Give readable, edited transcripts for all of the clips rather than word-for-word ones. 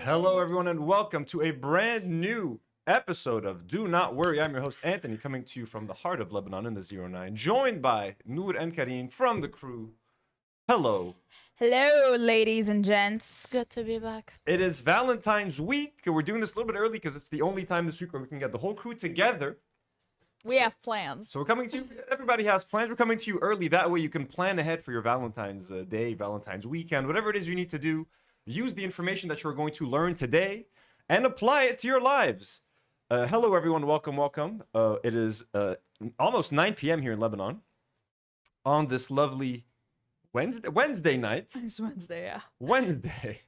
Hello, everyone, and welcome to a brand new episode of Do Not Worry. I'm your host, Anthony, coming to you from the heart of Lebanon in the 09, joined by Nour and Karine from the crew. Hello. Hello, ladies and gents. It's good to be back. It is Valentine's week. We're doing this a little bit early because it's the only time this week where we can get the whole crew together. We have plans. So we're coming to you. Everybody has plans. We're coming to you early. That way you can plan ahead for your Valentine's Day, Valentine's weekend, whatever it is you need to do. Use the information that you're going to learn today and apply it to your lives. Hello, everyone. Welcome, welcome. It is almost 9 p.m. here in Lebanon on this lovely Wednesday night. It's Wednesday, yeah. Wednesday.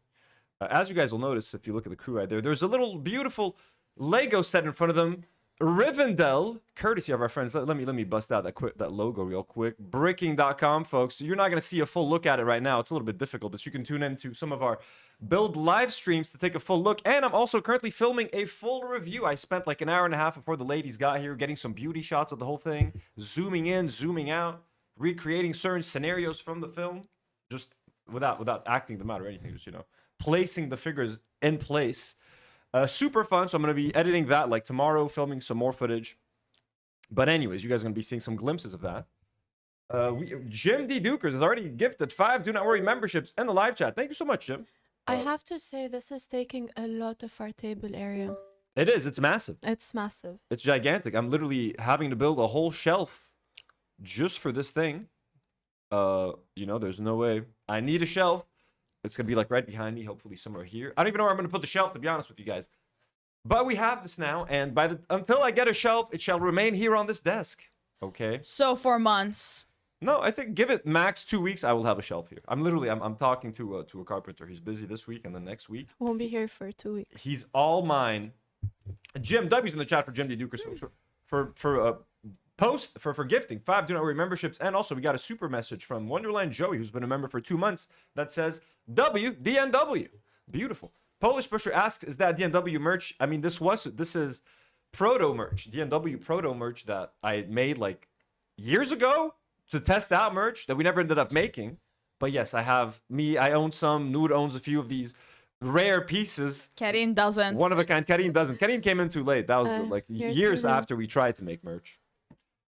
As you guys will notice, if you look at the crew right there, there's a little beautiful Lego set in front of them. Rivendell, courtesy of our friends. Let me bust out that logo real quick. Bricking.com, folks. You're not going to see a full look at it right now. It's a little bit difficult, but you can tune into some of our build live streams to take a full look. And I'm also currently filming a full review. I spent like an hour and a half before the ladies got here, getting some beauty shots of the whole thing, zooming in, zooming out, recreating certain scenarios from the film, just without acting them out or anything. Just placing the figures in place. Super fun, so I'm going to be editing that like tomorrow, filming some more footage. But anyways, you guys are going to be seeing some glimpses of that. Jim D. Dukers has already gifted 5 Do Not Worry memberships in the live chat. Thank you so much, Jim. I have to say, this is taking a lot of our table area. It is. It's massive. It's massive. It's gigantic. I'm literally having to build a whole shelf just for this thing. There's no way. I need a shelf. It's going to be like right behind me, hopefully somewhere here. I don't even know where I'm going to put the shelf, to be honest with you guys. But we have this now, and until I get a shelf, it shall remain here on this desk. Okay? So 4 months. No, I think give it max 2 weeks, I will have a shelf here. I'm talking to a carpenter. He's busy this week and the next week. Won't be here for 2 weeks. He's all mine. Jim W's in the chat for Jim D. Dukers for gifting 5 Do Not Worry memberships. And also we got a super message from Wonderland Joey, who's been a member for 2 months, that says DNW. Beautiful. Polish Pusher asks, is that DNW merch? I mean, this is proto merch, DNW proto merch that I made like years ago to test out merch that we never ended up making. But yes, I own some. Nour owns a few of these rare pieces. Karine doesn't. One of a kind. Karine doesn't. Karine came in too late. That was like years after we tried to make merch.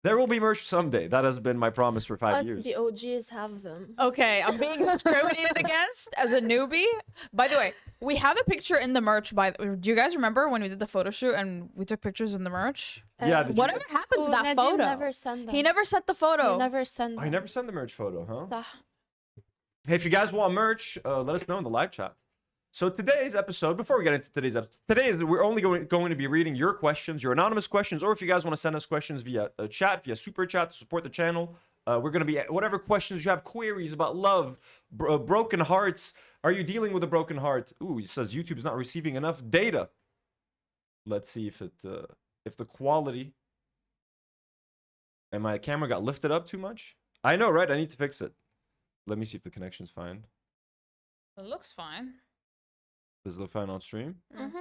There will be merch someday. That has been my promise for 5 years. The OGs have them. Okay, I'm being discriminated against as a newbie. By the way, we have a picture in the merch. Do you guys remember when we did the photo shoot and we took pictures in the merch? Yeah. Whatever happened to that Nadim photo? never sent them. He never sent the photo. He never sent them. I never sent the merch photo, huh? Stah. Hey, if you guys want merch, let us know in the live chat. So today's episode, before we get into today's episode, we're only going to be reading your questions, your anonymous questions, or if you guys want to send us questions via via super chat to support the channel, we're going to be, whatever questions you have, queries about love, broken hearts. Are you dealing with a broken heart? Ooh, it says YouTube's not receiving enough data. Let's see if the quality and my camera got lifted up too much. I know, right? I need to fix it. Let me see if the connection's fine. It looks fine. Does it look fine on stream? Mm-hmm.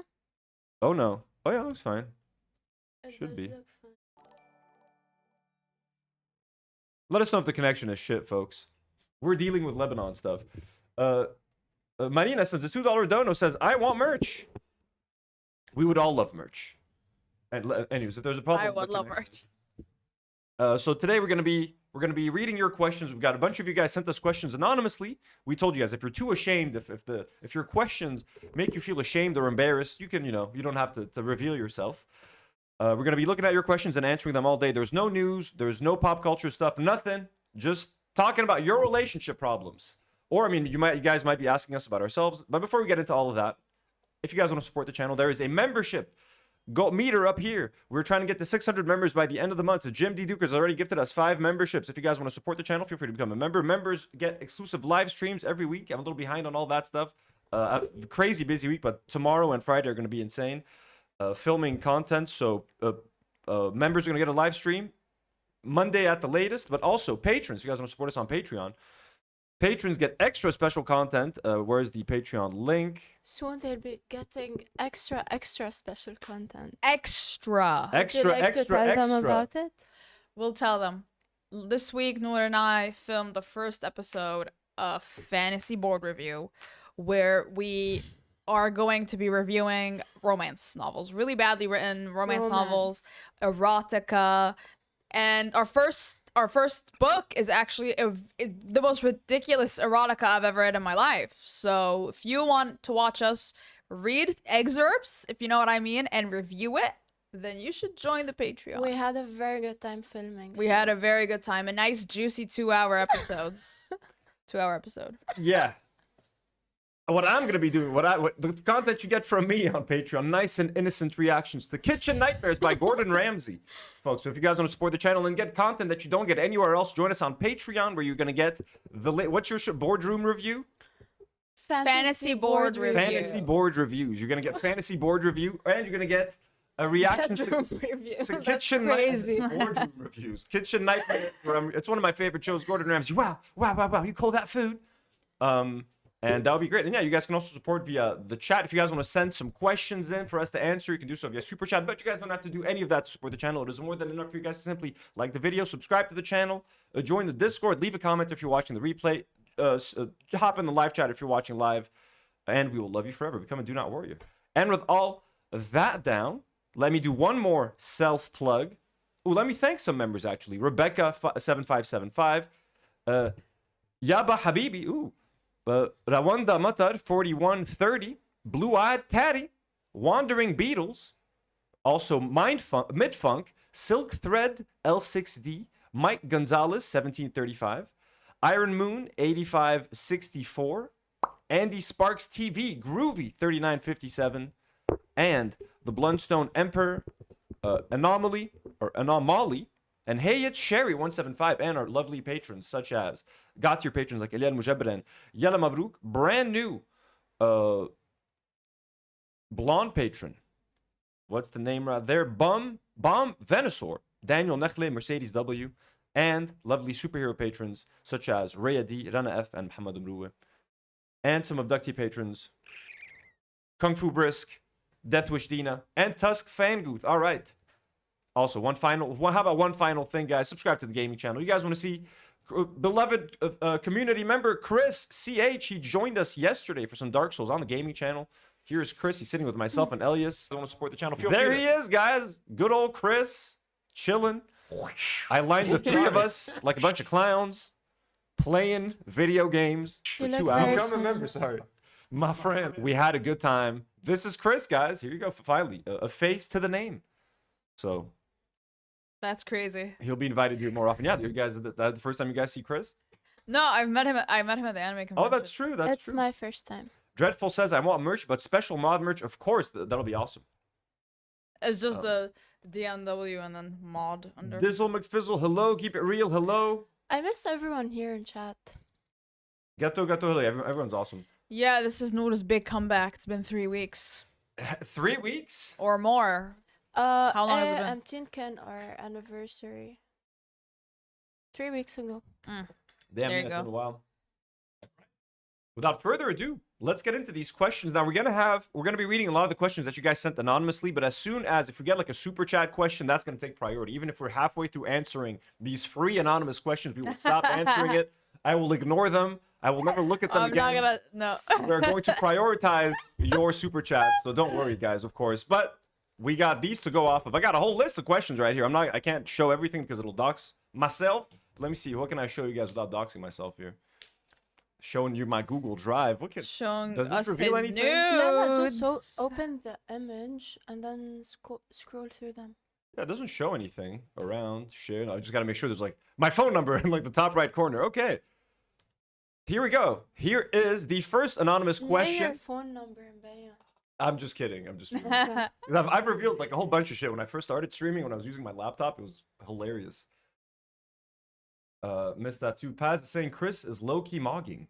Oh no. Oh yeah, it looks fine. Should be. Let us know if the connection is shit, folks. We're dealing with Lebanon stuff. Marina says, a $2 dono says, I want merch. We would all love merch. And anyways, if there's a problem, I would love merch. So today we're gonna be reading your questions. We've got a bunch of you guys sent us questions anonymously. We told you guys if you're too ashamed, if your questions make you feel ashamed or embarrassed, you can you don't have to reveal yourself. We're gonna be looking at your questions and answering them all day. There's no news, there's no pop culture stuff, nothing. Just talking about your relationship problems. Or I mean, you guys might be asking us about ourselves. But before we get into all of that, if you guys want to support the channel, there is a membership meter up here. We're trying to get to 600 members by the end of the month. Jim D. Dukers has already gifted us 5 memberships. If you guys want to support the channel, feel free to become a member. Members get exclusive live streams every week. I'm a little behind on all that stuff. Crazy busy week, but tomorrow and Friday are going to be insane. Filming content, so members are going to get a live stream Monday at the latest, but also patrons. If you guys want to support us on Patreon, patrons get extra special content. Where's the Patreon link? Soon they'll be getting extra special content. Extra. Would you like to tell them about it? We'll tell them. This week, Nour and I filmed the first episode of Fantasy Board Review, where we are going to be reviewing romance novels, really badly written romance novels, erotica, and our first book is actually the most ridiculous erotica I've ever read in my life. So if you want to watch us read excerpts, if you know what I mean, and review it, then you should join the Patreon. We had a very good time filming. We had a very good time. A nice, juicy 2-hour episodes. 2-hour episode. Yeah. What I'm gonna be doing, what the content you get from me on Patreon, nice and innocent reactions to Kitchen Nightmares by Gordon Ramsay, folks. So if you guys want to support the channel and get content that you don't get anywhere else, join us on Patreon, where you're gonna get what's your boardroom review? Fantasy board review. Fantasy board reviews. You're gonna get fantasy board review, and you're gonna get a reaction to Kitchen crazy. boardroom reviews. Kitchen Nightmare. It's one of my favorite shows. Gordon Ramsay. Wow. You call that food? And that would be great. And yeah, you guys can also support via the chat. If you guys want to send some questions in for us to answer, you can do so via Super Chat. But you guys don't have to do any of that to support the channel. It is more than enough for you guys to simply like the video, subscribe to the channel, join the Discord, leave a comment if you're watching the replay, hop in the live chat if you're watching live, and we will love you forever. Become a Do Not Worry. And with all that down, let me do one more self-plug. Ooh, let me thank some members, actually. Rebecca, 7575. Yaba Habibi. Ooh. Rawanda Matar 4130, Blue Eyed Tatty, Wandering Beatles, also Midfunk, Silk Thread L6D, Mike Gonzalez 1735, Iron Moon 8564, Andy Sparks TV Groovy 3957, and the Blundstone Emperor Anomaly, and Hey It's Sherry 175, and our lovely patrons such as got to your patrons like Eliel Mujabran, Yala Mabruk, brand new blonde patron. What's the name right there? Bomb Venusaur, Daniel Nechle, Mercedes W, and lovely superhero patrons such as Raya D, Rana F, and Muhammad Mruwe. And some abductee patrons, Kung Fu Brisk, Deathwish Dina, and Tusk Fangooth. All right. Also, how about one final thing, guys? Subscribe to the gaming channel. You guys want to see beloved community member Chris CH? He joined us yesterday for some Dark Souls on the gaming channel. Here's Chris. He's sitting with myself and Elias. I want to support the channel. There he is, guys. Good old Chris, chilling. I lined the three of us like a bunch of clowns, playing video games for 2 hours. Become a member, sorry. My friend. We had a good time. This is Chris, guys. Here you go. Finally, a face to the name. So that's crazy. He'll be invited here more often. Yeah, you guys, the first time you guys see Chris? No, I met him at the anime convention. Oh, that's true. That's true. my first time. Dreadful says, I want merch, but special mod merch, of course, that'll be awesome. It's just the DNW and then mod under. Dizzle McFizzle, hello. Keep it real, hello. I missed everyone here in chat. Gato, hello. Everyone's awesome. Yeah, this is Nour's big comeback. It's been 3 weeks. 3 weeks? Or more. How long has it been? Ken, our anniversary. 3 weeks ago. Damn, there you it's go. been a while. Without further ado, let's get into these questions. Now we're gonna be reading a lot of the questions that you guys sent anonymously, but as soon as if we get like a super chat question, that's gonna take priority. Even if we're halfway through answering these free anonymous questions, we will stop answering it. I will ignore them. I will never look at them again. I'm not gonna We're going to prioritize your super chats, so don't worry, guys, of course. But we got these to go off of. I got a whole list of questions right here. I can't show everything because it'll dox myself. Let me see. What can I show you guys without doxing myself here? Showing you my Google Drive. What can showing does this us reveal his anything? No, nudes. just open the image and then scroll through them. Yeah, it doesn't show anything around. Share. I just gotta make sure there's like my phone number in like the top right corner. Okay. Here we go. Here is the first anonymous question. Your phone number in bio. I'm just kidding. I'm just. Okay. I've revealed like a whole bunch of shit when I first started streaming. When I was using my laptop, it was hilarious. Missed that too. Paz is saying Chris is low key mogging.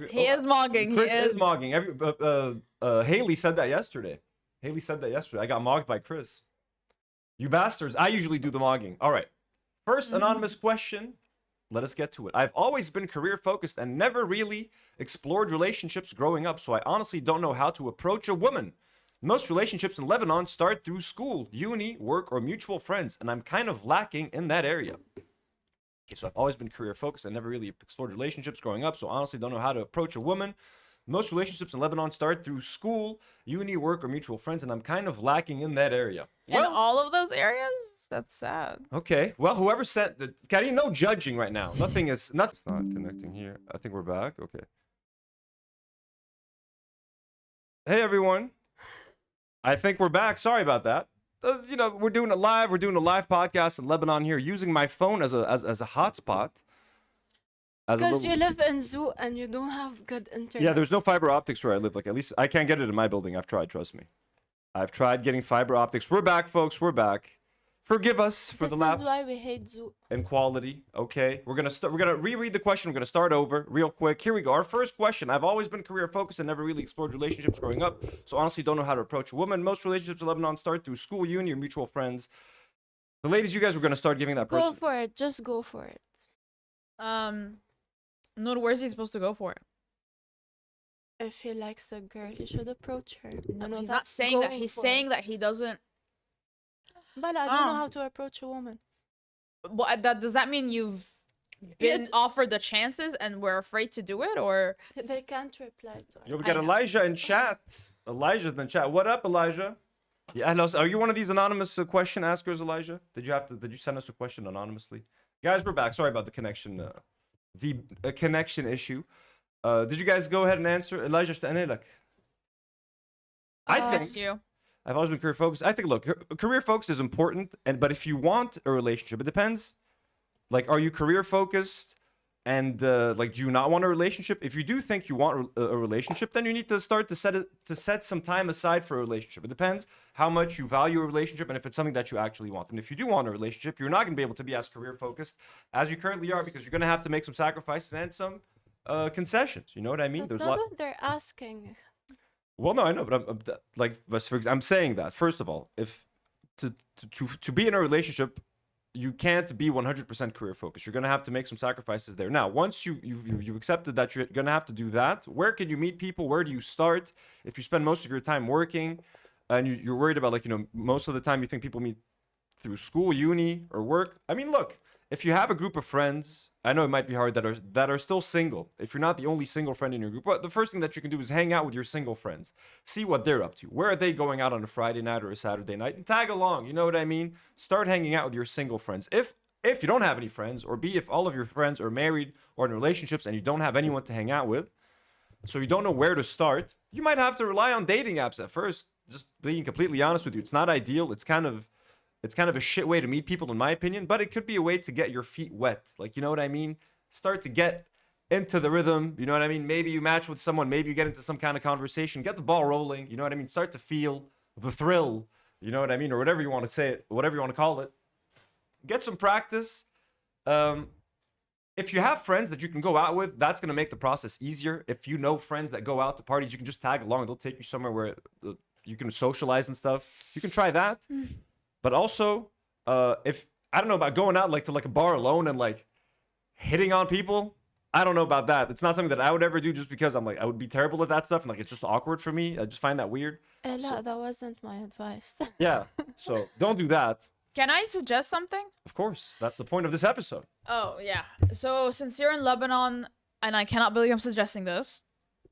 He is mogging. Chris he is mogging. Haley said that yesterday. I got mogged by Chris. You bastards! I usually do the mogging. All right. First anonymous question. Let us get to it. I've always been career focused and never really explored relationships growing up, so I honestly don't know how to approach a woman. Most relationships in Lebanon start through school, uni, work, or mutual friends, and I'm kind of lacking in that area. Okay, so I've always been career focused and never really explored relationships growing up, so honestly don't know how to approach a woman. Most relationships in Lebanon start through school, uni, work, or mutual friends, and I'm kind of lacking in that area. In all of those areas? That's sad. Okay. Well, whoever sent the Karine, no judging right now. Nothing is nothing. It's not connecting here. I think we're back. Okay. Hey everyone. I think we're back. Sorry about that. You know, we're doing it live. We're doing a live podcast in Lebanon here, using my phone as a hotspot. Because you live in zoo and you don't have good internet. Yeah, there's no fiber optics where I live. Like, at least I can't get it in my building. I've tried, trust me. I've tried getting fiber optics. We're back, folks. We're back. Forgive us for the lapse. This is why we hate zoo. And quality. Okay, we're gonna reread the question. We're gonna start over real quick. Here we go. Our first question. I've always been career focused and never really explored relationships growing up, so honestly don't know how to approach a woman. Most relationships in Lebanon start through school, uni, or mutual friends. The ladies, you guys were gonna start giving that person. Go for it. Just go for it. Nour, where's he supposed to go for it? If he likes a girl, you should approach her. No, he's not saying that. He's saying that he doesn't. But I don't know how to approach a woman. What does that mean? You've been offered the chances and we're afraid to do it, or they can't reply to her. Yo, we got Elijah in chat. Elijah's in chat. What up, Elijah? Yeah, hello. Are you one of these anonymous question askers, Elijah? Did you send us a question anonymously? Guys, we're back. Sorry about the connection. The connection issue. Did you guys go ahead and answer? Elijah, I think you. I've always been career focused. I think, look, career focus is important, but if you want a relationship, it depends. Like, are you career focused, and like, do you not want a relationship? If you do think you want a relationship, then you need to start to set some time aside for a relationship. It depends how much you value a relationship and if it's something that you actually want. And if you do want a relationship, you're not going to be able to be as career focused as you currently are, because you're going to have to make some sacrifices and some concessions. You know what I mean? That's not what they're asking. Well, no, I know, but I'm saying that first of all, if to be in a relationship, you can't be 100% career focused. You're gonna have to make some sacrifices there. Now, once you've accepted that you're gonna have to do that, where can you meet people? Where do you start? If you spend most of your time working, and you're worried about, like, you know, most of the time you think people meet through school, uni, or work. I mean, look, if you have a group of friends, I know it might be hard, that are still single. If you're not the only single friend in your group, but the first thing that you can do is hang out with your single friends. See what they're up to. Where are they going out on a Friday night or a Saturday night? And tag along, you know what I mean? Start hanging out with your single friends. If you don't have any friends, or if all of your friends are married or in relationships and you don't have anyone to hang out with, so you don't know where to start, you might have to rely on dating apps at first. Just being completely honest with you, it's not ideal. It's kind of a shit way to meet people, in my opinion, but it could be a way to get your feet wet. Like, you know what I mean? Start to get into the rhythm. You know what I mean? Maybe you match with someone. Maybe you get into some kind of conversation. Get the ball rolling. You know what I mean? Start to feel the thrill. You know what I mean? Or whatever you want to say it, whatever you want to call it. Get some practice. If you have friends that you can go out with, that's going to make the process easier. If you know friends that go out to parties, you can just tag along. They'll take you somewhere where you can socialize and stuff. You can try that. But also, if I don't know about going out like to like a bar alone and like hitting on people, I don't know about that. It's not something that I would ever do, just because I'm like, I would be terrible at that stuff, and like, it's just awkward for me. I just find that weird. Ella, that wasn't my advice. Yeah, so don't do that. Can I suggest something? Of course, that's the point of this episode. Oh, yeah. So since you're in Lebanon, and I cannot believe I'm suggesting this,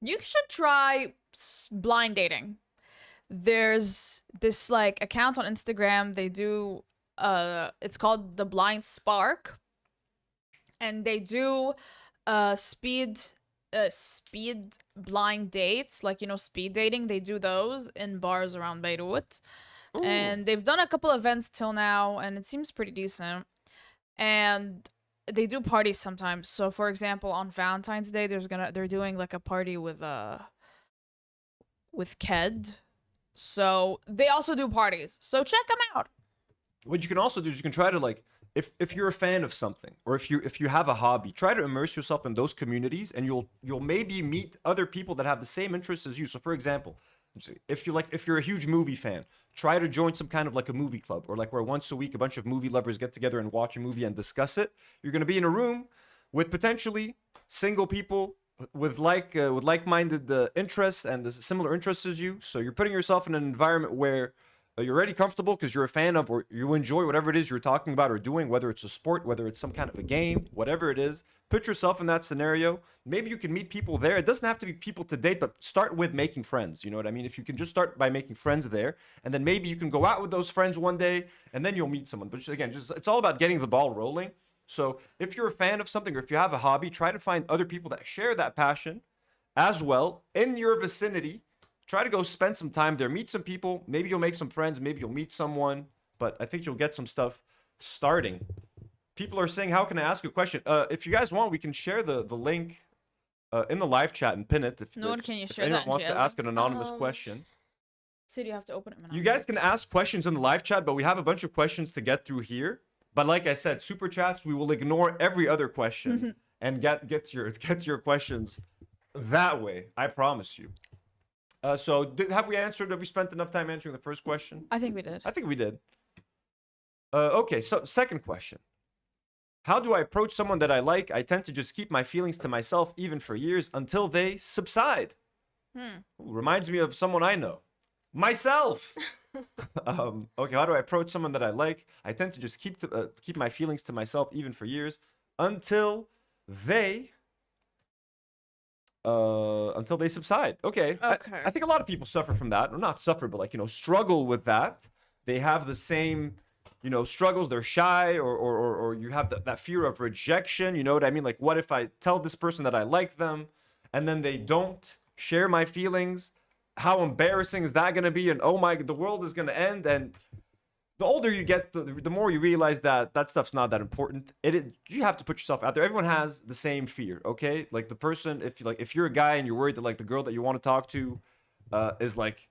you should try blind dating. There's this like account on Instagram. They do it's called The Blind Spark, and they do speed blind dates, like, you know, speed dating. They do those in bars around Beirut. Ooh. And they've done a couple events till now, and it seems pretty decent. And they do parties sometimes. So for example, on Valentine's Day, they're doing like a party with Ked. So they also do parties. So check them out. What you can also do is you can try to, like, if you're a fan of something, or if you have a hobby, try to immerse yourself in those communities, and you'll maybe meet other people that have the same interests as you. So for example, if you're a huge movie fan, try to join some kind of like a movie club, or like where once a week a bunch of movie lovers get together and watch a movie and discuss it. You're going to be in a room with potentially single people with like-minded interests and the similar interests as you. So you're putting yourself in an environment where you're already comfortable because you're a fan of or you enjoy whatever it is you're talking about or doing, whether it's a sport, whether it's some kind of a game, whatever it is. Put yourself in that scenario. Maybe you can meet people there. It doesn't have to be people to date, but start with making friends. You know what I mean? If you can just start by making friends there, and then maybe you can go out with those friends one day, and then you'll meet someone. But again, just it's all about getting the ball rolling. So if you're a fan of something or if you have a hobby, try to find other people that share that passion as well in your vicinity. Try to go spend some time there, meet some people. Maybe you'll make some friends. Maybe you'll meet someone. But I think you'll get some stuff starting. People are saying, how can I ask you a question? If you guys want, we can share the link in the live chat and pin it. Nour, can you share anyone that in wants to GL? ask an anonymous question. So you have to open it. You guys can ask questions in the live chat, but we have a bunch of questions to get through here. But like I said, super chats, we will ignore every other question and get your questions that way. I promise you. So have we answered? Have we spent enough time answering the first question? I think we did. I think we did. Okay, so second question. How do I approach someone that I like? I tend to just keep my feelings to myself even for years until they subside. Ooh, reminds me of someone I know. Myself. Okay, how do I approach someone that I like? I tend to just keep my feelings to myself even for years until they subside. Okay. I think a lot of people suffer from that, or not suffer, but like, struggle with that. They have the same, struggles. They're shy, or you have that fear of rejection. You know what I mean? Like, what if I tell this person that I like them and then they don't share my feelings? How embarrassing is that going to be? And oh my, the world is going to end. And the older you get, the more you realize that stuff's not that important. You have to put yourself out there. Everyone has the same fear, okay? Like the person, if you're a guy and you're worried that like the girl that you want to talk to is like,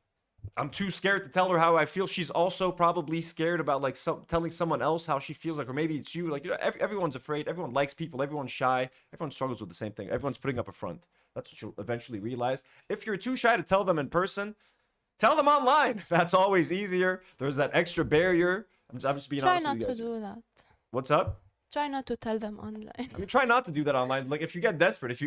I'm too scared to tell her how I feel. She's also probably scared about like telling someone else how she feels, like, or maybe it's you. Like, everyone's afraid. Everyone likes people. Everyone's shy. Everyone struggles with the same thing. Everyone's putting up a front. That's what you'll eventually realize. If you're too shy to tell them in person, tell them online. That's always easier. There's that extra barrier. I'm just being honest with you guys. Try not to do that. What's up? Try not to tell them online. I mean, try not to do that online. Like, if you get desperate,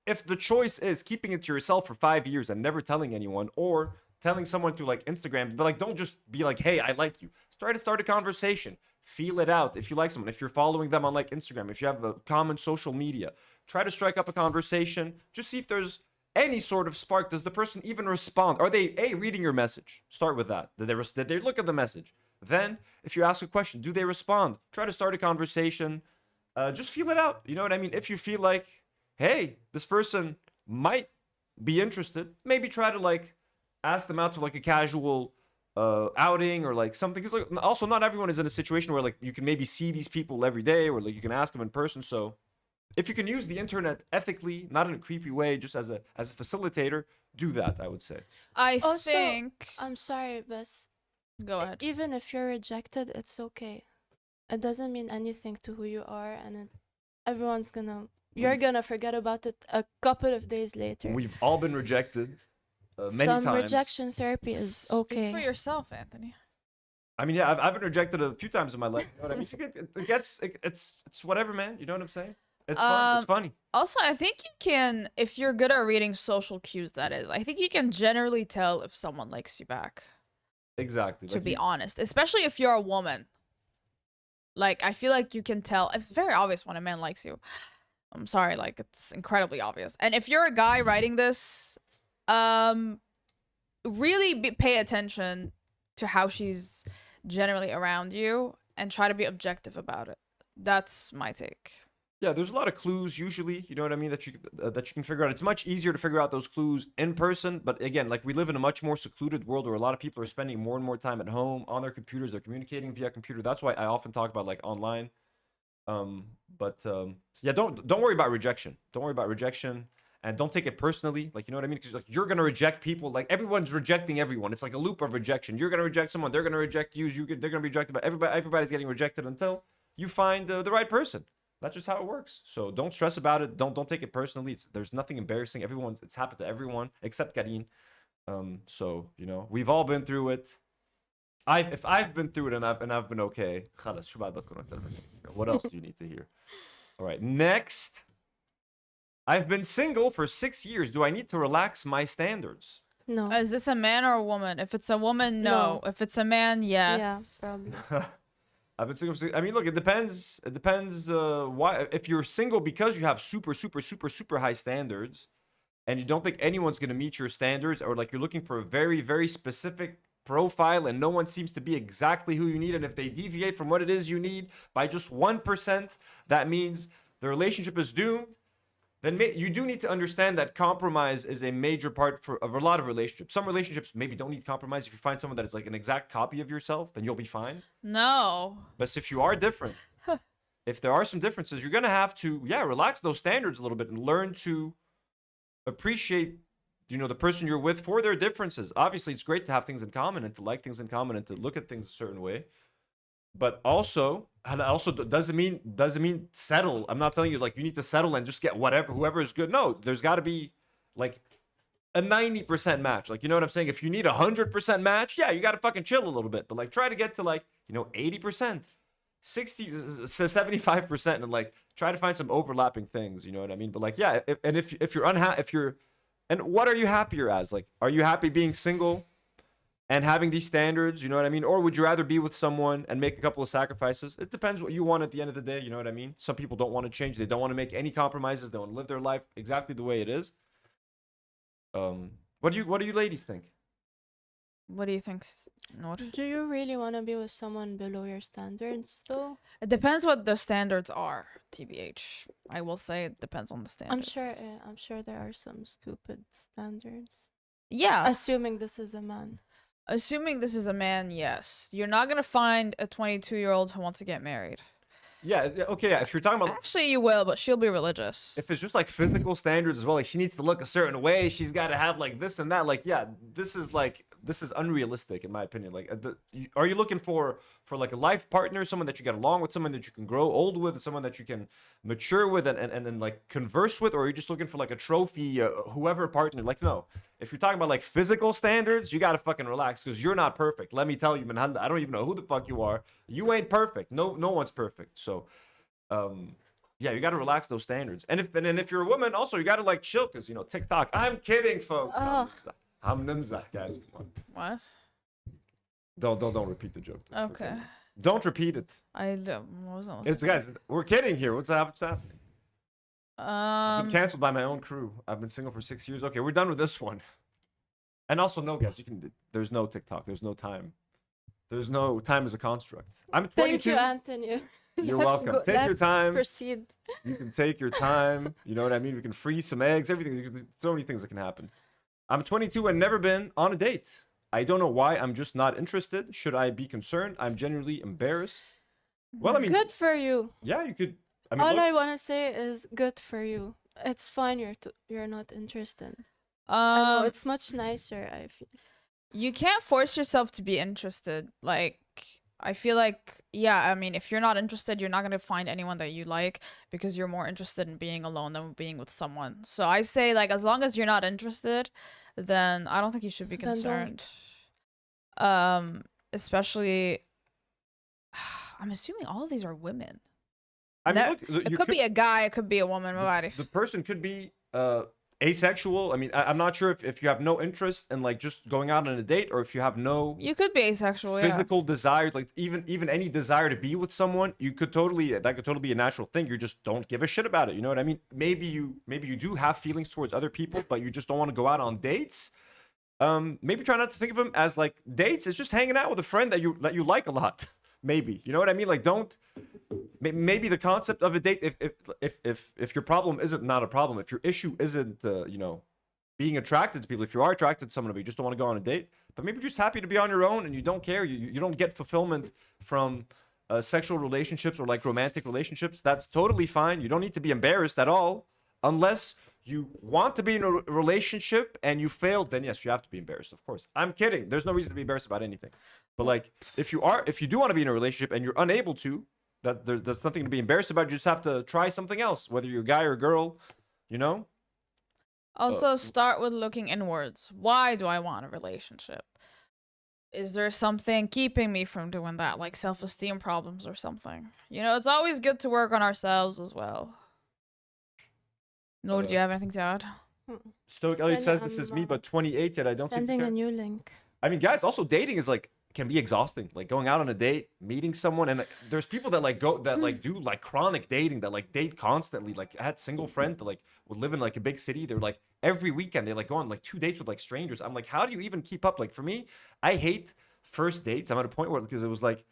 if the choice is keeping it to yourself for 5 years and never telling anyone, or telling someone through like Instagram, but like, don't just be like, hey, I like you. Try to start a conversation. Feel it out. If you like someone, if you're following them on like Instagram, if you have a common social media, try to strike up a conversation. Just see if there's any sort of spark. Does the person even respond? Are they reading your message? Start with that. Did they look at the message? Then, if you ask a question, do they respond? Try to start a conversation. Just feel it out. You know what I mean? If you feel like, hey, this person might be interested, maybe try to like ask them out to like a casual outing or like something. Because like, also not everyone is in a situation where like you can maybe see these people every day, or like you can ask them in person. So if you can use the internet ethically, not in a creepy way, just as a facilitator, do that, I would say. I Also, think. I'm sorry, but Go ahead. even if you're rejected, it's okay. It doesn't mean anything to who you are, and you're gonna forget about it a couple of days later. We've all been rejected many Some times. rejection therapy is okay. Speak for yourself, Anthony. I mean, yeah, I've been rejected a few times in my life. You know what I mean? It's whatever, man. You know what I'm saying? It's fun. It's funny. Also, I think you can, if you're good at reading social cues, that is, I think you can generally tell if someone likes you back. Exactly. To be honest, especially if you're a woman. Like, I feel like you can tell. It's very obvious when a man likes you. I'm sorry, like, it's incredibly obvious. And if you're a guy writing this, really pay attention to how she's generally around you and try to be objective about it. That's my take. Yeah, there's a lot of clues usually, you know what I mean, that you can figure out. It's much easier to figure out those clues in person, but again, like, we live in a much more secluded world where a lot of people are spending more and more time at home on their computers. They're communicating via computer. That's why I often talk about like online. Yeah, don't worry about rejection. Don't worry about rejection, and don't take it personally. Like, you know what I mean? Because like, you're gonna reject people. Like, everyone's rejecting everyone. It's like a loop of rejection. You're gonna reject someone. They're gonna reject you. They're gonna be rejected. But everybody's getting rejected until you find the right person. That's just how it works. So don't stress about it. Don't take it personally. There's nothing embarrassing. It's happened to everyone except Karine. So, you know, we've all been through it. If I've been through it and I've been okay. What else do you need to hear? All right, next. I've been single for 6 years. Do I need to relax my standards? No. Is this a man or a woman? If it's a woman, no. If it's a man, yes. Yeah, probably. I've been single. I mean, look, it depends. It depends. Why? If you're single because you have super high standards, and you don't think anyone's gonna meet your standards, or like you're looking for a very specific profile, and no one seems to be exactly who you need, and if they deviate from what it is you need by just 1%, that means the relationship is doomed. Then you do need to understand that compromise is a major part of a lot of relationships. Some relationships maybe don't need compromise. If you find someone that is like an exact copy of yourself, then you'll be fine. No. But if you are different, if there are some differences, you're gonna have to, relax those standards a little bit and learn to appreciate, the person you're with for their differences. Obviously, it's great to have things in common and to like things in common and to look at things a certain way. But also doesn't mean settle. I'm not telling you like you need to settle and just get whoever is good. No, there's got to be like a 90% match. Like, you know what I'm saying? If you need 100% match, you got to fucking chill a little bit. But like try to get to like, 80%, 60 to 75%, and like try to find some overlapping things, you know what I mean? But like if you're unhappy, and what are you happier as? Like, are you happy being single and having these standards, you know what I mean? Or would you rather be with someone and make a couple of sacrifices? It depends what you want at the end of the day, you know what I mean? Some people don't want to change. They don't want to make any compromises. They want to live their life exactly the way it is. What do you ladies think? What do you think, Nour? Do you really want to be with someone below your standards, though? It depends what the standards are, TBH. I will say it depends on the standards. I'm sure there are some stupid standards. Yeah. Assuming this is a man. Assuming this is a man, yes. You're not going to find a 22-year-old who wants to get married. Yeah, okay, if you're talking about... Actually, you will, but she'll be religious. If it's just like physical standards as well, like she needs to look a certain way, she's got to have like this and that, like, this is unrealistic in my opinion. Like, are you looking for like a life partner, someone that you get along with, someone that you can grow old with, someone that you can mature with and like converse with, or are you just looking for like a trophy, whoever partner? Like, no. If you're talking about like physical standards, you gotta fucking relax because you're not perfect. Let me tell you, man. I don't even know who the fuck you are. You ain't perfect. No one's perfect. So, you gotta relax those standards. And if you're a woman, also you gotta like chill because TikTok. I'm kidding, folks. Oh. I'm nimzah, guys. Come on. What? Don't repeat the joke. Okay. Don't repeat it. I wasn't listening. Guys, we're kidding here. What's happening? I've been Um, canceled by my own crew. I've been single for 6 years. Okay, we're done with this one. And also, no, guys, there's no TikTok. There's no time. There's no time as a construct. I'm 22. Thank you, Anthony. You're welcome. Take your time. Proceed. You can take your time. You know what I mean? We can freeze some eggs. Everything. So many things that can happen. I'm 22 and never been on a date. I don't know why. I'm just not interested. Should I be concerned? I'm genuinely embarrassed. Well, I mean, Good for you. yeah, you could. I mean, All I want to say is good for you. It's fine you're not interested. I know, it's much nicer, I feel. you can't force yourself to be interested. Like, I feel like, I mean, if you're not interested, you're not going to find anyone that you like because you're more interested in being alone than being with someone. So I say, like, as long as you're not interested, then I don't think you should be Then concerned. Especially, I'm assuming all of these are women. I mean, That- look, It could be a guy, it could be a woman. the person could be asexual. I mean, I'm not sure if you have no interest in like just going out on a date, or if you have no You could be asexual, physical desire, like even any desire to be with someone. That could totally be a natural thing. You just don't give a shit about it. You know what I mean? Maybe you do have feelings towards other people, but you just don't want to go out on dates. Maybe try not to think of them as like dates. It's just hanging out with a friend that you like a lot. Maybe, you know what I mean? Like, don't. Maybe the concept of a date, if your problem isn't not a problem, if your issue isn't being attracted to people, if you are attracted to someone but you just don't want to go on a date, but maybe you're just happy to be on your own and you don't care, you don't get fulfillment from sexual relationships or like romantic relationships, that's totally fine. You don't need to be embarrassed at all. Unless you want to be in a relationship and you failed, then yes, you have to be embarrassed, of course. I'm kidding. There's no reason to be embarrassed about anything. But like, if you do want to be in a relationship and you're unable to, there's nothing to be embarrassed about. You just have to try something else, whether you're a guy or a girl, Also, start with looking inwards. Why do I want a relationship? Is there something keeping me from doing that, like self-esteem problems or something? It's always good to work on ourselves as well. Nour, do you have anything to add? Stoic Elliot Sending- says this is I'm, me, but 28 yet I don't seem to Sending care. a new link. I mean, guys, also dating is like can be exhausting. Like going out on a date, meeting someone, and there's people that like go that like do like chronic dating that like date constantly. Like I had single friends that like would live in like a big city. They're like every weekend they like go on like 2 dates with like strangers. I'm like, how do you even keep up? Like for me, I hate first dates. I'm at a point where because it was like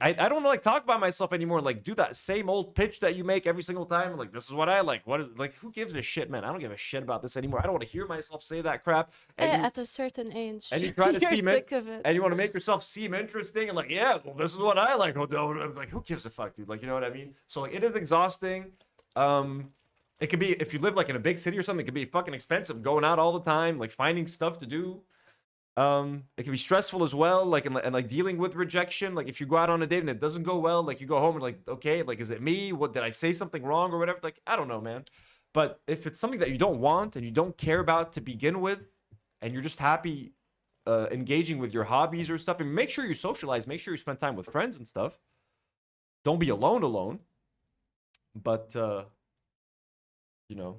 I don't like talk about myself anymore. Like do that same old pitch that you make every single time. Like this is what I like. What is like who gives a shit, man? I don't give a shit about this anymore. I don't want to hear myself say that crap. And you, At a certain age. and you try to You're seem sick of it. and you want to make yourself seem interesting and like yeah, well this is what I like. Oh no, I was like who gives a fuck, dude? Like you know what I mean? So like it is exhausting. It could be if you live like in a big city or something. It could be fucking expensive going out all the time, like finding stuff to do. It can be stressful as well, like and like dealing with rejection. Like if you go out on a date and it doesn't go well, like you go home and like, okay, like is it me? What did I say something wrong or whatever? Like I don't know, man. But if it's something that you don't want and you don't care about to begin with, and you're just happy engaging with your hobbies or stuff, and make sure you socialize, make sure you spend time with friends and stuff. Don't be alone. But you know.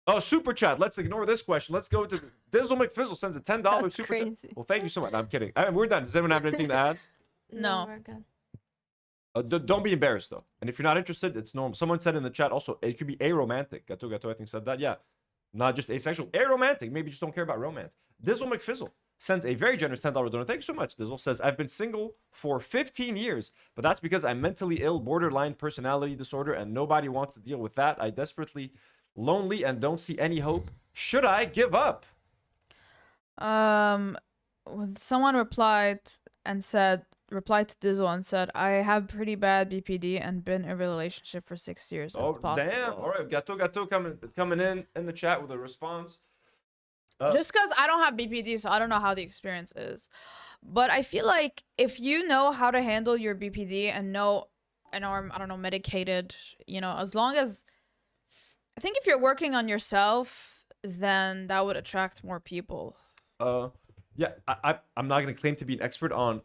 Oh, super chat. Let's ignore this question. Let's go to Dizzle McFizzle sends a $10 That's super chat. crazy. Well, thank you so much. No, I'm kidding. We're done. Does anyone have anything to add? No. We're good. Don't be embarrassed though. And if you're not interested, it's normal. Someone said in the chat also it could be aromantic. Gato I think said that. Yeah, not just asexual. Aromantic. Maybe you just don't care about romance. Dizzle McFizzle sends a very generous $10 donation. Thank you so much. Dizzle says I've been single for 15 years, but that's because I'm mentally ill, borderline personality disorder, and nobody wants to deal with that. I desperately lonely and don't see any hope. Should I give up? Someone replied to Dizzle and said, I have pretty bad BPD and been in a relationship for 6 years. Oh It's possible. damn! All right, Gato coming in the chat with a response. Just because I don't have BPD, so I don't know how the experience is. But I feel like if you know how to handle your BPD and are, I don't know, medicated, as long as, I think if you're working on yourself, then that would attract more people. Yeah, I'm not gonna claim to be an expert on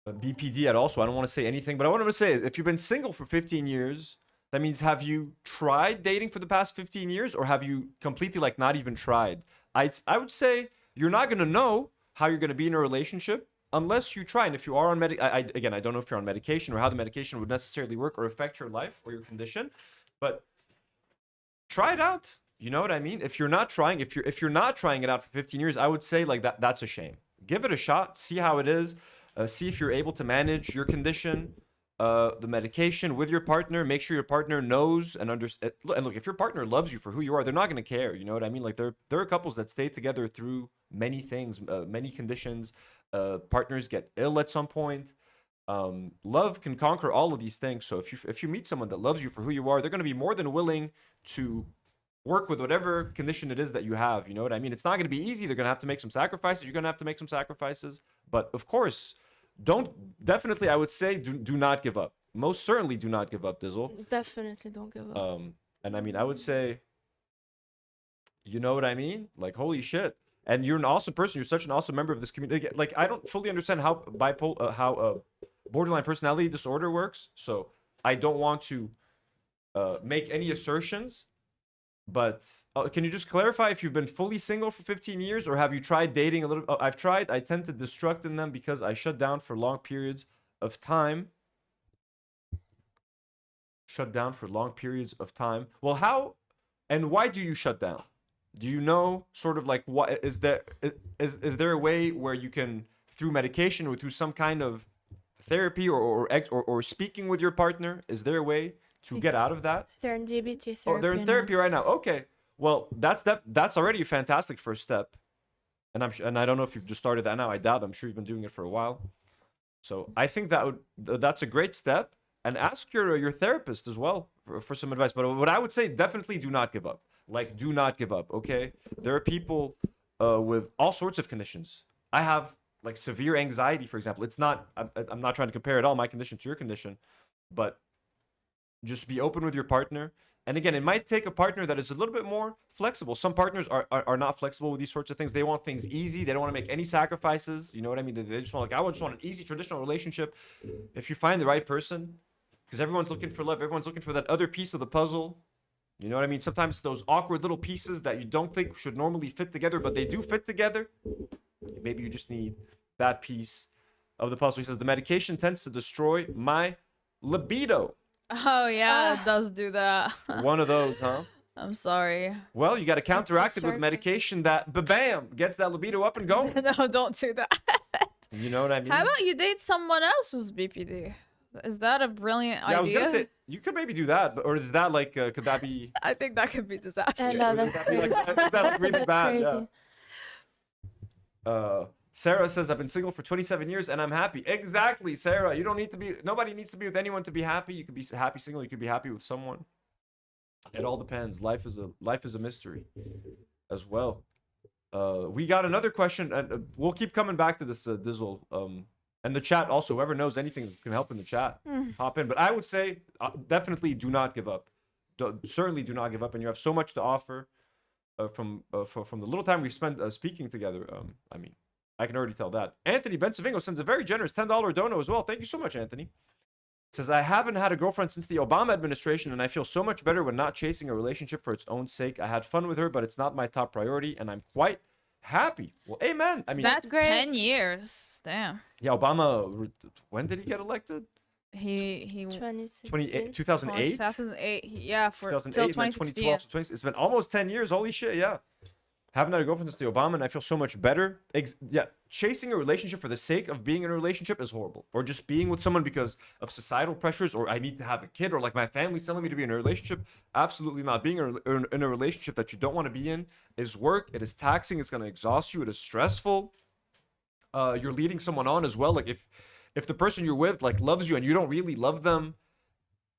BPD at all, so I don't want to say anything. But I want to say is, if you've been single for 15 years, that means have you tried dating for the past 15 years, or have you completely like not even tried? I would say you're not gonna know how you're gonna be in a relationship unless you try. And if you are on again, I don't know if you're on medication or how the medication would necessarily work or affect your life or your condition, but try it out. You know what I mean? If you're not trying, if you're not trying it out for 15 years, I would say like that's a shame. Give it a shot, see how it is, see if you're able to manage your condition, the medication with your partner. Make sure your partner knows and understands. And look, if your partner loves you for who you are, they're not going to care. You know what I mean? Like there are couples that stay together through many things, many conditions. Partners get ill at some point. Love can conquer all of these things. So if you meet someone that loves you for who you are, they're going to be more than willing to work with whatever condition it is that you have. You know what I mean? It's not going to be easy. They're going to have to make some sacrifices. You're going to have to make some sacrifices. But of course, definitely, I would say, do not give up. Most certainly do not give up, Dizzle. Definitely don't give up. And I mean, I would say, you know what I mean? Like, holy shit. And you're an awesome person. You're such an awesome member of this community. Like, I don't fully understand how borderline personality disorder works. So I don't want to make any assertions. But can you just clarify if you've been fully single for 15 years, or have you tried dating a little? I've tried. I tend to destruct in them because I shut down for long periods of time. Shut down for long periods of time. Well, how and why do you shut down? Do you know sort of like what is there is there a way where you can, through medication or through some kind of therapy or speaking with your partner, is there a way to get out of that? They're in DBT therapy. Oh, they're in therapy right now. Okay. Well, that's already a fantastic first step. And I don't know if you've just started that now. I doubt. I'm sure you've been doing it for a while. So I think that's a great step. And ask your therapist as well for some advice. But what I would say, definitely do not give up. Like, do not give up. Okay. There are people with all sorts of conditions. I have like severe anxiety, for example. I'm not trying to compare at all my condition to your condition, but just be open with your partner. And again, it might take a partner that is a little bit more flexible. Some partners are not flexible with these sorts of things. They want things easy. They don't want to make any sacrifices. You know what I mean? They just want, like, I just want an easy traditional relationship. If you find the right person, because everyone's looking for love, everyone's looking for that other piece of the puzzle. You know what I mean? Sometimes those awkward little pieces that you don't think should normally fit together, but they do fit together. Maybe you just need that piece of the puzzle. He says the medication tends to destroy my libido. Oh yeah, it does do that. One of those, huh? I'm sorry. Well, you got to counteract it with circle. medication that, bam, gets that libido up and going. No, don't do that. You know what I mean? How about you date someone else who's BPD? Is that a brilliant Yeah, I was idea? gonna say you could maybe do that, or is that like could that be? I think that could be disastrous. No, Would that's that be like, crazy. is that like That's a really bit bad? crazy. Yeah. Sarah says I've been single for 27 years and I'm happy. Exactly, Sarah. You don't need to be. Nobody needs to be with anyone to be happy. You could be happy single. You could be happy with someone. It all depends. Life is a mystery, as well. We got another question, and we'll keep coming back to this, Dizzle. And the chat also. Whoever knows anything can help in the chat. Hop in. But I would say definitely do not give up. Certainly do not give up. And you have so much to offer from the little time we spent speaking together. I mean, I can already tell that. Anthony Bensavingo sends a very generous $10 dono as well. Thank you so much, Anthony. Says, I haven't had a girlfriend since the Obama administration, and I feel so much better when not chasing a relationship for its own sake. I had fun with her, but it's not my top priority, and I'm quite happy. Well, amen. I mean, That's great. 10 years. Damn. yeah, Obama, when did he get elected? He 2016. 2008? 2008. Yeah, for 2008, till and then 2016. 2012, 20, it's been almost 10 years. Holy shit, yeah. Haven't had a girlfriend since the Obama, and I feel so much better. Yeah, chasing a relationship for the sake of being in a relationship is horrible. Or just being with someone because of societal pressures, or I need to have a kid, or like my family's telling me to be in a relationship. Absolutely not. Being in a relationship that you don't want to be in is work. It is taxing. It's going to exhaust you. It is stressful. You're leading someone on as well. Like if the person you're with like loves you and you don't really love them,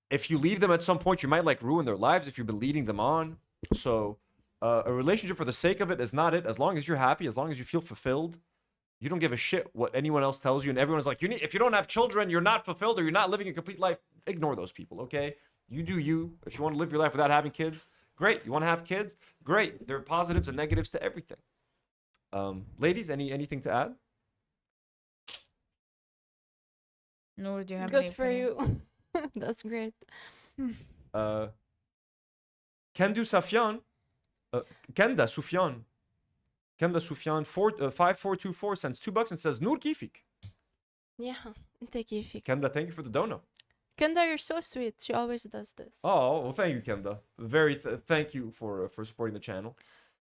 if you leave them at some point, you might like ruin their lives if you've been leading them on. So a relationship for the sake of it is not it. As long as you're happy, as long as you feel fulfilled, you don't give a shit what anyone else tells you. And everyone's like, if you don't have children, you're not fulfilled or you're not living a complete life. Ignore those people, okay? You do you. If you want to live your life without having kids, great. You want to have kids? Great. There are positives and negatives to everything. Ladies, anything to add? No, do you have any Good for opinion? you. That's great. Kendu Safyan, Kenda Sufyan, 5424 sends $2 and says Nour Kifik. Yeah, thank you. Kenda, thank you for the dono. Kenda, you're so sweet. She always does this. Oh, well, thank you, Kenda. Thank you for supporting the channel.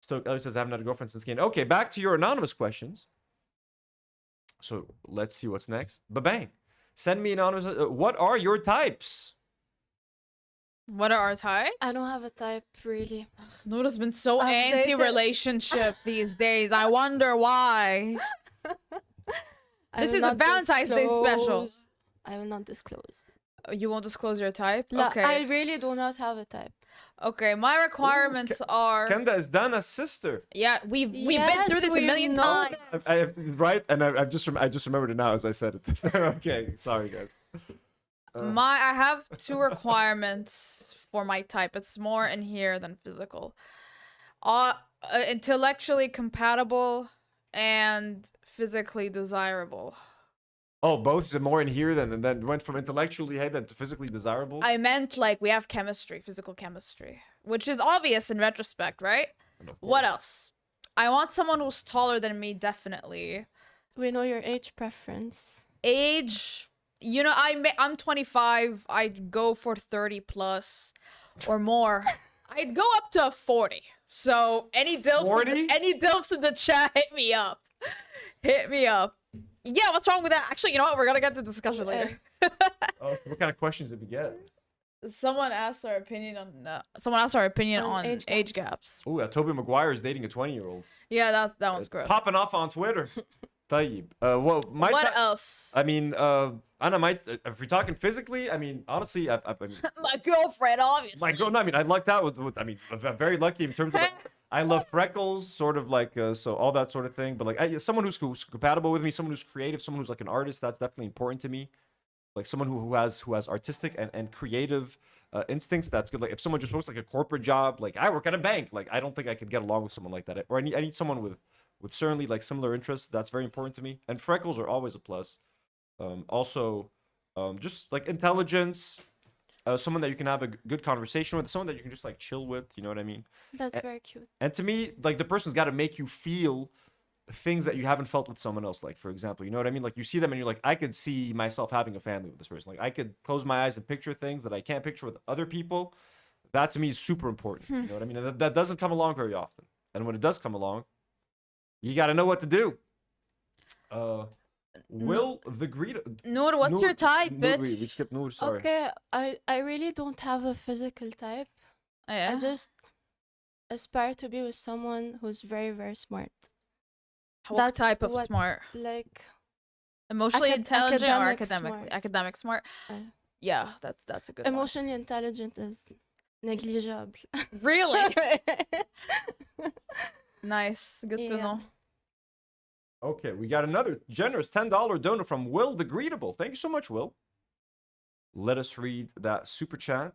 Stoke Elliot says I haven't had a girlfriend since game. Okay, back to your anonymous questions. So let's see what's next. Ba-bang. Send me anonymous. What are your types? What are our types? I don't have a type, really. Nour's been so I've dated- anti-relationship these days. I wonder why. I This will is a not Valentine's Day special. disclose. I will not disclose. You won't disclose your type? Okay. Okay. I really do not have a type. Okay, my requirements are... Kenda is Dana's sister. Yeah, we've been Yes, through this a we've million known times. Right? And I just remembered it now as I said it. Okay, sorry guys. I have 2 requirements for my type. It's more in here than physical. Intellectually compatible and physically desirable. Oh, both is more in here than went from intellectually hey than to physically desirable. I meant like we have chemistry, physical chemistry, which is obvious in retrospect, right? What else? I want someone who's taller than me, definitely. We know your age preference. Age, you know, I'm 25. I'd go for 30 plus or more. I'd go up to 40. So any dilfs, 40? any dilfs in the chat, hit me up. Hit me up. Yeah, what's wrong with that? Actually, you know what? We're gonna get to discussion later. Oh, what kind of questions did we get? Someone asked our opinion on On age gaps. Oh, Toby Maguire is dating a 20-year-old. Yeah, that one's gross. Popping off on Twitter. Tayyib. Well, What else? I mean, Anna, if we're talking physically, I mean, honestly, I mean, My girlfriend, obviously. my girl. No, I mean, I lucked out with. I mean, I'm very lucky in terms of. I love freckles, sort of like so all that sort of thing. But like, someone who's compatible with me, someone who's creative, someone who's like an artist. That's definitely important to me. Like someone who has artistic and creative instincts. That's good. Like if someone just works like a corporate job, like I work at a bank, like I don't think I could get along with someone like that. Or I need someone with certainly like similar interests. That's very important to me. And freckles are always a plus. Also, just like intelligence. someone that you can have a good conversation with, someone that you can just like chill with. You know what I mean? That's very cute. And to me, like the person's got to make you feel things that you haven't felt with someone else. Like for example, you know what I mean? Like you see them and you're like, I could see myself having a family with this person. Like I could close my eyes and picture things that I can't picture with other people. That to me is super important. You know what I mean? And that doesn't come along very often. And when it does come along, you got to know what to do. Will the greet? Nour, what's your type, Nour, bitch? we skipped Nour. Sorry. Okay, I really don't have a physical type. Yeah. I just aspire to be with someone who's very, very smart. What That's type of what- smart? Like, Emotionally intelligent or academic academically? smart. Academic smart. Uh, Yeah, that's a good one. emotionally intelligent is negligible. Really? Nice. Good to Yeah. know. Okay, we got another generous $10 donor from Will the Greetable. Thank you so much, Will. Let us read that super chat.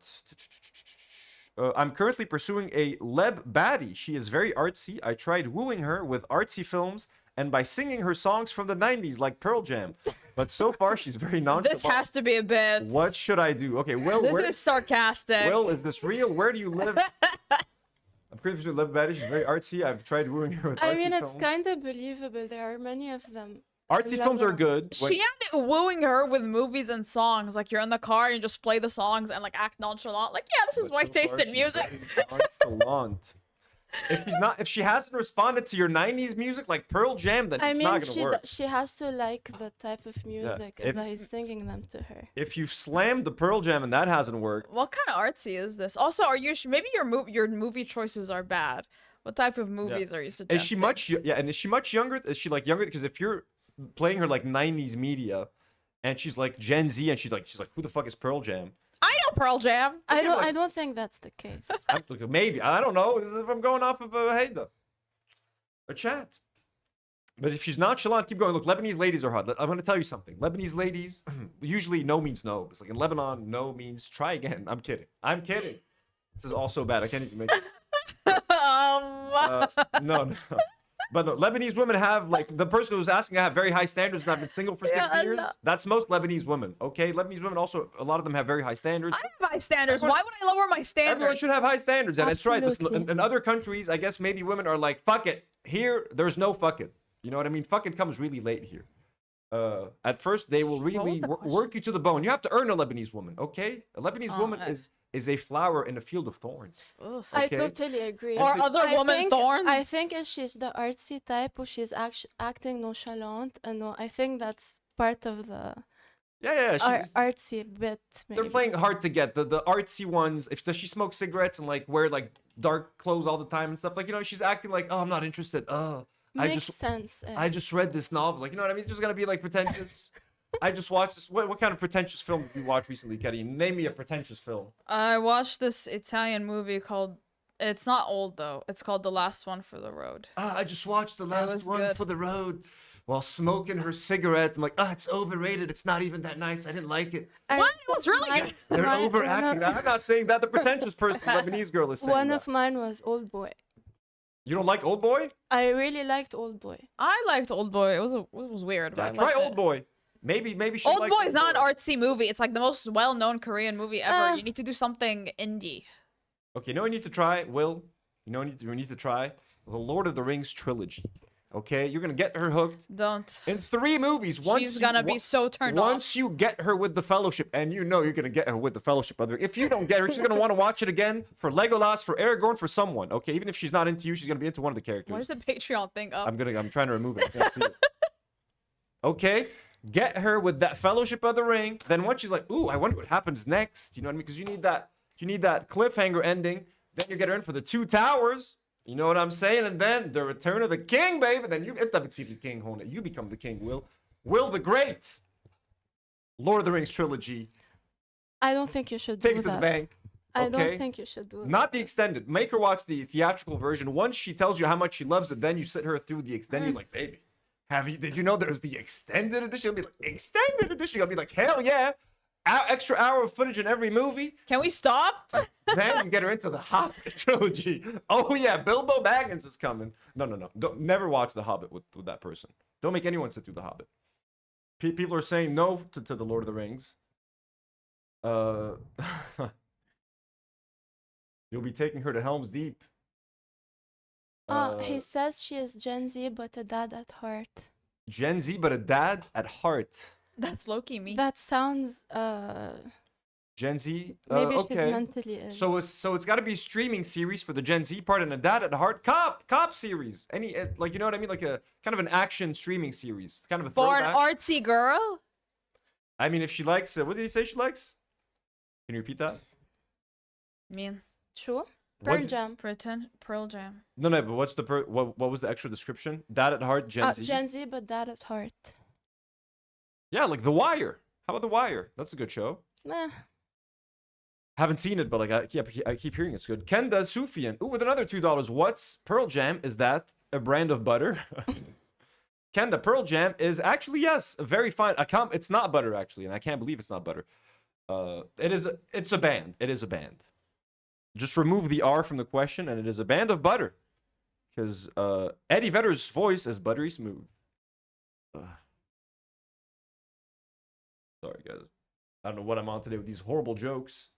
I'm currently pursuing a Leb baddie. She is very artsy. I tried wooing her with artsy films and by singing her songs from the 90s like Pearl Jam. But so far, she's very nonchalant. This has to be a bit. What should I do? Okay, Will, This where... is sarcastic. Will, is this real? Where do you live? I'm currently pursuing Leb baddie. She's very artsy. I've tried wooing her with I artsy mean, it's films. kind of believable. There are many of them. Artsy films are Lebanon. good. She ended wooing her with movies and songs. Like you're in the car and you just play the songs and like act nonchalant. Like, yeah, this is But my so taste far, in she's music. very nonchalant. If she hasn't responded to your 90s music like Pearl Jam, then I it's mean, not gonna work. she has to like the type of music if- that he's singing them to her. If you've slammed the Pearl Jam and that hasn't worked, What kind of artsy is this? Also, are you maybe your movie choices are bad? What type of movies are you suggesting? is she much? Yeah, and is she much younger? Is she like younger? Because if you're playing her like 90s media, and she's like Gen Z, and she's like, who the fuck is Pearl Jam? I know Pearl Jam. I like- don't think that's the case. Maybe I don't know if I'm going off of a chat. But if she's nonchalant, keep going. Look, Lebanese ladies are hot. I'm going to tell you something. Lebanese ladies, usually no means no. It's like in Lebanon, no means try again. I'm kidding. This is all so bad. I can't even make it. No. But no, Lebanese women have, like, the person who was asking, I have very high standards and I've been single for 6 years. That's most Lebanese women, okay? Lebanese women also, a lot of them have very high standards. I have high standards. Why would I lower my standards? Everyone should have high standards, and it's right. Absolutely. In other countries, I guess maybe women are like, fuck it. Here, there's no fuck it. You know what I mean? Fuck it comes really late here. At first, they will really the question? work you to the bone. You have to earn a Lebanese woman, okay? A Lebanese woman okay. is a flower in a field of thorns. Ugh. I Okay. totally agree. Or other I woman think- thorns. I think if she's the artsy type or she's acting nonchalant, and no, I think that's part of the Yeah, she's, artsy bit. Maybe. they're playing hard to get. The artsy ones, does she smoke cigarettes and like wear like dark clothes all the time and stuff? Like, you know, she's acting like, oh, I'm not interested. Makes sense. I just read this novel. Like, you know what I mean? It's just gonna be like pretentious. I just watched this. What kind of pretentious film did you watch recently, Karine? Name me a pretentious film. I watched this Italian movie called. It's not old though. It's called The Last One for the Road. I just watched the last was one good. for the road while smoking her cigarette. I'm like, it's overrated. It's not even that nice. I didn't like it. What? It was really good. They're overacting. I'm not saying that. The pretentious person, Lebanese girl, is saying One that. of mine was Old Boy. You don't like Old Boy? I really liked Old Boy. I liked Old Boy. It was weird. Yeah, But I try liked Old it. Boy. Maybe she Old likes Boy is not Boy. an artsy movie. It's like the most well-known Korean movie ever. Uh. You need to do something indie. Okay, you know what you need to try, Will? You know what you need to try? The Lord of the Rings trilogy. Okay? You're going to get her hooked Don't. in 3 movies. She's gonna be so turned off. Once you get her with the Fellowship, and you know you're going to get her with the Fellowship. If you don't get her, she's going to want to watch it again for Legolas, for Aragorn, for someone. Okay? Even if she's not into you, she's going to be into one of the characters. Why is the Patreon thing up? I'm trying to remove it. I can't see it. Okay? Get her with that Fellowship of the Ring. Then once she's like, ooh, I wonder what happens next. You know what I mean? Because you need that cliffhanger ending. Then you get her in for the 2 Towers. You know what I'm saying? And then the Return of the King, baby. Then you get the King, Hona. You become the king, Will. Will the Great. Lord of the Rings trilogy. I don't think you should Take do it to that. the bank. I Okay? don't think you should do Not the extended. Make her watch the theatrical version. Once she tells you how much she loves it, then you sit her through the extended. You're like, baby, did you know there's the extended edition? You'll be like, extended edition? You'll be like, hell yeah. Extra hour of footage in every movie. Can we stop? Then you get her into the Hobbit trilogy. Oh yeah, Bilbo Baggins is coming. No. Don't never watch the Hobbit with that person. Don't make anyone sit through the Hobbit. People are saying no to the Lord of the Rings. Uh, you'll be taking her to Helm's Deep. He says she is Gen Z, but a dad at heart. Gen Z, but a dad at heart. That's Loki me. That sounds Gen Z. maybe she's Okay. mentally ill. So it's got to be a streaming series for the Gen Z part and a dad at heart cop series. Any like you know what I mean, like a kind of an action streaming series. It's kind of a For an throwback. artsy girl? I mean, if she likes, what did he say she likes? Can you repeat that? mean, Sure. What- Pearl Jam. Pearl Jam. No, but what's the what was the extra description? Dad at heart, Gen Z. Gen Z, but dad at heart. Yeah, like The Wire. How about The Wire? That's a good show. Meh. Haven't seen it, but like I keep hearing it's good. Kenda Sufian. Ooh, with another $2. What's Pearl Jam? Is that a brand of butter? Kenda, Pearl Jam is actually, yes, a very fine. It's not butter actually, and I can't believe it's not butter. It's a band. It is a band. Just remove the R from the question, and it is a band of butter. Because Eddie Vedder's voice is buttery smooth. Sorry, guys. I don't know what I'm on today with these horrible jokes.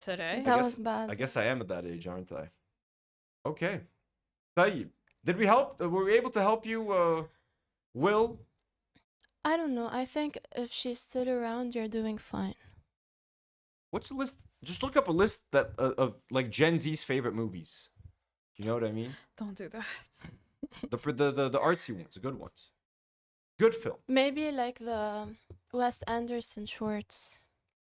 Today? That guess- was bad. I guess I am at that age, aren't I? Okay. Tayyip, did we help? Were we able to help you, Will? I don't know. I think if she's still around, you're doing fine. What's the list? Just look up a list that of like Gen Z's favorite movies. You know what I mean? Don't do that. The artsy ones, the good ones. Good film. Maybe like the Wes Anderson shorts.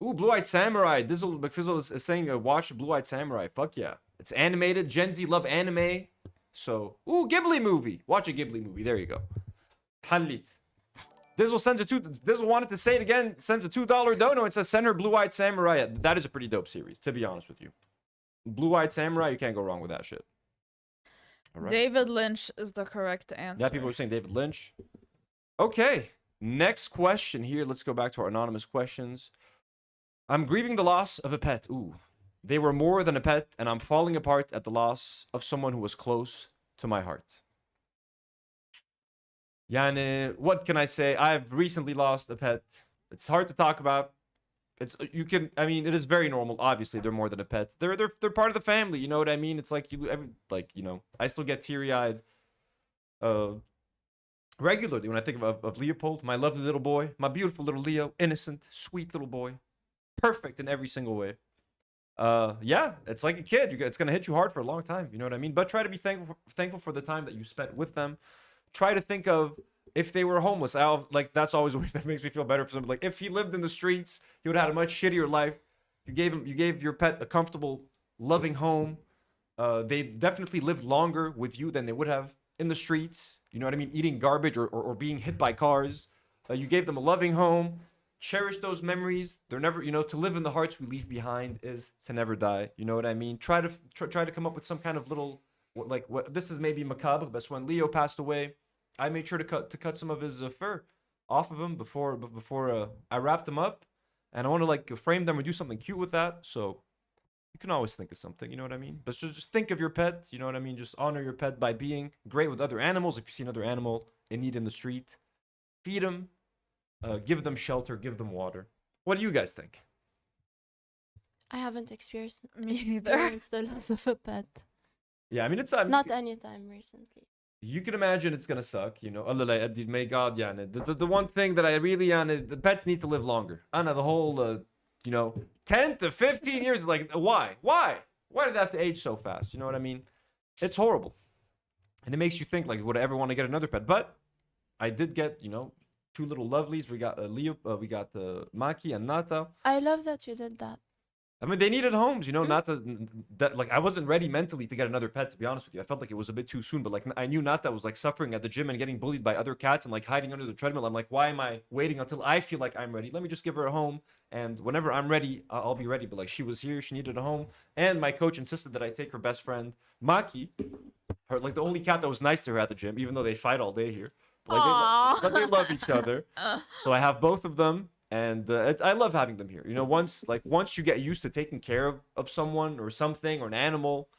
Ooh, Blue Eyed Samurai. Dizzle McFizzle is saying watch Blue Eyed Samurai. Fuck yeah. It's animated. Gen Z love anime. So, ooh, Ghibli movie. Watch a Ghibli movie. There you go. Halit. Dizzle sends Dizzle wanted to say it again. Sends a $2 dono. It says send her Blue Eyed Samurai. That is a pretty dope series, to be honest with you. Blue Eyed Samurai, you can't go wrong with that shit. All right. David Lynch is the correct answer. Yeah, people were saying David Lynch. Okay. Next question here. Let's go back to our anonymous questions. I'm grieving the loss of a pet. Ooh. They were more than a pet, and I'm falling apart at the loss of someone who was close to my heart. Yani, what can I say? I've recently lost a pet. It's hard to talk about. It is very normal. Obviously, they're more than a pet. They're part of the family. You know what I mean? It's like I still get teary-eyed regularly when I think of Leopold, my lovely little boy, my beautiful little Leo, innocent, sweet little boy, perfect in every single way. Yeah, it's like a kid. It's gonna hit you hard for a long time. You know what I mean? But try to be thankful for the time that you spent with them. Try to think of if they were homeless. That's always what that makes me feel better for somebody. Like if he lived in the streets, he would have had a much shittier life. You gave your pet a comfortable, loving home. They definitely lived longer with you than they would have in the streets. You know what I mean? Eating garbage or being hit by cars. You gave them a loving home. Cherish those memories. They're never, to live in the hearts we leave behind is to never die. You know what I mean? Try to come up with some kind of little, this is maybe macabre, but when Leo passed away, I made sure to cut some of his fur off of him before I wrapped him up, and I want to frame them or do something cute with that. So you can always think of something, you know what I mean? But just think of your pet, you know what I mean? Just honor your pet by being great with other animals. If you see another animal in need in the street, feed them, give them shelter, give them water. What do you guys think? I haven't experienced Me neither. the loss of a pet. Yeah, I mean it's Not anytime recently. you can imagine it's gonna suck, Allah may God, the one thing that I really the pets need to live longer. Anna, the whole 10 to 15 years is like, why did they have to age so fast? You know what I mean? It's horrible, and it makes you think like, would I ever want to get another pet? But I did get two little lovelies. We got Leo, we got Maki and Nata. I love that you did that. I mean, they needed homes, Nata. I wasn't ready mentally to get another pet, to be honest with you. I felt like it was a bit too soon, but I knew Nata was suffering at the gym and getting bullied by other cats and hiding under the treadmill. I'm like, why am I waiting until I feel like I'm ready? Let me just give her a home, and whenever I'm ready, I'll be ready. But she was here, she needed a home, and my coach insisted that I take her best friend Maki, her the only cat that was nice to her at the gym, even though they fight all day here. But they love each other. So I have both of them. And I love having them here. Once you get used to taking care of someone or something or an animal,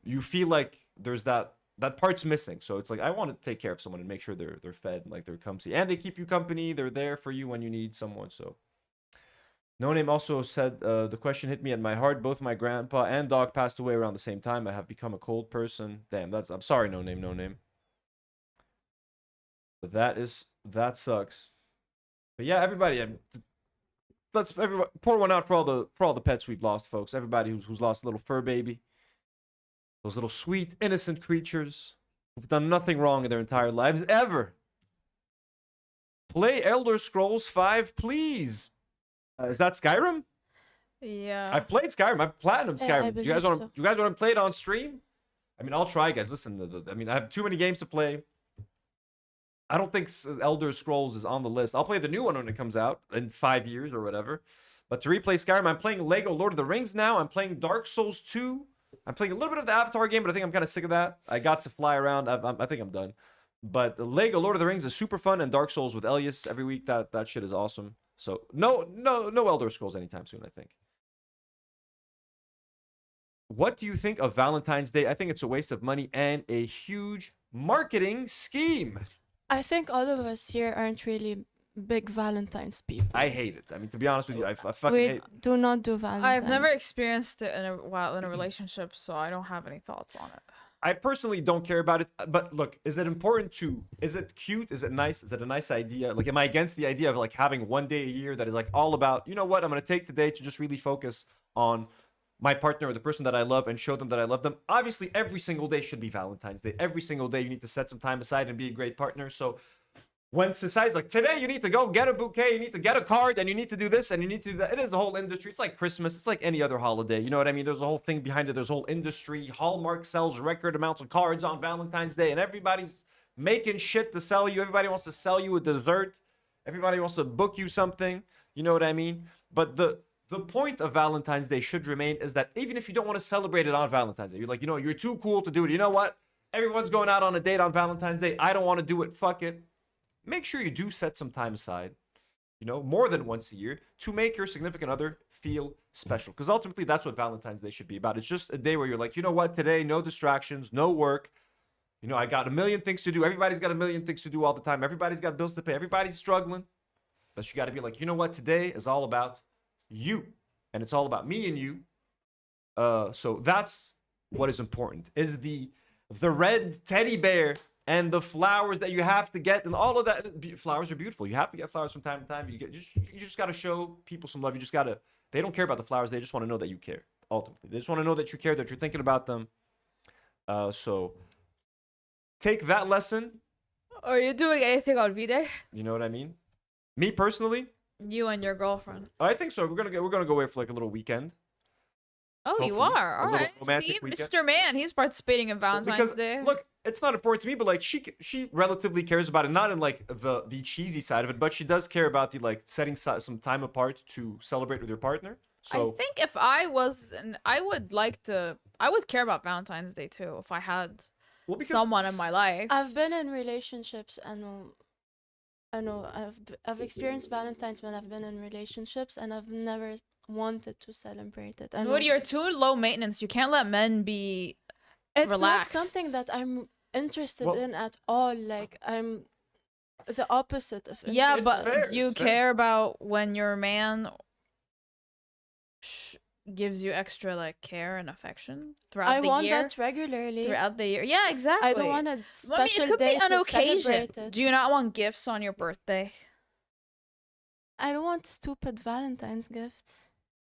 you feel like there's that part's missing. So it's I want to take care of someone and make sure they're fed and they're comfy. And they keep you company. They're there for you when you need someone. So No Name also said, the question hit me at my heart. Both my grandpa and dog passed away around the same time. I have become a cold person. Damn, I'm sorry, No Name. But that sucks. But yeah, everybody, let's pour one out for all the pets we've lost, folks. Everybody who's lost a little fur baby. Those little sweet, innocent creatures who've done nothing wrong in their entire lives ever. Play Elder Scrolls 5, please. Is that Skyrim? Yeah. I've played Skyrim. I've platinum Yeah, Skyrim. I Do you guys believe want so. to? Do you guys want to play it on stream? I mean, I'll try, guys. Listen, I mean, I have too many games to play. I don't think Elder Scrolls is on the list. I'll play the new one when it comes out in 5 years or whatever. But to replay Skyrim, I'm playing Lego Lord of the Rings now. I'm playing Dark Souls 2. I'm playing a little bit of the Avatar game, but I think I'm kind of sick of that. I got to fly around. I think I'm done. But the Lego Lord of the Rings is super fun, and Dark Souls with Elias every week. That shit is awesome. So no Elder Scrolls anytime soon, I think. What do you think of Valentine's Day? I think it's a waste of money and a huge marketing scheme. I think all of us here aren't really big Valentine's people. I hate it. I mean, to be honest with you, I fucking We hate it. do not do Valentine's. I've never experienced it in a relationship, so I don't have any thoughts on it. I personally don't care about it. But look, is it important to? Is it cute? Is it nice? Is it a nice idea? Like, am I against the idea of like having one day a year that is like all about? You know what? I'm gonna take today to just really focus on my partner or the person that I love and show them that I love them. Obviously, every single day should be Valentine's Day. Every single day you need to set some time aside and be a great partner. So when society's like, today you need to go get a bouquet, you need to get a card, and you need to do this, and you need to do that. It is the whole industry. It's like Christmas. It's like any other holiday. You know what I mean? There's a whole thing behind it. There's a whole industry. Hallmark sells record amounts of cards on Valentine's Day, and everybody's making shit to sell you. Everybody wants to sell you a dessert. Everybody wants to book you something. You know what I mean? But the point of Valentine's Day should remain is that even if you don't want to celebrate it on Valentine's Day, you're like, you know, you're too cool to do it. You know what? Everyone's going out on a date on Valentine's Day. I don't want to do it. Fuck it. Make sure you do set some time aside, you know, more than once a year to make your significant other feel special. Because ultimately, that's what Valentine's Day should be about. It's just a day where you're like, you know what? Today, no distractions, no work. You know, I got a million things to do. Everybody's got a million things to do all the time. Everybody's got bills to pay. Everybody's struggling. But you got to be like, you know what? Today is all about you, and it's all about me and you. So that's what is important, is the red teddy bear and the flowers that you have to get, and all of that. Flowers are beautiful. You have to get flowers from time to time. You just got to show people some love. You just got to, they don't care about the flowers. They just want to know that you care. Ultimately, they just want to know that you care, that you're thinking about them. So take that lesson. Are you doing anything on V-Day? You know what I mean? Me personally, You and your girlfriend. I think so. We're gonna go away for like a little weekend. Oh, you Hopefully, are. a All little right. romantic See, weekend. Mr. Man, he's participating in Valentine's Because Day. look, it's not important to me, but like she relatively cares about it, not in like the cheesy side of it, but she does care about the like setting some time apart to celebrate with your partner. So I think if I was, I would care about Valentine's Day too if I had well, because someone in my life. I've been in relationships and I know I've experienced Valentine's when I've been in relationships, and I've never wanted to celebrate it. I know What, you're too low maintenance. You can't let men be. it's relaxed. not something that I'm interested Well- in at all. Like, I'm the opposite of Yeah, It's but fair, do you it's fair. care about when your man gives you extra like care and affection throughout I the want year? that regularly. Throughout the year. Yeah, exactly. I don't want a I mean, special it could day be an to occasion. celebrate it. Do you not want gifts on your birthday? I don't want stupid Valentine's gifts.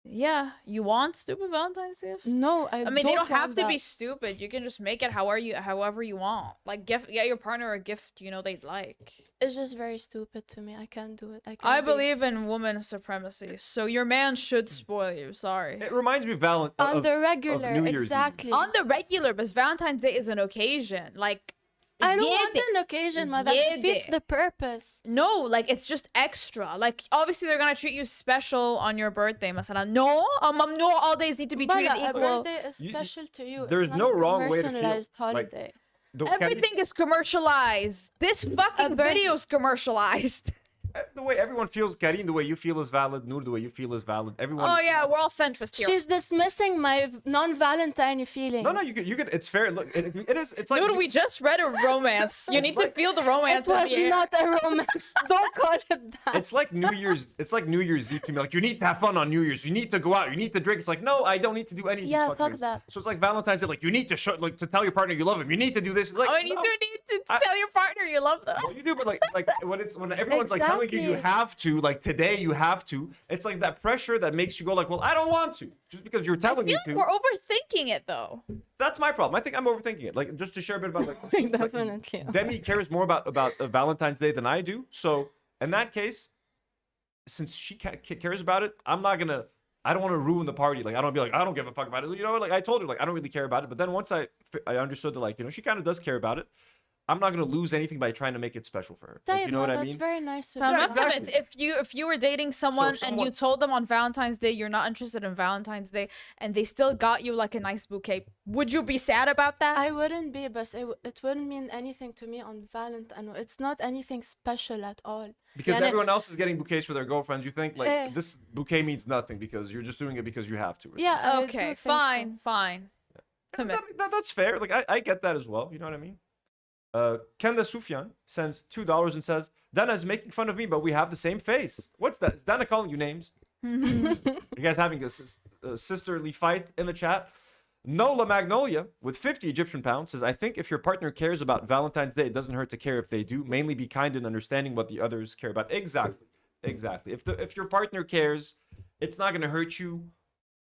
Yeah, you want stupid Valentine's gifts? No, I mean, they don't have want to be that. stupid. You can just make it however you want. Like, get your partner a gift they'd like. It's just very stupid to me. I can't do it. I can't be- believe in woman supremacy, so your man should spoil you. Sorry. it reminds me of on the regular, New Year's Eve. exactly. On the regular, because Valentine's Day is an occasion. Like, I don't زيادة. want an occasion, man. That defeats زيادة. the purpose. No, like it's just extra. Like obviously they're gonna treat you special on your birthday, مثلا. No, no, all days need to be treated Bala, a equal. birthday is You- special to you. It's there's not no a wrong way to feel, commercialized like, holiday. Can you- Everything is commercialized. This fucking birth- video's commercialized. the way everyone feels, Karine, the way you feel is valid. Nour, the way you feel is valid. Everyone. Oh yeah, we're all centrist here. She's dismissing my non-Valentine feelings. No, you could. It's fair. Look, it is. It's like. Dude, we just read a romance. You need to feel the romance. It was in the air. not a romance. Don't call it that. It's like New Year's. It's like New Year's Eve to me. Like you need to have fun on New Year's. You need to go out. You need to drink. It's like no, I don't need to do any. Of these Yeah, fucking fuck things. that. So it's like Valentine's Day. Like you need to show, like to tell your partner you love him. You need to do this. It's like Oh, and you no. do need to tell your partner you love them. Well, you do, but like when everyone's like telling you Exactly. have to, like today you have to. It's like that pressure that makes you go like, well, I don't want to, just because you're I telling me feel to. like we're overthinking it though. That's my problem. I think I'm overthinking it. Like just to share a bit about like Definitely. Demi cares more about Valentine's Day than I do. So in that case, since she cares about it, I'm not gonna. I don't want to ruin the party. Like I don't be like I don't give a fuck about it. You know, like I told her like I don't really care about it. But then once I understood that like she kind of does care about it. I'm not gonna lose anything by trying to make it special for her. Like, you know what I That's mean? very nice of Now, you. Yeah, remember, exactly. if you were dating someone and someone- you told them on Valentine's Day you're not interested in Valentine's Day and they still got you like a nice bouquet, would you be sad about that? I wouldn't be, but it wouldn't mean anything to me on Valentine. It's not anything special at all. Because Yeah, everyone else is getting bouquets for their girlfriends. You think like Eh. this bouquet means nothing because you're just doing it because you have to. or Yeah. I do Okay, think so. fine. something. That's fair. Like I get that as well. You know what I mean? Kenda Sufyan sends $2 and says, Dana's making fun of me, but we have the same face. What's that? Is Dana calling you names? You guys having a sisterly fight in the chat? Nola Magnolia with 50 Egyptian pounds says, I think if your partner cares about Valentine's Day, it doesn't hurt to care if they do. Mainly be kind and understanding what the others care about. Exactly. If your partner cares, it's not going to hurt you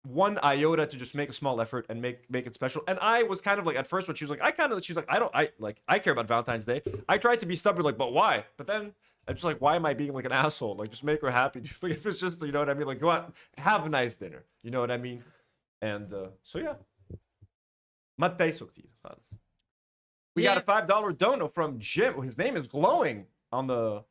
one iota to just make a small effort and make it special. And I was kind of like at first when she was like, she's like, I care about Valentine's Day. I tried to be stubborn, like, but why? But then I'm just like, why am I being like an asshole? Like, just make her happy. Like, if it's just, you know what I mean? Like, go out, have a nice dinner. You know what I mean? And so yeah. Mattei Sokti. We got a $5 dono from Jim. His name is glowing on the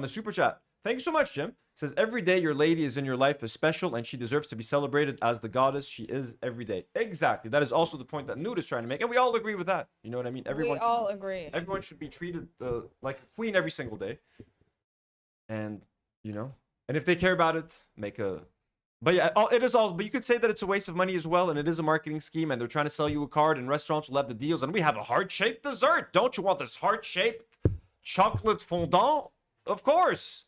super chat. Thank you so much, Jim. Says every day your lady is in your life is special and she deserves to be celebrated as the goddess she is every day. Exactly. That is also the point that Nour is trying to make, and we all agree with that. You know what I mean? We all agree. Everyone should be treated like a queen every single day. And and if they care about it, make a. But yeah, it is all. But you could say that it's a waste of money as well, and it is a marketing scheme, and they're trying to sell you a card, and restaurants will have the deals, and we have a heart-shaped dessert. Don't you want this heart-shaped chocolate fondant? Of course.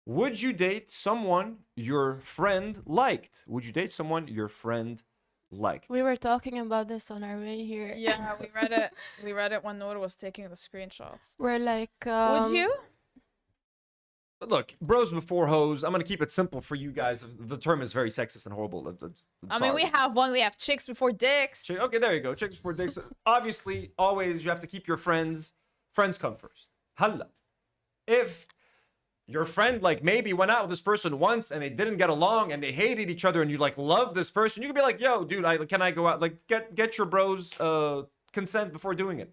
Would you date someone your friend liked? Would you date someone your friend liked? We were talking about this on our way here. Yeah, we read it. We read it when Nour was taking the screenshots. We're like, Would you? Look, bros before hoes. I'm gonna keep it simple for you guys. The term is very sexist and horrible. I mean, we have one. We have chicks before dicks. Okay, there you go. Chicks before dicks. Obviously, always you have to keep your friends. Friends come first. Halla. If your friend like maybe went out with this person once and they didn't get along and they hated each other and you like love this person, you could be like, yo, dude, can I go out? Like get your bros consent before doing it.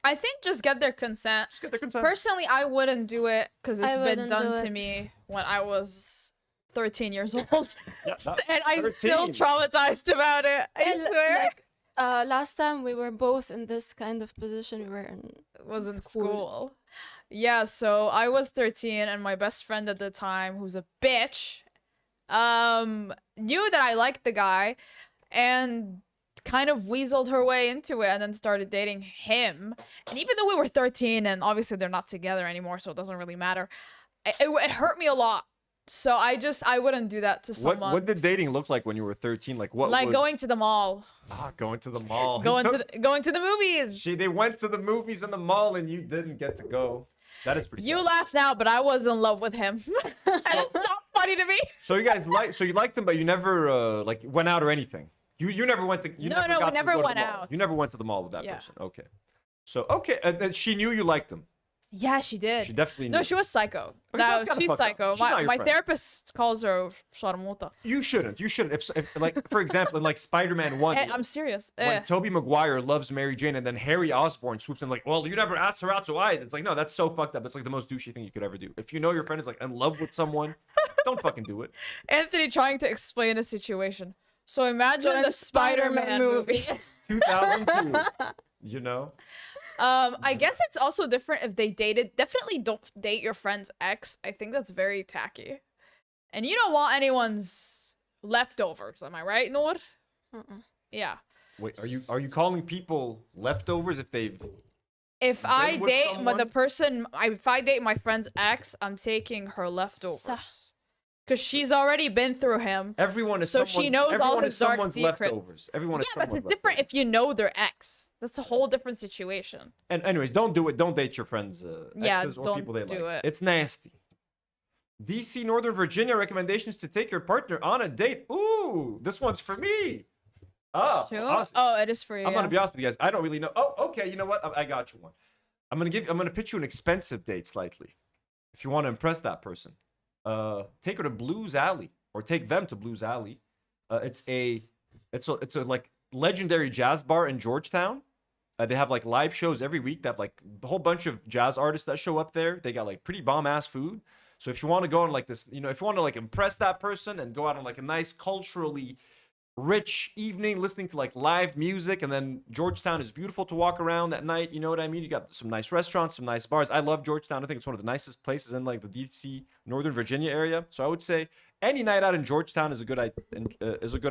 I think just get their consent. Just get their consent. Personally, I wouldn't do it because it's I been wouldn't done do to it. me when I was 13 years old. Yeah, And I'm still 13. traumatized about it. I And, swear. like, last time we were both in this kind of position. We were in. It was in school. Yeah, so I was 13 and my best friend at the time, who's a bitch, knew that I liked the guy and kind of weaseled her way into it and then started dating him. And even though we were 13 and obviously they're not together anymore, so it doesn't really matter, it hurt me a lot. So I wouldn't do that to someone. What did dating look like when you were 13? Like what? Like going to the mall. Going to the mall. Going to the movies. They went to the movies and the mall and you didn't get to go. That is pretty. You sad. laugh now, but I was in love with him. And it's not funny to me. So you guys you liked him, but you never like went out or anything. You never went to. No, got we to never go to the went mall. out. You never went to the mall with that Yeah. person. Okay. So okay, and she knew you liked him. Yeah, she did. She definitely knew. No, she was psycho. Okay, so No, that's kinda she's fucked up. psycho. She's not your My friend. therapist calls her Sharmuta. You shouldn't. If like for example in like Spider-Man 1. I'm serious. When Tobey Maguire loves Mary Jane and then Harry Osborn swoops in like, well, you never asked her out, so I. It's like, no, that's so fucked up. It's like the most douchey thing you could ever do. If you know your friend is like in love with someone, don't fucking do it. Anthony trying to explain a situation. So imagine in the Spider-Man movie. 2002. You know? I guess it's also different if they dated. Definitely don't date your friend's ex. I think that's very tacky. And you don't want anyone's leftovers, am I right, Nour? Yeah. Wait, are you calling people leftovers if they've If been I with date someone? if I date my friend's ex, I'm taking her leftovers. Sah. Cause she's already been through him. Everyone is So she someone's- knows all everyone his is dark someone's secrets. leftovers. Everyone is Yeah, but someone's it's different leftovers. if you know their ex. That's a whole different situation. And anyways, don't do it. Don't date your friends' Yeah, exes or don't people they do like. it. It's nasty. DC Northern Virginia recommendations to take your partner on a date. Ooh, this one's for me. Oh, Sure. awesome. Oh, it is for you. I'm gonna be honest with you guys. I don't really know. Oh, okay. You know what? I got you one. I'm gonna pitch you an expensive date slightly, if you want to impress that person. Take her to Blues Alley, or take them to Blues Alley. It's a like legendary jazz bar in Georgetown. They have like live shows every week. They have like a whole bunch of jazz artists that show up there. They got like pretty bomb ass food. So if you want to go on like this, you know, if you want to like impress that person and go out on like a nice culturally rich evening listening to like live music, and then Georgetown is beautiful to walk around at night, you know what I mean? You got some nice restaurants, some nice bars. I love Georgetown. I think it's one of the nicest places in like the DC Northern Virginia area. So I would say any night out in Georgetown is a good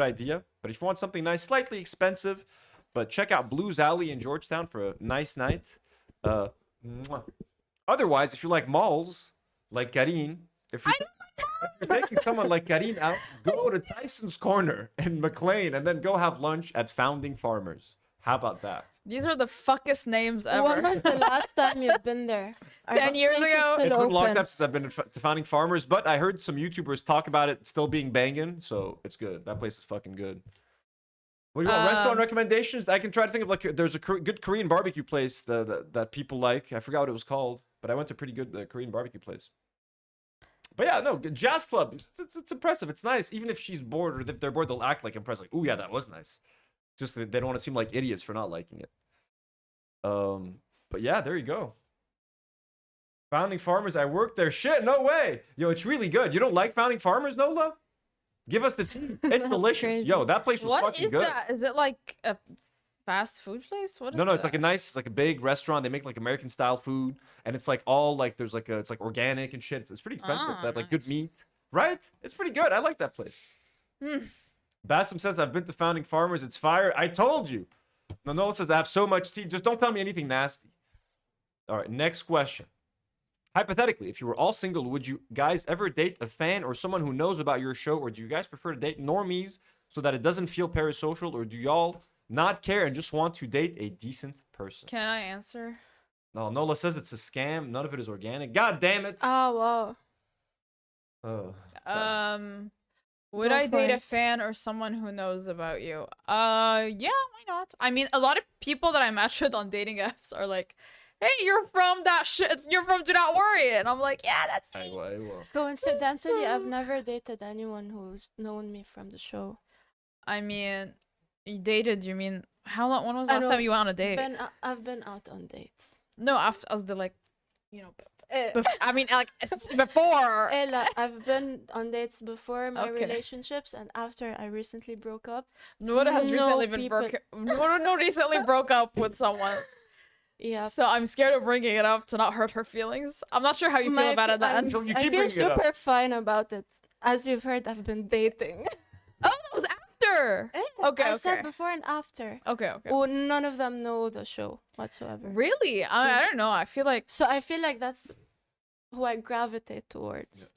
idea. But if you want something nice, slightly expensive, but check out Blues Alley in Georgetown for a nice night. Mwah. Otherwise, if you like malls like Karine, if you're taking someone like Karine out, go to Tyson's Corner in McLean and then go have lunch at Founding Farmers. How about that? These are the fuckest names ever. When was the last time you've been there? Are 10 those years places ago? still It's been a long open? time since I've been to Founding Farmers, but I heard some YouTubers talk about it still being banging, so it's good. That place is fucking good. What do you want? Restaurant recommendations? I can try to think of like there's a good Korean barbecue place that people like. I forgot what it was called, but I went to a pretty good Korean barbecue place. But yeah, no, jazz club. It's impressive. It's nice. Even if she's bored or if they're bored, they'll act like impressed. Like, oh yeah, that was nice. Just that they don't want to seem like idiots for not liking it. But yeah, there you go. Founding Farmers. I worked there. Shit, no way. Yo, it's really good. You don't like Founding Farmers, Nola? Give us the tea. It's delicious. Crazy. Yo, that place was What fucking is good. that? Is it like a fast food place? What is No, it's that? like a nice, it's like a big restaurant. They make like American style food, and it's like all like there's like it's like organic and shit. It's pretty expensive. Ah, They have like good nice. meat, right? It's pretty good. I like that place. Hmm. Bassam says I've been to Founding Farmers. It's fire. I told you. Nola says I have so much tea. Just don't tell me anything nasty. All right, next question. Hypothetically, if you were all single, would you guys ever date a fan or someone who knows about your show, or do you guys prefer to date normies so that it doesn't feel parasocial, or do y'all not care and just want to date a decent person? Can I answer? No, Nola says it's a scam. None of it is organic. God damn it. Oh, wow. Oh, Would Go I for date a it. fan or someone who knows about you? Yeah, why not? I mean, a lot of people that I match with on dating apps are like, hey, you're from that shit. You're from Do Not Worry. And I'm like, yeah, that's I me. will. I will. Coincidentally, I've never dated anyone who's known me from the show. I mean, you dated, you mean, how long, when was the I last know, time you went on a date? I've been out on dates. No, after, as the like, you know, I mean, like, before. Ella, I've been on dates before my Okay. relationships and after I recently broke up. Noor has No recently been people- Noor recently broke up with someone. Yeah. So I'm scared of bringing it up to not hurt her feelings. I'm not sure how you feel about it then. So you I keep feel bringing it up. super fine about it. As you've heard, I've been dating. Oh, that was after. Okay, I okay. said before and after. Okay, okay. Oh, none of them know the show whatsoever. Really? I don't know. I feel like So I feel like that's who I gravitate towards.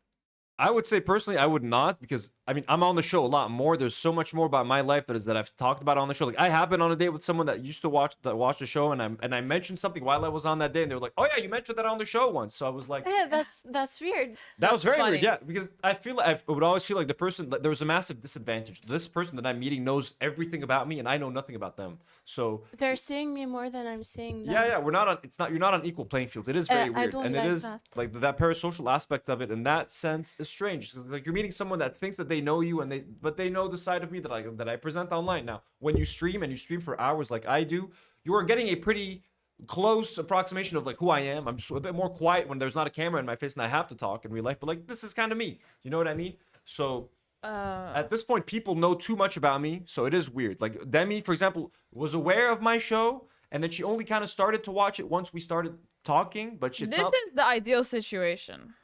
I would say personally, I would not, because I mean, I'm on the show a lot more. There's so much more about my life that I've talked about on the show. Like, I have been on a date with someone that used to watch the show, and I mentioned something while I was on that date, and they were like, "Oh yeah, you mentioned that on the show once." So I was like, Yeah, that's weird. that was That's very funny. weird, yeah, because I feel like I would always feel like the person, there was a massive disadvantage. This person that I'm meeting knows everything about me, and I know nothing about them. So They're seeing me more than I'm seeing them. yeah, we're not on. It's not. You're not on equal playing fields. It is very I weird, don't and like it is that. like that parasocial aspect of it. In that sense, is strange. It's like you're meeting someone that thinks that they know you, and but they know the side of me that I present online. Now, when you stream and you stream for hours like I do, you are getting a pretty close approximation of like who I am. I'm just a bit more quiet when there's not a camera in my face and I have to talk in real life. But like this is kind of me. You know what I mean? So. At this point, people know too much about me, so it is weird. Like Demi, for example, was aware of my show, and then she only kind of started to watch it once we started talking. But This is the ideal situation.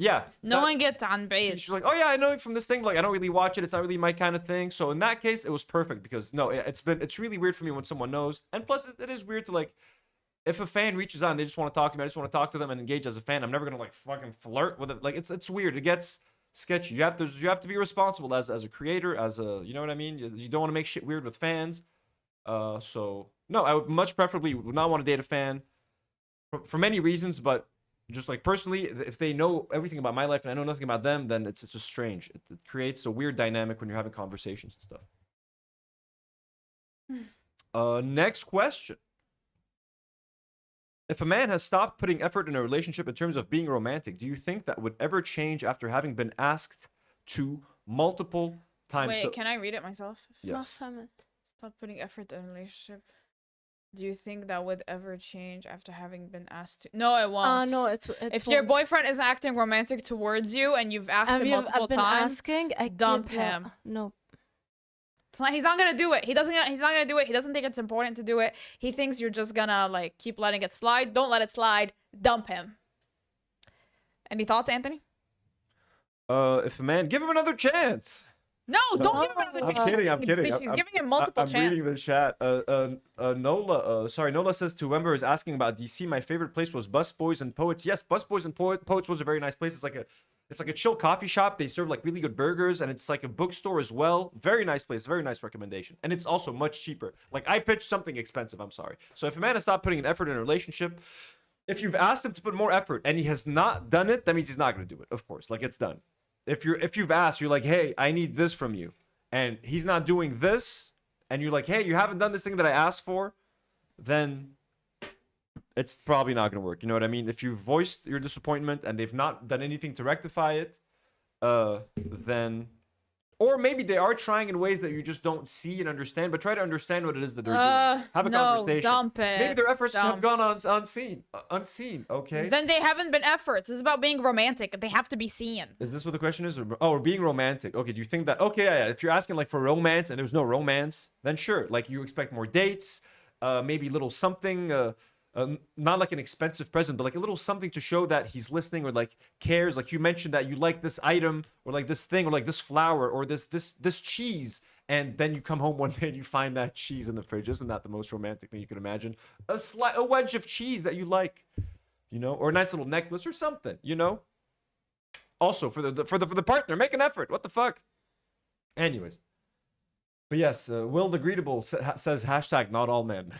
yeah. Knowing it on bait. She's like, oh yeah, I know it from this thing. But, like, I don't really watch it. It's not really my kind of thing. So in that case, it was perfect because no, it's really weird for me when someone knows, and plus it is weird to like. If a fan reaches out and they just want to talk to me, I just want to talk to them and engage as a fan. I'm never gonna like fucking flirt with it. Like it's weird. It gets sketchy. You have to be responsible as a creator, as a, you know what I mean. You don't want to make shit weird with fans. So no, I would much preferably would not want to date a fan for many reasons, but just like personally, if they know everything about my life and I know nothing about them, then it's just strange. It creates a weird dynamic when you're having conversations and stuff. Next question. If a man has stopped putting effort in a relationship in terms of being romantic, do you think that would ever change after having been asked to multiple times? Wait, can I read it myself? Yes. Stop putting effort in a relationship. Do you think that would ever change after having been asked to? No, it won't. No, it if your boyfriend is acting romantic towards you and you've asked him multiple times, dump him. No. It's not, he's not gonna do it. He's not gonna do it. He doesn't think it's important to do it. He thinks you're just gonna like keep letting it slide. Don't let it slide. Dump him. Any thoughts, Anthony? If a man, give him another chance. No, don't give him another chance. I'm kidding. He's giving him multiple chances. I'm reading the chat. Nola says to whoever is asking about DC, my favorite place was Busboys and Poets. Yes, Busboys and Poets was a very nice place. It's like a chill coffee shop. They serve like really good burgers, and it's like a bookstore as well. Very nice place. Very nice recommendation. And it's also much cheaper. Like, I pitched something expensive. I'm sorry. So if a man has stopped putting an effort in a relationship, if you've asked him to put more effort and he has not done it, that means he's not going to do it. Of course, like, it's done. If you've asked, you're like, hey, I need this from you, and he's not doing this, and you're like, hey, you haven't done this thing that I asked for, then it's probably not going to work. You know what I mean? If you voiced your disappointment and they've not done anything to rectify it, then... Or maybe they are trying in ways that you just don't see and understand, but try to understand what it is that they're doing. Have a conversation. Dump it. Maybe their efforts have gone unseen, okay? Then they haven't been efforts. This is about being romantic. They have to be seen. Is this what the question is? Or being romantic. Okay, do you think that... Okay, yeah, if you're asking like for romance and there's no romance, then sure. Like, you expect more dates, maybe a little something... not like an expensive present, but like a little something to show that he's listening or like cares. Like, you mentioned that you like this item or like this thing or like this flower or this cheese, and then you come home one day and you find that cheese in the fridge. Isn't that the most romantic thing you could imagine? A wedge of cheese that you like, you know, or a nice little necklace or something, you know. Also for the partner, make an effort. What the fuck? Anyways, but yes, Will the Greetable says hashtag not all men.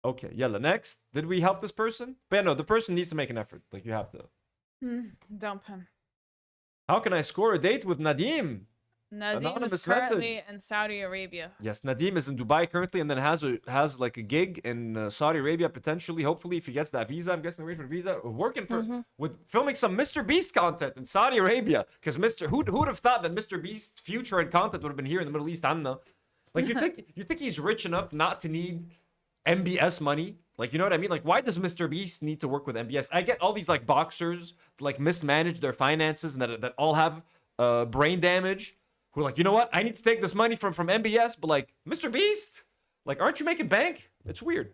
Okay, yalla, next. Did we help this person? But yeah, no, the person needs to make an effort. Like, you have to. Dump him. How can I score a date with Nadim? Nadim Anonymous is currently message. in Saudi Arabia. Yes, Nadim is in Dubai currently, and then has like a gig in Saudi Arabia potentially. Hopefully, if he gets that visa, I'm guessing they're waiting for a visa. Working for with filming some Mr. Beast content in Saudi Arabia. Because who'd have thought that Mr. Beast's future and content would have been here in the Middle East? Anna, like, you think he's rich enough not to need MBS money? Like, you know what I mean? Like, why does Mr. Beast need to work with MBS? I get all these like boxers like mismanage their finances and that all have brain damage, who are like, you know what? I need to take this money from MBS, but like, Mr. Beast, like, aren't you making bank? It's weird.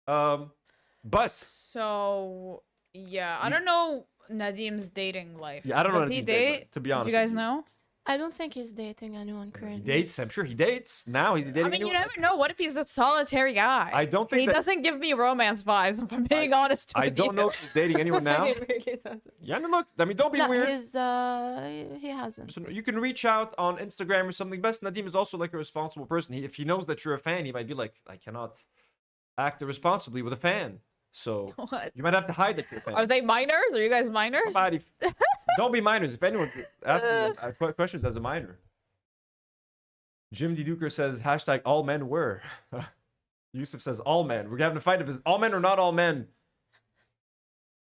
But so yeah, I don't know Nadim's dating life. Yeah, I don't know. Does he date? To be honest, do you guys know? I don't think he's dating anyone currently. He dates. I'm sure he dates. Now he's dating. I mean, anyone. you never know. What if he's a solitary guy? I don't think he doesn't give me romance vibes. If I'm being honest with you. I don't know if he's dating anyone now. He really doesn't. Yeah, no, look. I mean, don't be weird. He hasn't. So you can reach out on Instagram or something. Best Nadim is also like a responsible person. If he knows that you're a fan, he might be like, I cannot act irresponsibly with a fan. So What? you might have to hide that you're a fan. Are they minors? Are you guys minors? Don't be minors. If anyone asks me questions as a minor. Jim D. Duker says, hashtag all men were. Yusuf says, all men. We're having a fight if it's all men or not all men.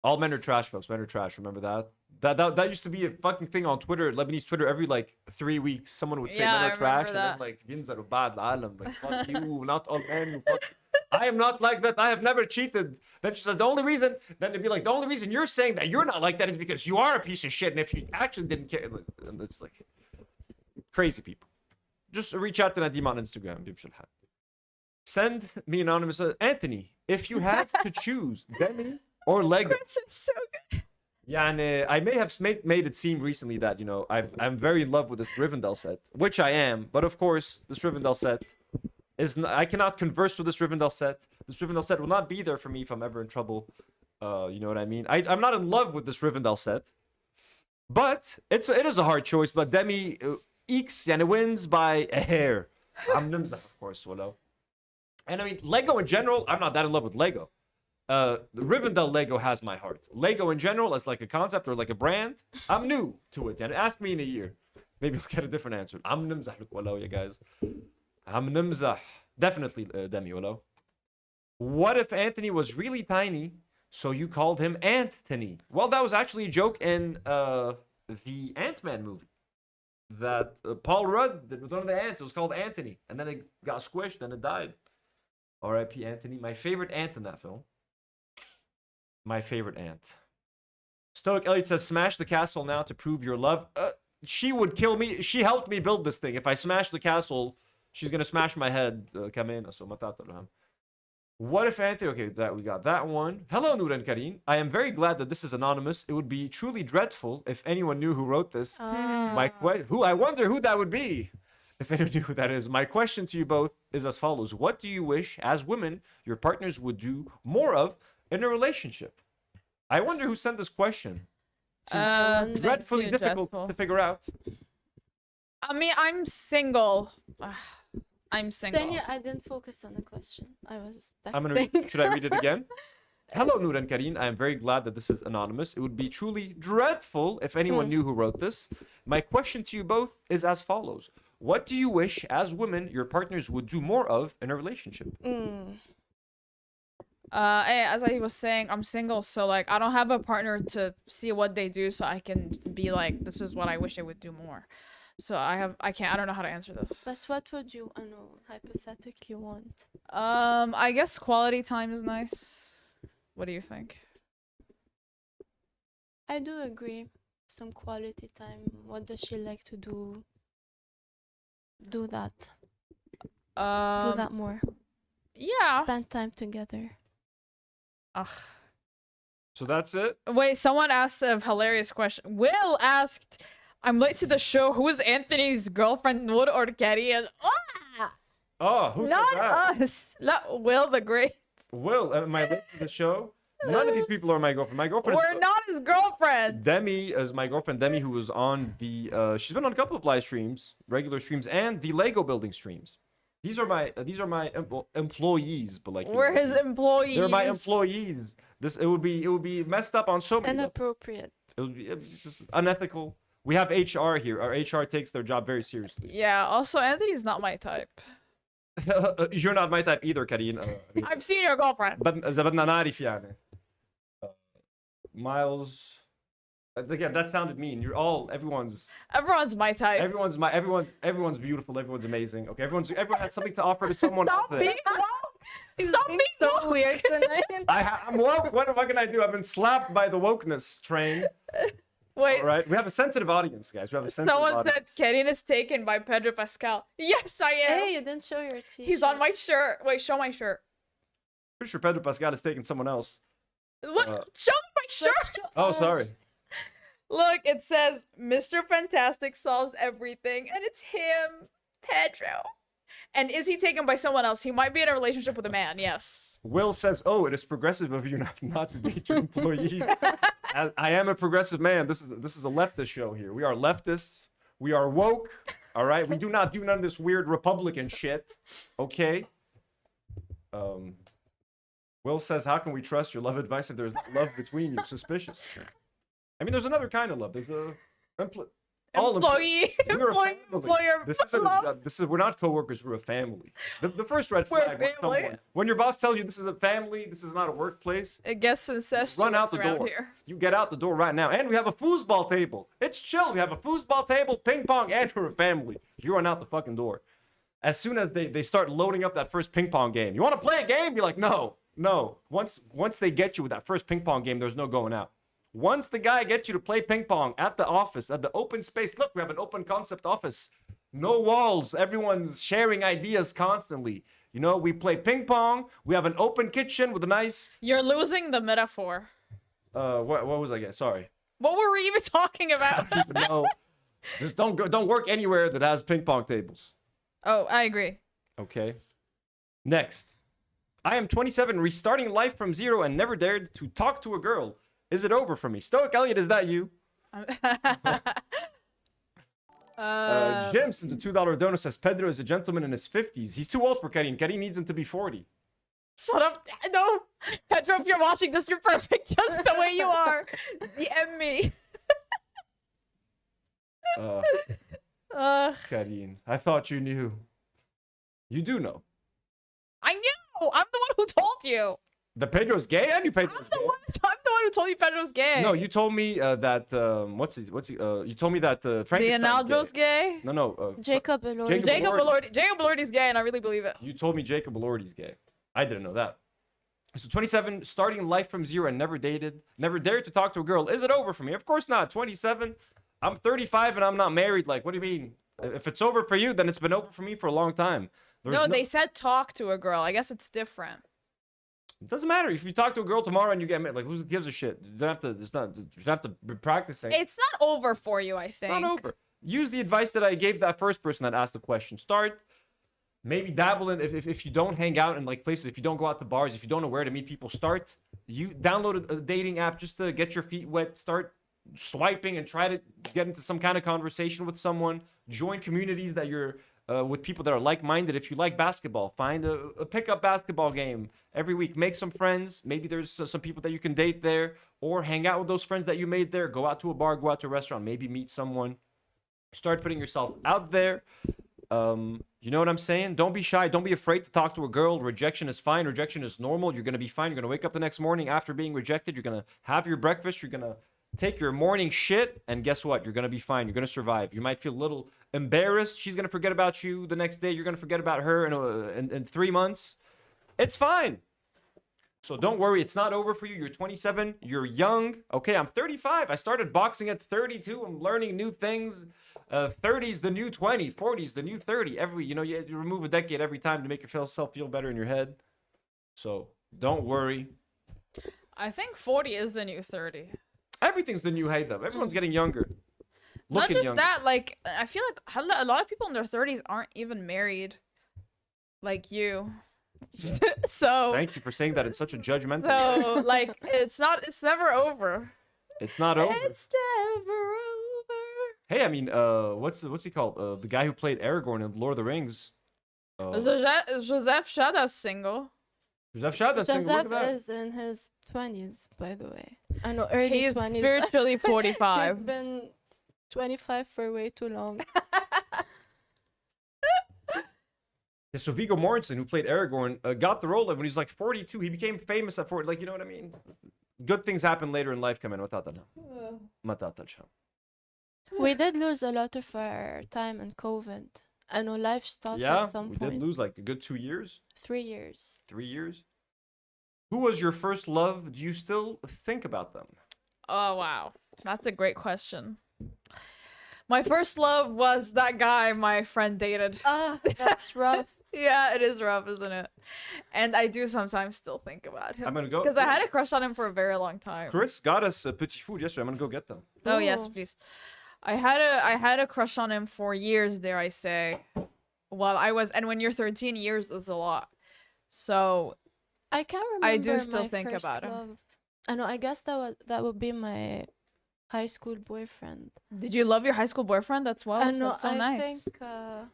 All men are trash, folks. Men are trash. Remember that? That used to be a fucking thing on Twitter, Lebanese Twitter. Every like 3 weeks, someone would say men are trash. And then like, "Yinzaru bad العالم." Like, fuck you, not all men. I am not like that. I have never cheated. Then she said, the only reason, then they'd be like, the only reason you're saying that you're not like that is because you are a piece of shit. And if you actually didn't care, it's like crazy people. Just reach out to Nadim on Instagram. Send me anonymous. Anthony, if you had to choose Demi or Lego. Question is so good. Yeah, and I may have made it seem recently that, I'm very in love with this Rivendell set, which I am. But of course, this Rivendell set I cannot converse with this Rivendell set. This Rivendell set will not be there for me if I'm ever in trouble. You know what I mean? I'm not in love with this Rivendell set. But it is a hard choice. But Demi ekes and it wins by a hair. I'm Nimzah, of course, Willow. And I mean, Lego in general, I'm not that in love with Lego. The Rivendell Lego has my heart. Lego in general, as like a concept or like a brand, I'm new to it. And ask me in a year. Maybe we'll get a different answer. I'm Nimzah, Willow, you guys. I'm Nimzah. Definitely Demi, Willow. What if Anthony was really tiny, so you called him Anthony? Well, that was actually a joke in the Ant-Man movie. That Paul Rudd did with one of the ants. It was called Anthony. And then it got squished and it died. R.I.P. Anthony. My favorite ant in that film. My favorite ant. Stoic Elliot says, smash the castle now to prove your love. She would kill me. She helped me build this thing. If I smash the castle, she's going to smash my head. What if Anthony... Okay, we got that one. Hello, Nour and Karine. I am very glad that this is anonymous. It would be truly dreadful if anyone knew who wrote this. I wonder who that would be. If anyone knew who that is. My question to you both is as follows. What do you wish, as women, your partners would do more of in a relationship? I wonder who sent this question. Dreadfully difficult to figure out. I mean, I'm single. I'm single. Senya, I didn't focus on the question. I was texting. Should I read it again? Hello, Nour and Karine. I am very glad that this is anonymous. It would be truly dreadful if anyone knew who wrote this. My question to you both is as follows. What do you wish, as women, your partners would do more of in a relationship? As I was saying, I'm single, so like I don't have a partner to see what they do, so I can be like, this is what I wish I would do more. So I don't know how to answer this. But what would you, hypothetically want? I guess quality time is nice. What do you think? I do agree. Some quality time. What does she like to do? Do that. Do that more. Yeah. Spend time together. Ugh. So that's it? Wait, someone asked a hilarious question. Will asked, I'm late to the show. Who is Anthony's girlfriend, Nour or Karine? Oh, who said not that? us. Not Will the Great. Will, am I late to the show? None of these people are my girlfriend. My girlfriend We're not his girlfriend. Demi is my girlfriend. Demi, who was on the she's been on a couple of live streams, regular streams, and the Lego building streams. These are my employees, but like we're his employees. They're my employees. It would be messed up on so many. Inappropriate. It would be just unethical. We have HR here. Our HR takes their job very seriously. Yeah. Also, Anthony's not my type. You're not my type either, Karine. I've seen your girlfriend. But بدنا نعرف يعني. Miles. Again, that sounded mean. Everyone's my type. Everyone's beautiful. Everyone's amazing. Okay, everyone has something to offer to someone out there. Stop being so weird tonight. I'm woke. What can I do? I've been slapped by the wokeness train. Wait. All right, we have a sensitive audience, guys. We have a sensitive Someone audience. said Karine is taken by Pedro Pascal. Yes, I am. Hey, you didn't show your teeth. He's on my shirt. Wait, show my shirt. Pretty sure Pedro Pascal is taking someone else. Look, show my shirt. Oh, sorry. Look, it says Mr. Fantastic solves everything, and it's him, Pedro. And is he taken by someone else? He might be in a relationship with a man. Yes. Will says, "Oh, it is progressive of you not to date your employees." I am a progressive man. This is a leftist show here. We are leftists. We are woke. All right. We do not do none of this weird Republican shit. Okay. Will says, "How can we trust your love advice if there's love between you? Suspicious." I mean, there's another kind of love. There's employee, employer. We're not coworkers. We're a family. The first red flag was when your boss tells you this is a family, this is not a workplace. It gets incestuous run out the around door. Here. You get out the door right now. And we have a foosball table. It's chill. We have a foosball table, ping pong, and we're a family. You run out the fucking door. As soon as they start loading up that first ping pong game, you want to play a game? You're like, no. Once they get you with that first ping pong game, there's no going out. Once the guy gets you to play ping pong at the office, at the open space, look, we have an open concept office No walls. Everyone's sharing ideas constantly. You know, we play ping pong. We have an open kitchen with a nice. You're losing the metaphor. What was I getting? Sorry. What were we even talking I about? don't even know. Just don't work anywhere that has ping pong tables. Oh, I agree. Okay. Next. I am 27, restarting life from zero and never dared to talk to a girl. Is it over for me? Stoic Elliot, is that you? Jim sends a $2 donor, says Pedro is a gentleman in his 50s. He's too old for Karine. Karine needs him to be 40. Shut up. No. Pedro, if you're watching this, you're perfect just the way you are. DM me. Karine, I thought you knew. You do know. I knew. I'm the one who told you. The Pedro's gay? I knew I'm Pedro's the gay. one who told you Pedro's gay. No, you told me that you told me that the Frankenstein's Analjo's gay. No, Jacob Elordi. Jacob Elordi's gay, and I really believe it. you told me Jacob Elordi's gay. I didn't know that. So 27, starting life from zero and never dared to talk to a girl. Is it over for me? Of course not. 27, I'm 35 and I'm not married. Like, what do you mean? If it's over for you, then it's been over for me for a long time. No, they said talk to a girl. I guess it's different. It doesn't matter if you talk to a girl tomorrow and you get married. Like, who gives a shit? You don't have to. You don't have to be practicing. It's not over for you, I think. It's not over. Use the advice that I gave that first person that asked the question. Start. Maybe dabble in if you don't hang out in like places, if you don't go out to bars, if you don't know where to meet people, start. You download a dating app just to get your feet wet. Start swiping and try to get into some kind of conversation with someone. Join communities that you're with people that are like-minded. If you like basketball, find a pickup basketball game every week. Make some friends. Maybe there's some people that you can date there, or hang out with those friends that you made there. Go out to a bar, go out to a restaurant, maybe meet someone. Start putting yourself out there. You know what I'm saying? Don't be shy. Don't be afraid to talk to a girl. Rejection is fine. Rejection is normal. You're going to be fine. You're going to wake up the next morning after being rejected. You're going to have your breakfast. You're going to take your morning shit. And guess what? You're going to be fine. You're going to survive. You might feel a little embarrassed. She's going to forget about you the next day. You're going to forget about her in 3 months. It's fine. So don't worry. It's not over for you. You're 27. You're young. Okay, I'm 35. I started boxing at 32. I'm learning new things. 30's the new 20, 40's the new 30. You remove a decade every time to make yourself feel better in your head. So don't worry. I think 40 is the new 30. Everything's the new height, though. Everyone's getting younger. Not just younger. that, like, I feel like a lot of people in their 30s aren't even married. Like you. So. Thank you for saying that in such a judgmental way. So, like, it's never over. It's not over. It's never over. Hey, I mean, what's he called? The guy who played Aragorn in Lord of the Rings. Joseph Shada's single. Joseph Shada. Joseph is in his 20s, by the way. I know, early He's 20s. spiritually 45. He's been 25 for way too long. Yeah, so Viggo Mortensen, who played Aragorn, got the role when he was like 42. He became famous at 40. Like, you know what I mean? Good things happen later in life. We did lose a lot of our time in COVID. I know life stopped at some we point. did lose like a good 2 years. 3 years. 3 years. Who was your first love? Do you still think about them? Oh, wow. That's a great question. My first love was that guy my friend dated. Ah, that's rough. Yeah, it is rough, isn't it? And I do sometimes still think about him. I'm gonna go. Because I had a crush on him for a very long time. Chris got us petit food yesterday. I'm gonna go get them. Oh, yes, Ooh. please. I had a crush on him for years, dare I say. And when you're 13, years is a lot. So I can't remember. I do still my think first about him. love. I know. I guess that would be my high school boyfriend. Did you love your high school boyfriend? That's well. I know. That's so I nice. think. I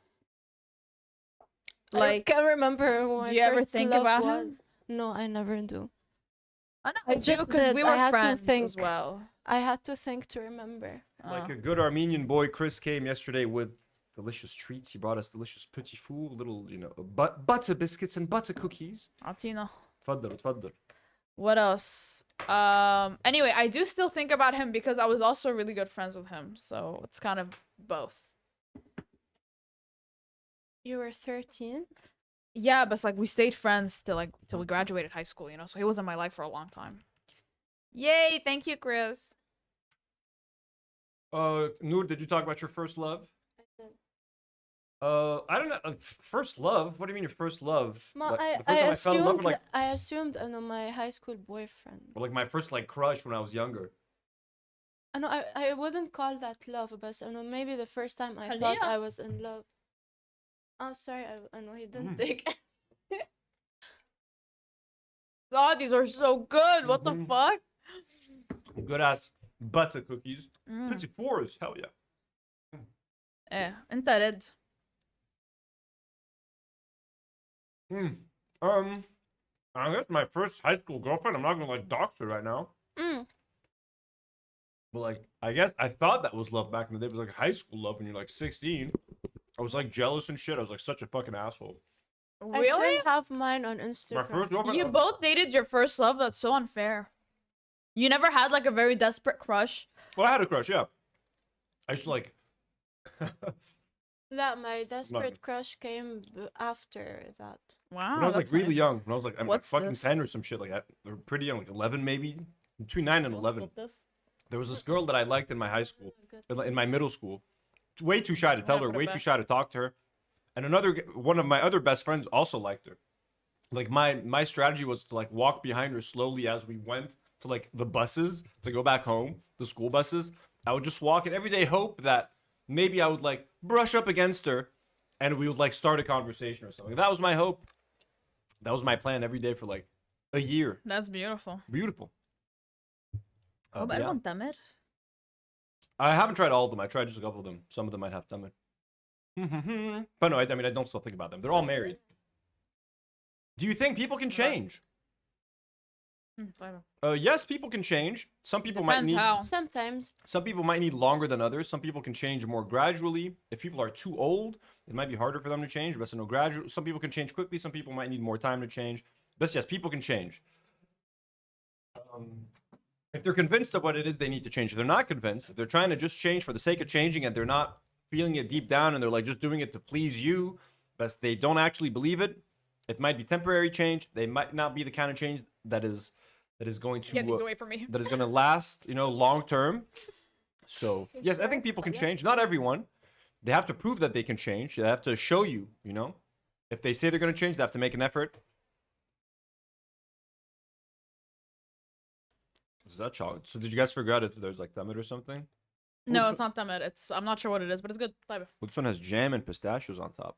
Like, can't remember who my do you ever first think love about was. him? No, I never do. I just because did. we I were had to friends as think. well. I had to think to remember. Like a good Armenian boy, Chris came yesterday with delicious treats. He brought us delicious petit food, little, butter biscuits and butter cookies. Atina. تفضل. What else? Anyway, I do still think about him because I was also really good friends with him. So it's kind of both. You were 13? Yeah, but it's like we stayed friends till we graduated high school, so he was in my life for a long time. Yay, thank you, Chris. Nour, did you talk about your first love? I did. I don't know. First love? What do you mean your first love? Ma, Like, the I first time I fell in love, assumed or like, I assumed my high school boyfriend. or like my first like crush when I was younger. I know I wouldn't call that love, but I know maybe the first time I thought Halia. I was in love. Oh, sorry, I know he didn't take. God, these are so good. What the Mhm. fuck? Good ass butts of cookies. Mm. Petit fours, hell yeah. انت red. I guess my first high school girlfriend. I'm not gonna like dox her right now, Mm. but like I guess I thought that was love back in the day. It was like high school love when you're like 16. I was like jealous and shit. I was like such a fucking asshole. I Really? still have mine on My Instagram. first girlfriend. You both dated your first love? That's so unfair. You never had like a very desperate crush? Well, I had a crush. Yeah, I used to like. That my desperate crush came after that. Wow. When I was like that's really nice. young, when I was like I'm like What's fucking this? 10 or some shit like that, or pretty young, like 11 maybe, between 9 and Let's 11. flip this. There was this girl that I liked in my high school, Good. in my middle school. Way too shy to tell Yeah, her, put it way too back. shy to talk to her. And one of my other best friends also liked her. Like my strategy was to like walk behind her slowly as we went to like the buses to go back home, the school buses. I would just walk and every day hope that maybe I would like brush up against her and we would like start a conversation or something. That was my hope. That was my plan every day for like a year. That's beautiful. Beautiful. هو But yeah. بقلبهم تمر؟ I haven't tried all of them. I tried just a couple of them. Some of them might have tamil. But no, I mean, I don't still think about them. They're all married. Do you think people can change? طيب. Yes, people can change. Some people Depends might need. how. Sometimes. Some people might need longer than others. Some people can change more gradually. If people are too old, it might be harder for them to change. But no, gradual. Some people can change quickly. Some people might need more time to change. But yes, people can change. If they're convinced of what it is they need to change, if they're not convinced, if they're trying to just change for the sake of changing and they're not feeling it deep down and they're like just doing it to please you, but they don't actually believe it, it might be temporary change. They might not be the kind of change that is going to Get these away from me. that is going to last, long term. So yes, I think people can change. Not everyone. They have to prove that they can change. They have to show you. If they say they're going to change, they have to make an effort. Is that chocolate? So did you guys figure out if there's like tamid or something? No, Which it's not tamar. I'm not sure what it is, but it's good. طيب. Well, this one has jam and pistachios on top.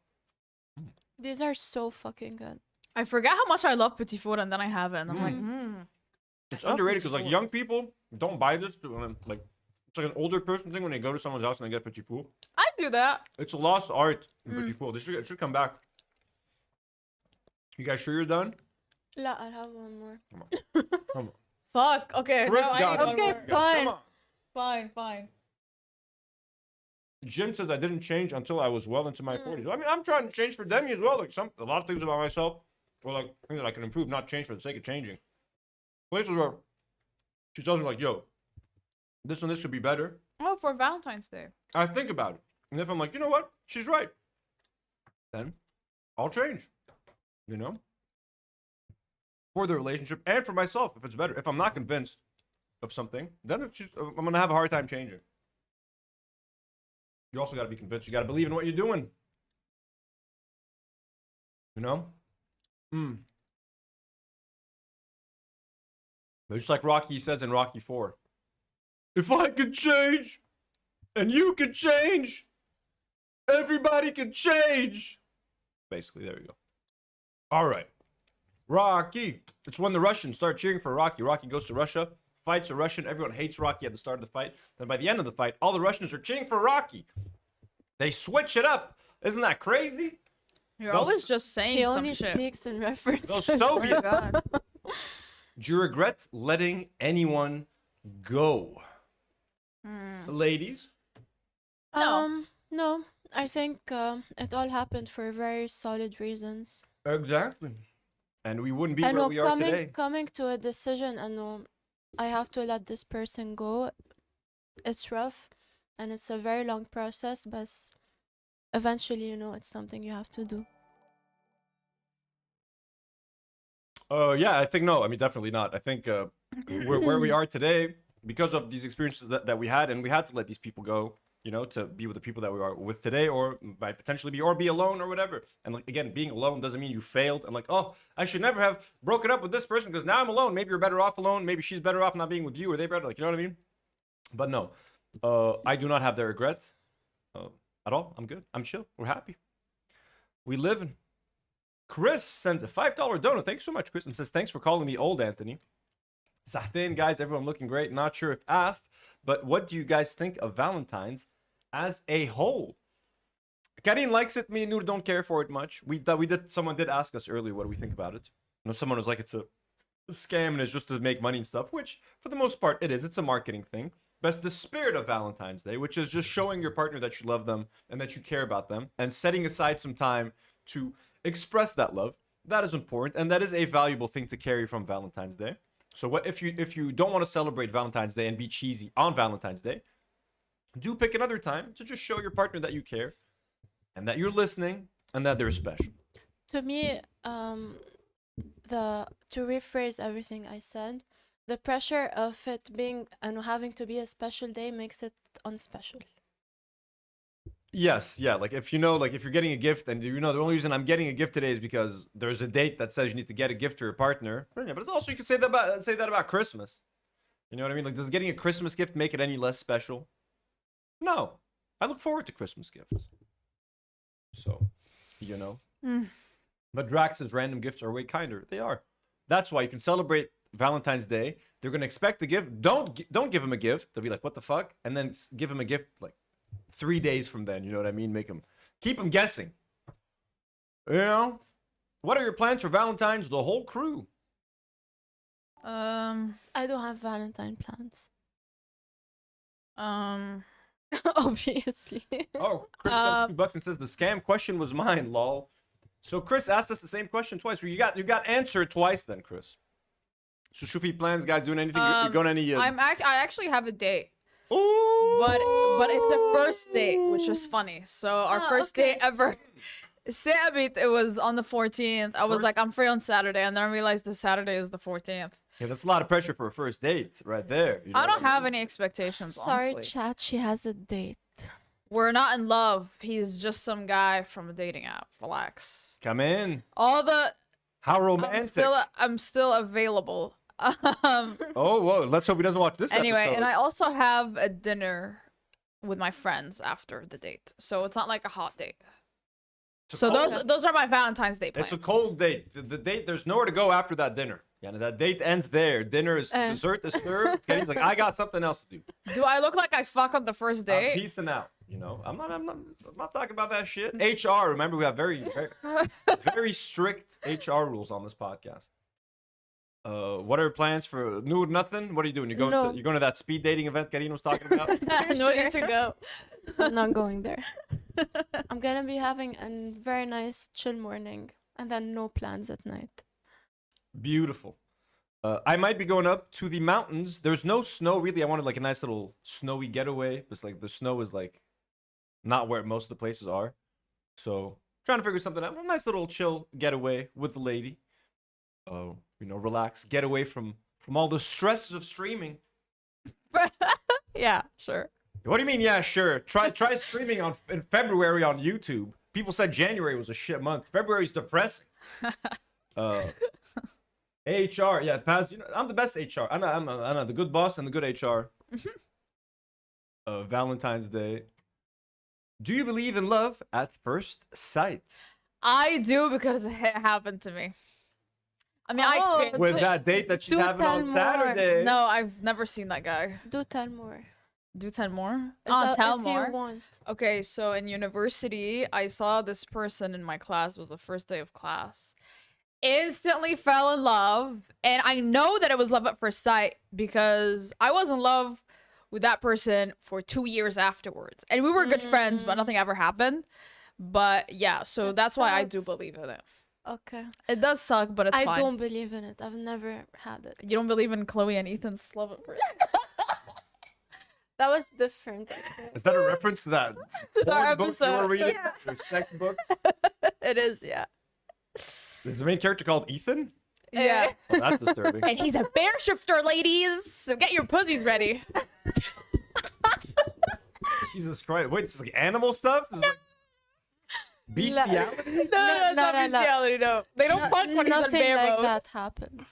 These are so fucking good. I forget how much I love petit four and then I have it and I'm like, It's I love underrated petit because like four. young people don't buy this. Like it's like an older person thing when they go to someone's house and they get petit four. I do that. It's a lost art in petit four. It should come back. You guys sure you're done? La, I'll have one more. Come on. Fuck. Okay. Chris No, I got need it. one Okay, more. fine. Come on. Fine. Jim says I didn't change until I was well into my 40s. I mean, I'm trying to change for Demi as well. Like a lot of things about myself, or like things that I can improve, not change for the sake of changing. Places where she tells me like, "Yo, this and this could be better." Oh, for Valentine's Day. I think about it, and if I'm like, you know what, she's right, then I'll change. For the relationship and for myself, if it's better. If I'm not convinced of something, then I'm gonna have a hard time changing. You also got to be convinced. You got to believe in what you're doing. But just like Rocky says in Rocky 4, if I could change and you could change, everybody could change. Basically, there you go. All right. Rocky. It's when the Russians start cheering for Rocky. Rocky goes to Russia, fights a Russian. Everyone hates Rocky at the start of the fight. Then by the end of the fight, all the Russians are cheering for Rocky. They switch it up. Isn't that crazy? You're Those- always just saying He some only shit. speaks in reference. Those Oh my Soviets. God. Do you regret letting anyone go? Ladies? No. No. I think it all happened for very solid reasons. Exactly. And we wouldn't be I where know we are today. coming to a decision, I know I have to let this person go. It's rough and it's a very long process, but eventually, it's something you have to do. Yeah, I think no. I mean, definitely not. I think where we are today, because of these experiences that we had, and we had to let these people go. you know, to be with the people that we are with today, or might potentially be alone or whatever. And like, again, being alone doesn't mean you failed. And like, oh, I should never have broken up with this person because now I'm alone. Maybe you're better off alone. Maybe she's better off not being with you, or they better, like, you know what I mean? But no, I do not have that regret at all. I'm good. I'm chill. We're happy. We live in. Chris sends a $5 donut. Thanks so much, Chris, and says thanks for calling me old, Anthony. Sahtin, guys, everyone looking great. Not sure if asked, but what do you guys think of Valentine's as a whole? Karine likes it. Me and Nour don't care for it much. Someone did ask us earlier what do we think about it. You know, someone was like, it's a scam and it's just to make money and stuff, which for the most part it is. It's a marketing thing. But it's the spirit of Valentine's Day, which is just showing your partner that you love them and that you care about them and setting aside some time to express that love. That is important, and that is a valuable thing to carry from Valentine's Day. So what if you don't want to celebrate Valentine's Day and be cheesy on Valentine's Day, do pick another time to just show your partner that you care and that you're listening and that they're special. To me, to rephrase everything I said, the pressure of it being and having to be a special day makes it unspecial. Yes, yeah, like if you're getting a gift and you know the only reason I'm getting a gift today is because there's a date that says you need to get a gift to your partner. Yeah, but it's also you can say that about Christmas. You know what I mean? Like, does getting a Christmas gift make it any less special? No. I look forward to Christmas gifts. So, you know. But Drax says random gifts are way kinder. They are. That's why you can celebrate Valentine's Day. They're gonna expect a gift. Don't give them a gift. They'll be like, what the fuck? And then give them a gift like 3 days from then, you know what I mean? Keep them guessing. You know? What are your plans for Valentine's? The whole crew. I don't have Valentine plans. Obviously. Oh, Chris sent $2 and says the scam question was mine, lol. So Chris asked us the same question twice. Well, you got answered twice then, Chris. So Shufi plans, guys, doing anything? You're going any? I actually have a date. Ooh. But it's a first date, which is funny. So our first date ever. It was on the 14th. I was like, I'm free on Saturday, and then I realized the Saturday is the 14th. Yeah, that's a lot of pressure for a first date, right there. You know I don't have any expectations. Sorry, honestly. chat. She has a date. We're not in love. He's just some guy from a dating app. Relax. Come in. How romantic. I'm still available. Oh, whoa. Let's hope he doesn't watch this anyway, episode. and I also have a dinner with my friends after the date. So it's not like a hot date. So those are my Valentine's Day plans. It's a cold date. The date, there's nowhere to go after that dinner. Yeah, that date ends there. Dinner is dessert is served. Kenny's like, I got something else to do. Do I look like I fuck on the first date? Peacing out. You know, I'm not talking about that shit. HR, remember we have very strict HR rules on this podcast. What are your plans for Nour? Nothing. What are you doing? You're going to that speed dating event Karine was talking about? No need to go. I'm not going there. I'm gonna be having a very nice chill morning and then no plans at night. Beautiful. I might be going up to the mountains. There's no snow really. I wanted like a nice little snowy getaway. It's like the snow is like not where most of the places are. So trying to figure something out. A nice little chill getaway with the lady. You know, relax, get away from all the stresses of streaming. Yeah, sure. What do you mean? Yeah, sure. Try streaming in February on YouTube. People said January was a shit month. February's depressing. HR, yeah, Paz. You know, I'm the best HR. I'm the good boss and the good HR. Valentine's Day. Do you believe in love at first sight? I do, because it happened to me. I mean, I experienced with it. that date that she's having on more. Saturday. No, I've never seen that guy. Do tell more. Do 10 more? If Tell you more. want. Okay, so in university, I saw this person in my class. It was the first day of class. Instantly fell in love. And I know that it was love at first sight because I was in love with that person for 2 years afterwards. And we were good friends, but nothing ever happened. But yeah, so that's why I do believe in it. Okay. It does suck, but it's fine. I don't believe in it. I've never had it. You don't believe in Chloe and Ethan's love at first? That was different. Okay. Is that a reference to that our book you were episode. reading? Yeah. Your sex book? It is, yeah. Is the main character called Ethan? Yeah. Oh, that's disturbing. And he's a bear shifter, ladies. So get your pussies ready. Jesus Christ. Wait, this is like animal stuff? This is like bestiality? No, it's not no. bestiality, no. They don't fuck when he's on Nothing bare like mode. that happens.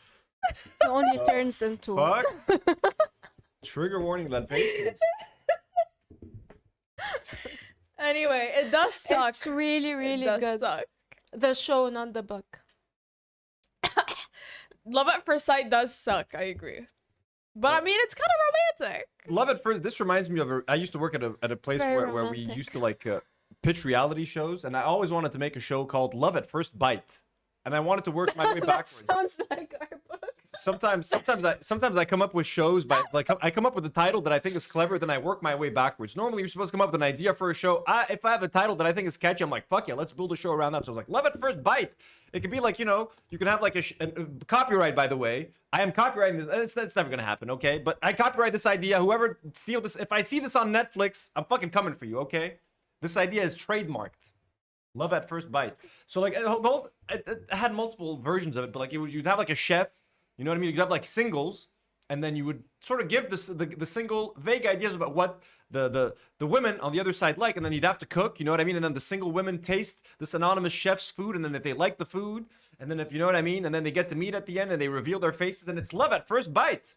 He only turns into. Fuck. Trigger warning that patience. Anyway, it does suck. It's really, really it does good. suck. The show, not the book. Love at First Sight does suck, I agree. But I mean, it's kind of romantic. Love at First. This reminds me of I used to work at a place very where we romantic. used to like pitch reality shows, and I always wanted to make a show called Love at First Bite, and I wanted to work my way That backwards. sounds like our book. Sometimes I come up with shows by like I come up with a title that I think is clever, then I work my way backwards. Normally, you're supposed to come up with an idea for a show. If I have a title that I think is catchy, I'm like, fuck yeah, let's build a show around that. So I was like, Love at First Bite. It could be like, you know, you can have like a copyright. By the way, I am copyrighting this. That's never gonna happen, okay? But I copyright this idea. Whoever steal this, if I see this on Netflix, I'm fucking coming for you, okay? This idea is trademarked. Love at First Bite. So like, it had multiple versions of it, but like you'd have like a chef. You know what I mean? You'd have like singles, and then you would sort of give the single vague ideas about what the women on the other side like, and then you'd have to cook. You know what I mean? And then the single women taste this anonymous chef's food, and then if they like the food, and then if you know what I mean, and then they get to meet at the end, and they reveal their faces, and it's Love at First Bite.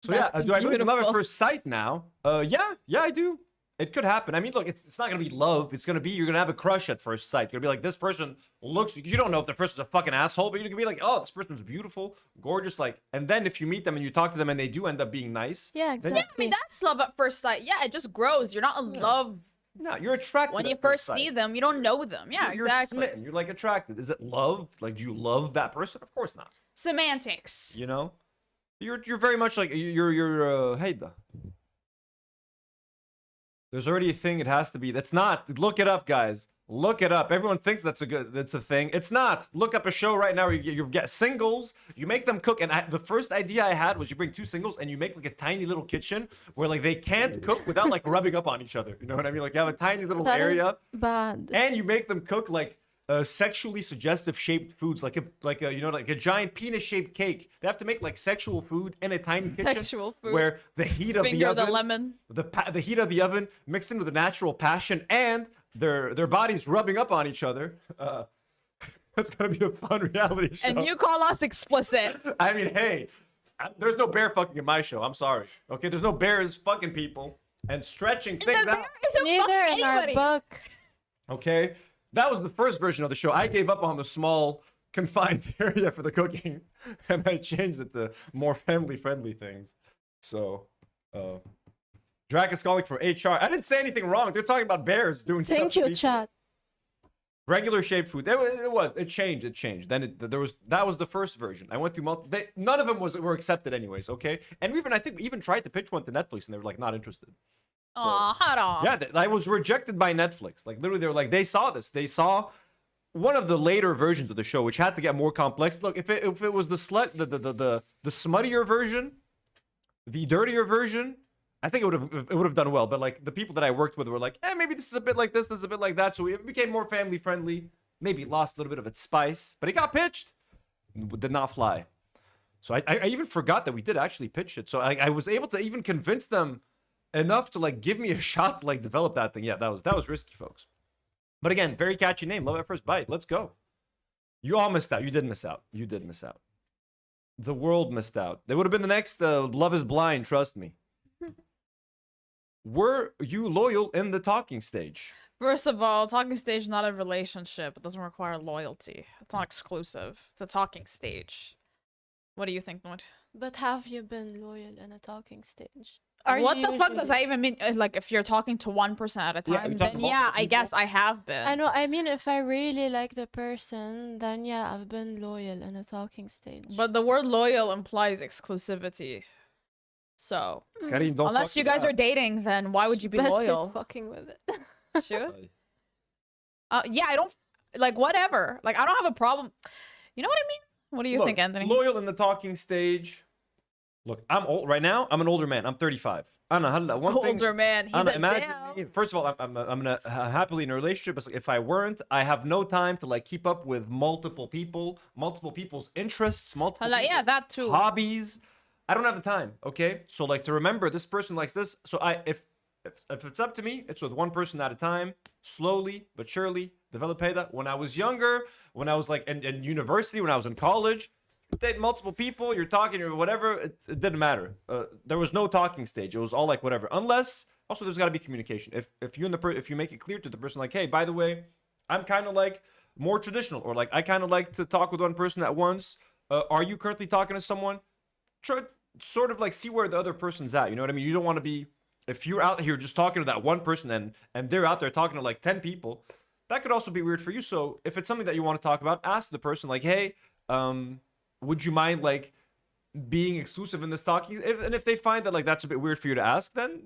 So That's yeah, do I believe in Love at beautiful. First Sight now? Yeah, I do. It could happen. I mean, look, it's not gonna be love. It's gonna be you're gonna have a crush at first sight. You're gonna be like, this person looks. You don't know if the person's a fucking asshole, but you're gonna be like, oh, this person's beautiful, gorgeous, like. And then if you meet them and you talk to them and they do end up being nice, Yeah, then exactly. Yeah, I mean, that's love at first sight. Yeah, it just grows. You're not in love no, you're attracted when at you first sight. see them. You don't know them. Yeah, You're exactly. smitten. You're like attracted. Is it love? Like, do you love that person? Of course not. Semantics. You know, you're very much like you're hey the. There's already a thing. It has to be. That's not. Look it up, guys. Look it up. Everyone thinks that's a thing. It's not. Look up a show right now where you get singles. You make them cook. And the first idea I had was you bring two singles and you make like a tiny little kitchen where like they can't cook without like rubbing up on each other. You know what I mean? Like you have a tiny little That is area bad. and you make them cook like sexually suggestive shaped foods, like a you know, like a giant penis shaped cake. They have to make like sexual food in a tiny kitchen Sexual food. where the heat of the Finger oven, the lemon. the heat of the oven mixed in with the natural passion and their bodies rubbing up on each other. That's gonna be a fun reality show. And you call us explicit. I mean, hey, there's no bear fucking in my show. I'm sorry. Okay, there's no bears fucking people and stretching things The out. bear isn't Neither fucking in our anybody. book. Okay, that was the first version of the show. I gave up on the small confined area for the cooking, and I changed it to more family-friendly things. So, Drac is calling for HR. I didn't say anything wrong. They're talking about bears doing stuff Thank to you, people. chat. Regular shaped food. It changed. Then that was the first version. I went through none of them were accepted anyways. Okay, and I think we even tried to pitch one to Netflix, and they were like not interested. So, Aw, hold on. yeah, I was rejected by Netflix. Like literally, they were like, they saw this. They saw one of the later versions of the show, which had to get more complex. Look, if it was the smuttier version, the dirtier version, I think it would have done well. But like the people that I worked with were like, maybe this is a bit like this is a bit like that. So it became more family friendly. Maybe lost a little bit of its spice, but it got pitched. Did not fly. So I even forgot that we did actually pitch it. So I was able to even convince them enough to like give me a shot to like develop that thing. Yeah, that was risky, folks. But again, very catchy name. Love at First Bite. Let's go. You all missed out. You did miss out. You did miss out. The world missed out. They would have been the next Love is Blind, trust me. Were you loyal in the talking stage? First of all, talking stage is not a relationship. It doesn't require loyalty. It's not exclusive. It's a talking stage. What do you think, Nour? But have you been loyal in a talking stage? What you the fuck does usually- that even mean? Like, if you're talking to one person at a Yeah, time, you're then talking yeah, multiple I guess people. I have been. I know. I mean, if I really like the person, then yeah, I've been loyal in a talking stage. But the word loyal implies exclusivity. So, Karine, don't unless fuck you it guys up. are dating, then why would you be Especially loyal? fucking with it. Sure. Yeah, I don't like whatever. Like, I don't have a problem. You know what I mean? What do you Look, think, Anthony? Loyal in the talking stage. Look, I'm old right now. I'm an older man. I'm 35. I don't know. One thing. Older man. He's Anna, a imagine damn. me. First of all, I'm happily in a relationship. But if I weren't, I have no time to like keep up with multiple people, multiple people's interests, multiple Yeah, people's that too. hobbies. I don't have the time. Okay, so like to remember this person likes this. So if If it's up to me, it's with one person at a time, slowly but surely. Develop that. When I was younger, when I was like in university, when I was in college, you date multiple people, you're talking or whatever, it didn't matter. There was no talking stage. It was all like whatever. Unless also there's got to be communication. If you and if you make it clear to the person like, hey, by the way, I'm kind of like more traditional, or like I kind of like to talk with one person at once. Are you currently talking to someone? Try sort of like see where the other person's at. You know what I mean? You don't want to be, if you're out here just talking to that one person and they're out there talking to like 10 people, that could also be weird for you. So if it's something that you want to talk about, ask the person like, hey, would you mind like being exclusive in this talking? And if they find that like that's a bit weird for you to ask, then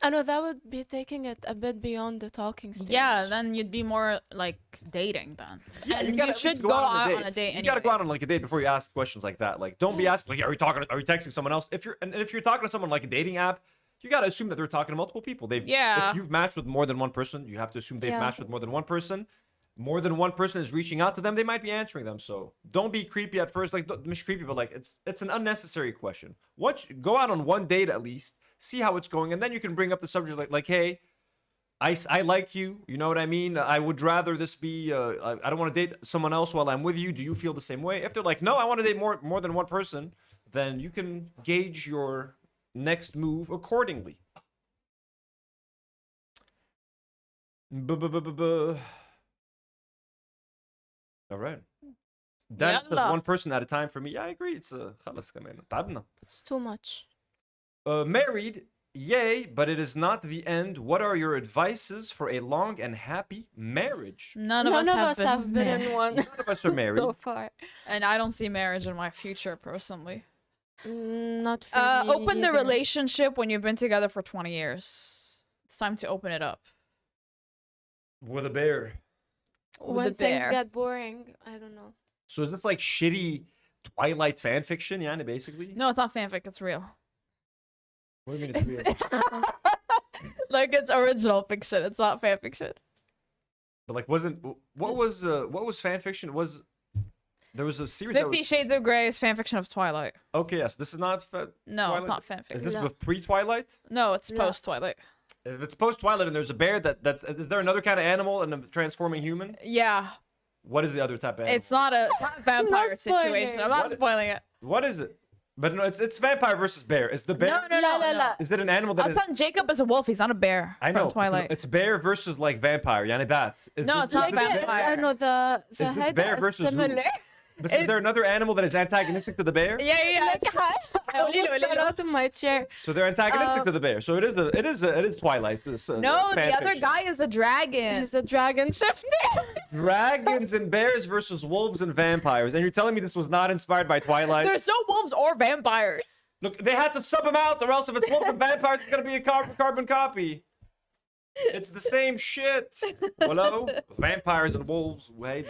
I know that would be taking it a bit beyond the talking stage. Yeah, then you'd be more like dating then. yeah, And gotta you at should least go out out on a date You anyway. gotta go out on like a date before you ask questions like that. Like, don't be asking like, are you texting someone else? If you're talking to someone like a dating app, you gotta assume that they're talking to multiple people. Yeah. If you've matched with more than one person, you have to assume they've Yeah. matched with more than one person. More than one person is reaching out to them, they might be answering them. So don't be creepy at first. Like, don't be creepy, but like it's an unnecessary question. Go out on one date at least, see how it's going, and then you can bring up the subject like hey, I like you. You know what I mean? I would rather this be. I don't want to date someone else while I'm with you. Do you feel the same way? If they're like, no, I want to date more than one person, then you can gauge your next move accordingly. All right. That's Yalla. one person at a time for me. Yeah, I agree. It's خلاص كمان تعبنا. It's too much. Married, yay, but it is not the end. What are your advices for a long and happy marriage? None of us have been in married. one None of us are married. so far. And I don't see marriage in my future personally. Not for me Open the either. relationship when you've been together for 20 years. It's time to open it up. With a bear. When the things bear. get boring. I don't know. So is this like shitty Twilight fan fiction, yeah, basically? No, it's not fanfic, it's real. What do you mean it's real? Like it's original fiction, it's not fan fiction. But like, what was fan fiction? There was a series 50 Shades of Grey is fanfiction of Twilight. Okay, yes, this is not No, Twilight? it's not fanfic. Is this No. pre-Twilight? No, it's No. post Twilight. If it's post-Twilight and there's a bear that's is there another kind of animal and a transforming human? Yeah, What is the other type of animal? it's not a vampire No situation. I'm not spoilers. spoiling it. What is it? But no, it's vampire versus bear. Is the bear? No. La. Is it an animal that Our is? son Jacob is a wolf. He's not a bear. I know. From Twilight. It's bear versus like vampire. Yani that. No, it's not is this- vampire. I know the Is this head bear is versus who? similar. But is there another animal that is antagonistic to the bear? Yeah. I almost fell out of my chair. So they're antagonistic to the bear. So it is Twilight. No, the other guy is a dragon. He's a dragon shifter. Dragons and bears versus wolves and vampires. And you're telling me this was not inspired by Twilight? There's no wolves or vampires. Look, they had to sub them out, or else if it's wolves and vampires, it's gonna be a carbon copy. It's the same shit. Hello, vampires and wolves. Wait,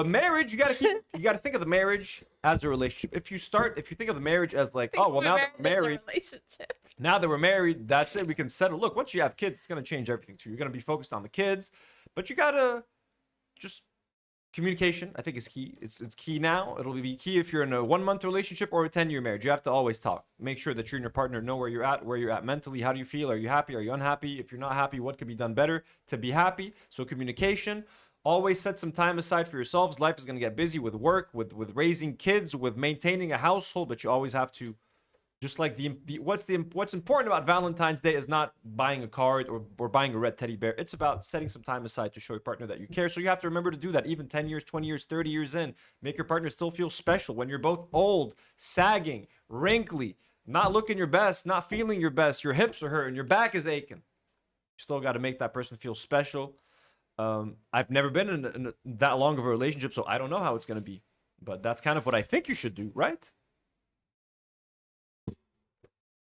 marriage. You gotta think of the marriage as a relationship. If you think of the marriage as like, oh well, now that we're married, Relationship. now that we're married, that's it. We can settle. Look, once you have kids, it's gonna change everything too. You're gonna be focused on the kids, but you gotta just communication. I think is key. It's key now. It'll be key if you're in a 1-month relationship or a 10-year marriage. You have to always talk. Make sure that you and your partner know where you're at mentally. How do you feel? Are you happy? Are you unhappy? If you're not happy, what could be done better to be happy? So communication. Always set some time aside for yourselves. Life is gonna get busy with work, with raising kids, with maintaining a household, but you always have to. Just like what's important about Valentine's Day is not buying a card or buying a red teddy bear. It's about setting some time aside to show your partner that you care. So you have to remember to do that even 10 years, 20 years, 30 years in. Make your partner still feel special when you're both old, sagging, wrinkly, not looking your best, not feeling your best. Your hips are hurting, your back is aching. You still got to make that person feel special. I've never been in that long of a relationship, so I don't know how it's going to be. But that's kind of what I think you should do, right?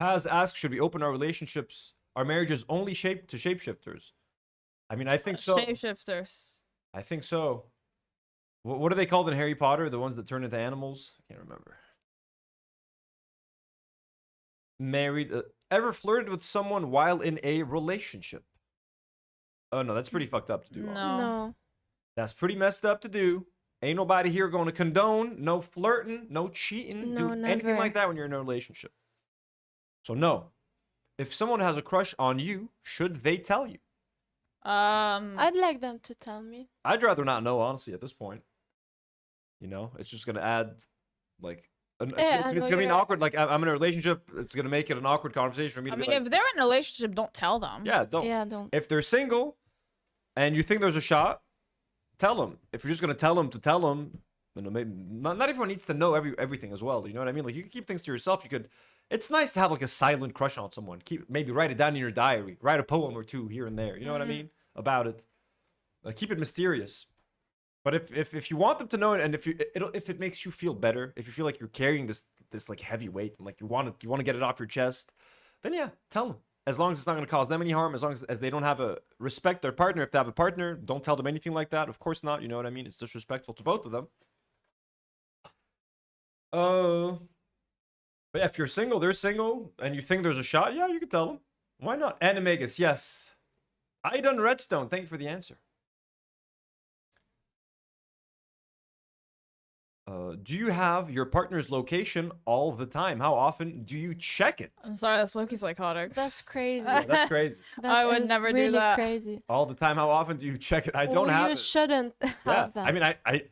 Has asked, should we open our relationships, our marriages only to shapeshifters? I mean, I think so. Shapeshifters. I think so. What are they called in Harry Potter? The ones that turn into animals? I can't remember. Married. Ever flirted with someone while in a relationship? Oh, no, that's pretty fucked up to do. No. No. That's pretty messed up to do. Ain't nobody here going to condone no flirting, no cheating, No, do anything never. like that when you're in a relationship. So no. if someone has a crush on you, should they tell you? I'd like them to tell me. I'd rather not know, honestly, at this point. You know, it's just gonna add, like, Yeah, it's I know gonna be an you're- awkward. Like, I'm in a relationship. It's gonna make it an awkward conversation for me. I To be mean, like, if they're in a relationship, don't tell them. yeah, don't. Yeah, don't. If they're single, and you think there's a shot, tell them. If you're just gonna tell them to tell them, you know, maybe not everyone needs to know everything as well. You know what I mean? Like, you can keep things to yourself. You could. It's nice to have like a silent crush on someone. Maybe write it down in your diary. Write a poem or two here and there. You know what I mean about it. Keep it mysterious. But if you want them to know it, and if it makes you feel better, if you feel like you're carrying this like heavy weight, and like you want to get it off your chest, then yeah, tell them. As long as it's not going to cause them any harm, as long as they don't have a respect their partner. If they have a partner, don't tell them anything like that. Of course not. You know what I mean? It's disrespectful to both of them. But yeah, if you're single, they're single, and you think there's a shot, yeah, you can tell them. Why not? Animagus, yes. I done Redstone. Thank you for the answer. Do you have your partner's location all the time? How often do you check it? I'm sorry, that's Loki psychotic. That's crazy. Yeah, that's crazy. I would is never do really that. Crazy. All the time. How often do you check it? I don't have You it. shouldn't Yeah, have that. I mean,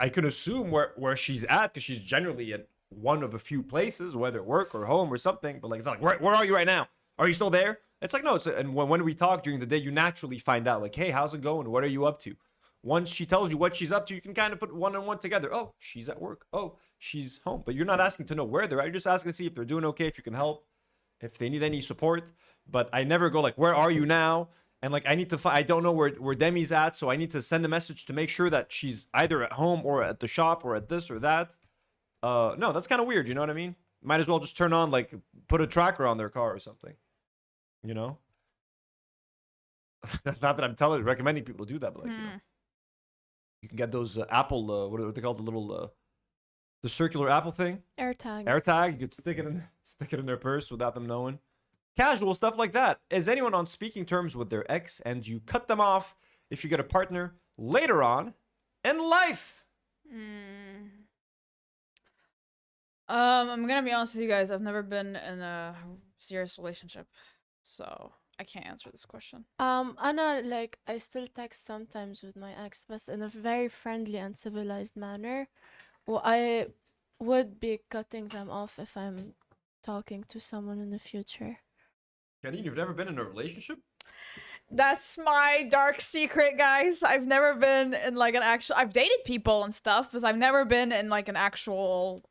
I can assume where she's at, because she's generally at one of a few places, whether work or home or something. But like, it's not like, where are you right now? Are you still there? It's like, no. And when we talk during the day, you naturally find out, like, hey, how's it going? What are you up to? Once she tells you what she's up to, you can kind of put one and one together. Oh, she's at work. Oh, she's home. But you're not asking to know where they're at. You're just asking to see if they're doing okay, if you can help, if they need any support. But I never go like, where are you now? And like, I need to I don't know where Demi's at, so I need to send a message to make sure that she's either at home or at the shop or at this or that. No, that's kind of weird. You know what I mean? Might as well just turn on, like, put a tracker on their car or something. You know? That's not that I'm recommending people to do that, but like, you know. You can get those Apple, what are they called? The little, the circular Apple thing. AirTags. AirTag. You could stick it in their purse without them knowing. Casual stuff like that. Is anyone on speaking terms with their ex, and you cut them off if you get a partner later on in life? I'm gonna be honest with you guys. I've never been in a serious relationship, so I can't answer this question. Anna, like, I still text sometimes with my ex, but in a very friendly and civilized manner. Well, I would be cutting them off if I'm talking to someone in the future. Karine, you've never been in a relationship? That's my dark secret, guys. I've never been in like an actual. I've dated people and stuff, but I've never been in like an actual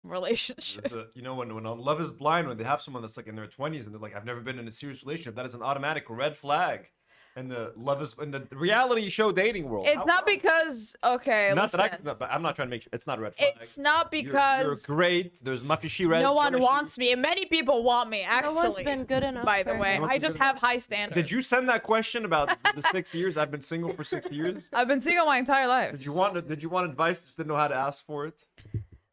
relationship. You know, when on Love is Blind, when they have someone that's like in their 20s and they're like, I've never been in a serious relationship, that is an automatic red flag. And the reality show dating world. It's not because okay. Not listen, that but I'm not trying to make it's not a red flag. it's not You're because great. There's Mafishi red. no one Mafishi- wants me, and many people want me. Actually, No one's been good enough. by the for way, him. No one's I been just good have enough. high standards. Did you send that question about the 6 years? I've been single for 6 years. I've been single my entire life. Did you want advice? Just didn't know how to ask for it.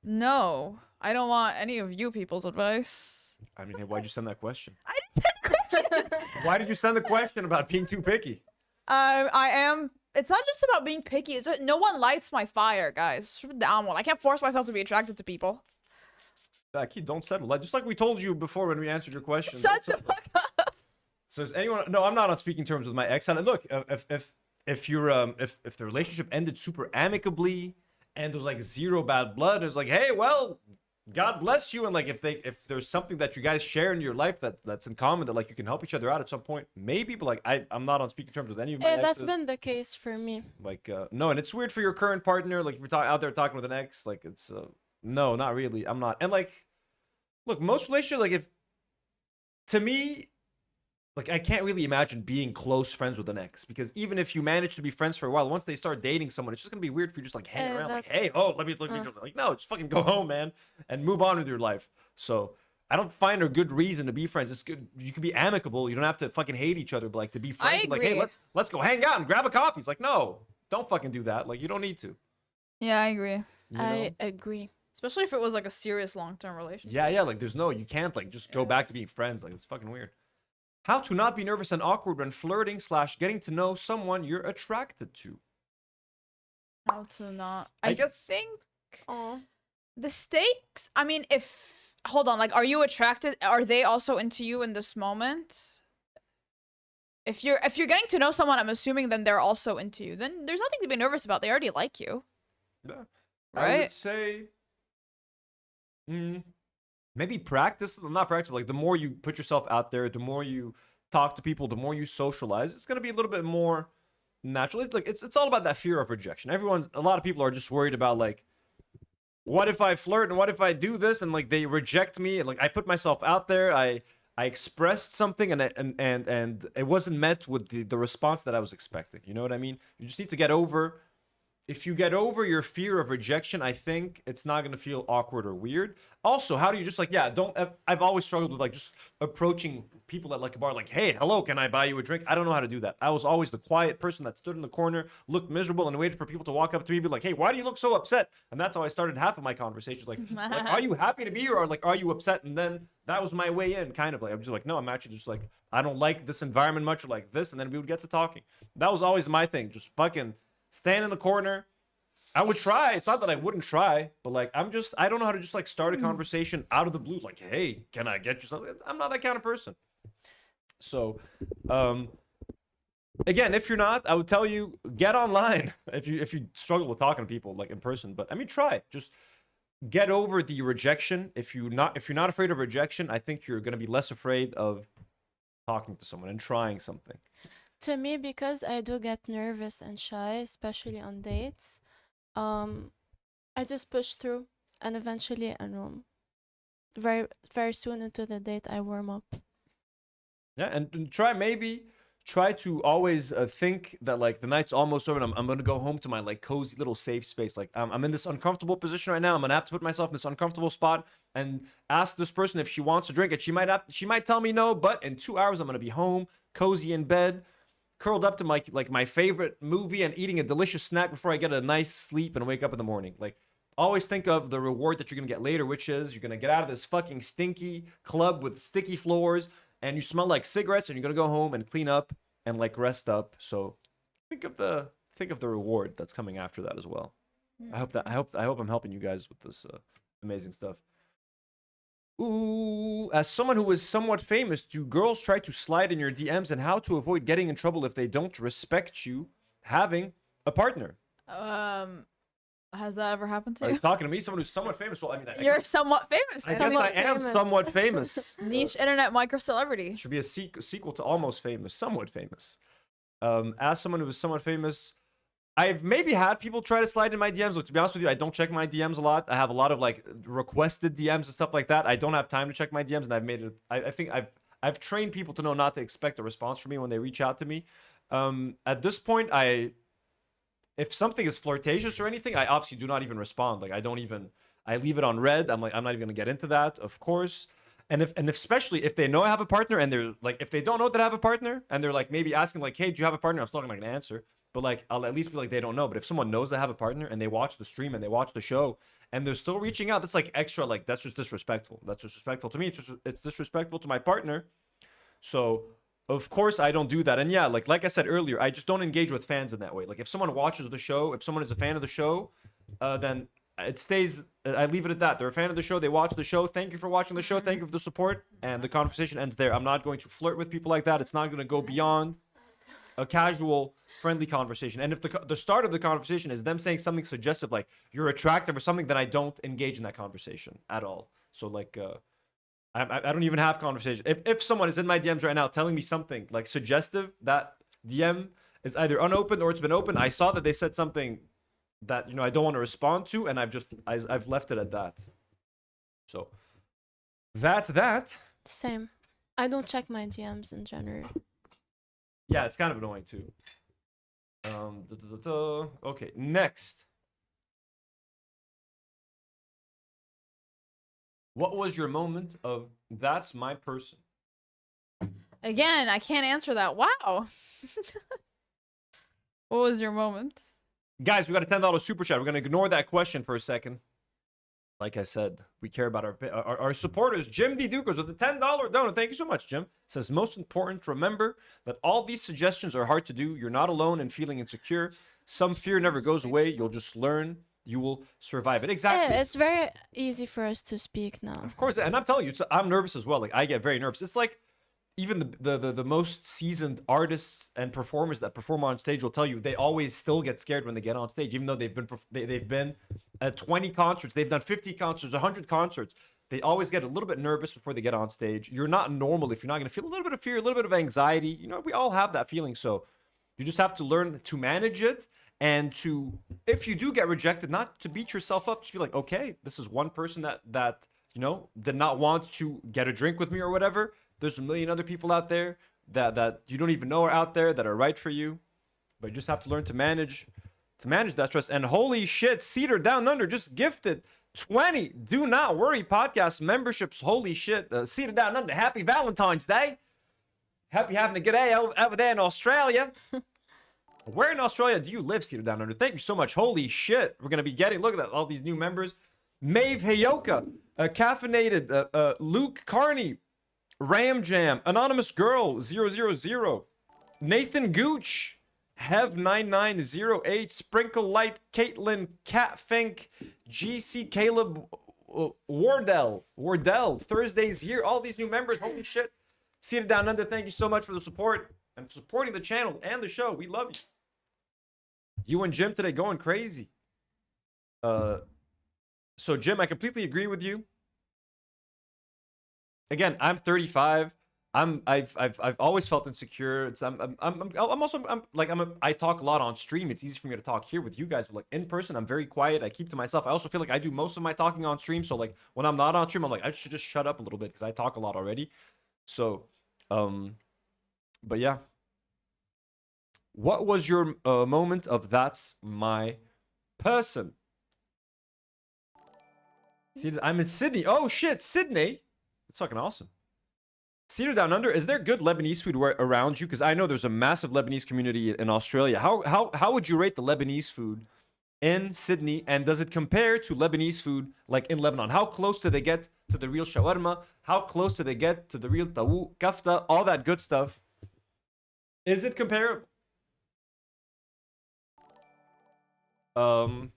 No, I don't want any of you people's advice. I mean, hey, why'd you send that question? I didn't send the question. Why did you send the question about being too picky? I am. It's not just about being picky. It's just, no one lights my fire, guys. Down one. I can't force myself to be attracted to people. Keith, don't settle. Just like we told you before when we answered your question. Shut the fuck up. So is anyone? No, I'm not on speaking terms with my ex. And look, if the relationship ended super amicably and there was like zero bad blood, it was like, hey, well, God bless you. And like if there's something that you guys share in your life that's in common, that like you can help each other out at some point, maybe. But like I'm not on speaking terms with any of my That's exes. been the case for me. Like no, and it's weird for your current partner. Like if you're out there talking with an ex, like it's no, not really. I'm not. And like, look, most relationships, like to me, like I can't really imagine being close friends with an ex, because even if you manage to be friends for a while, once they start dating someone, it's just gonna be weird for you just like hanging around like, hey, oh, let me like, no, just fucking go home, man, and move on with your life. So I don't find a good reason to be friends. It's good. You can be amicable. You don't have to fucking hate each other, but like to be friends, I like, hey, agree. let's go hang out and grab a coffee. It's like, no, don't fucking do that. Like you don't need to. Yeah, I agree. You know? I agree. Especially if it was like a serious long-term relationship. Yeah, like you can't like just go back to being friends. Like it's fucking weird. How to not be nervous and awkward when flirting / getting to know someone you're attracted to. How to not? I guess- think Oh, the stakes. I mean, if hold on, like, are you attracted? Are they also into you in this moment? If you're getting to know someone, I'm assuming then they're also into you. Then there's nothing to be nervous about. They already like you. Yeah. I Right? would say maybe practice, not practice, but like the more you put yourself out there, the more you talk to people, the more you socialize, it's gonna be a little bit more natural. It's like it's all about that fear of rejection. A lot of people are just worried about like, what if I flirt and what if I do this and like they reject me and like I put myself out there, I expressed something and it wasn't met with the response that I was expecting. You know what I mean? You just need to get over. If you get over your fear of rejection, I think it's not gonna feel awkward or weird. Also, how do you just like, yeah, I've always struggled with like just approaching people at like a bar, like, hey, hello, can I buy you a drink? I don't know how to do that. I was always the quiet person that stood in the corner, looked miserable, and waited for people to walk up to me and be like, hey, why do you look so upset? And that's how I started half of my conversations. Like, are you happy to be here or like, are you upset? And then that was my way in, kind of like, I'm just like, no, I'm actually just like, I don't like this environment much or like this. And then we would get to talking. That was always my thing. Just fucking stand in the corner. I would try. It's not that I wouldn't try, but like I don't know how to just like start a conversation out of the blue. Like, hey, can I get you something? I'm not that kind of person. So, again, if you're not, I would tell you get online if you struggle with talking to people like in person. But I mean, try. Just get over the rejection. If you're not afraid of rejection, I think you're gonna be less afraid of talking to someone and trying something. To me, because I do get nervous and shy, especially on dates, I just push through, and eventually, very very soon into the date, I warm up. Yeah, and try to always think that like the night's almost over and I'm gonna go home to my like cozy little safe space. Like I'm in this uncomfortable position right now. I'm gonna have to put myself in this uncomfortable spot and ask this person if she wants a drink, and she might tell me no, but in 2 hours I'm gonna be home, cozy in bed, curled up to my favorite movie and eating a delicious snack before I get a nice sleep and wake up in the morning. Like, always think of the reward that you're gonna get later, which is you're gonna get out of this fucking stinky club with sticky floors and you smell like cigarettes, and you're gonna go home and clean up and like rest up. So think of the reward that's coming after that as well. I hope I'm helping you guys with this amazing stuff. Ooh, as someone who is somewhat famous, do girls try to slide in your DMs, and how to avoid getting in trouble if they don't respect you having a partner? Has that ever happened to Are you? you talking to me, someone who's somewhat famous? Well, I mean, You're somewhat famous. I guess Somewhat I am famous. somewhat famous. Niche internet micro celebrity. Should be a sequel to Almost Famous, Somewhat Famous. As someone who is somewhat famous, I've maybe had people try to slide in my DMs. Look, to be honest with you, I don't check my DMs a lot. I have a lot of like requested DMs and stuff like that. I don't have time to check my DMs, and I've made it. I think I've trained people to know not to expect a response from me when they reach out to me. At this point, if something is flirtatious or anything, I obviously do not even respond. Like I leave it on red. I'm not even gonna get into that, of course. And especially if they know I have a partner, and they're like, if they don't know that I have a partner, and they're like maybe asking like, hey, do you have a partner? I'm still not gonna answer. But like, I'll at least be like, they don't know. But if someone knows I have a partner and they watch the stream and they watch the show and they're still reaching out, that's like extra, like that's just disrespectful. That's disrespectful to me. It's disrespectful to my partner. So of course I don't do that. And yeah, like I said earlier, I just don't engage with fans in that way. Like if someone watches the show, if someone is a fan of the show, then it stays. I leave it at that. They're a fan of the show. They watch the show. Thank you for watching the show. Thank you for the support. And the conversation ends there. I'm not going to flirt with people like that. It's not going to go beyond a casual, friendly conversation. And if the start of the conversation is them saying something suggestive, like you're attractive or something, then I don't engage in that conversation at all. So like, I don't even have conversation. If someone is in my DMs right now telling me something like suggestive, that DM is either unopened or it's been opened. I saw that they said something that I don't want to respond to, and I've left it at that. So that's that. Same. I don't check my DMs in general. Yeah, it's kind of annoying too. Okay, next. What was your moment of that's my person? Again, I can't answer that. Wow. What was your moment? Guys, we got a $10 super chat. We're going to ignore that question for a second. Like I said, we care about our supporters. Jim D. Dukers with a $10 donor. Thank you so much, Jim. Says, most important, remember that all these suggestions are hard to do. You're not alone in feeling insecure. Some fear never goes away. You'll just learn you will survive it. Exactly. Yeah, it's very easy for us to speak now. Of course, and I'm telling you, I'm nervous as well. Like I get very nervous. It's like even the most seasoned artists and performers that perform on stage will tell you they always still get scared when they get on stage, even though they've been at 20 concerts, they've done 50 concerts, 100 concerts. They always get a little bit nervous before they get on stage. You're not normal if you're not going to feel a little bit of fear, a little bit of anxiety. You know, we all have that feeling. So you just have to learn to manage it, and to, if you do get rejected, not to beat yourself up. Just be like, okay, this is one person that you know did not want to get a drink with me or whatever. There's a million other people out there that you don't even know are out there that are right for you, but you just have to learn to manage that stress. And holy shit, Cedar Down Under just gifted 20 Do Not Worry podcast memberships. Holy shit, Cedar Down Under, happy Valentine's Day. Happy having a good day over there in Australia. Where in Australia do you live, Cedar Down Under? Thank you so much. Holy shit, we're gonna be getting, look at that, all these new members. Maeve Hayoka, Caffeinated, Luke Carney, Ram Jam, Anonymous Girl 000, Nathan Gooch, Hev9908, Sprinkle Light, Caitlin, Catfink, GC Caleb, Wardell, Thursdays here, all these new members. Holy shit. Seated Down Under, thank you so much for the support and for supporting the channel and the show. We love you. You and Jim today going crazy. So Jim, I completely agree with you. Again, I'm 35. I've always felt insecure. I talk a lot on stream. It's easy for me to talk here with you guys, but like in person, I'm very quiet. I keep to myself. I also feel like I do most of my talking on stream. So like when I'm not on stream, I'm like, I should just shut up a little bit because I talk a lot already. So, but yeah. What was your moment of that's my person? See, I'm in Sydney. Oh shit, Sydney. That's fucking awesome. Cedar Down Under, is there good Lebanese food around you? Because I know there's a massive Lebanese community in Australia. How would you rate the Lebanese food in Sydney? And does it compare to Lebanese food like in Lebanon? How close do they get to the real shawarma? How close do they get to the real tawu, kafta, all that good stuff? Is it comparable? I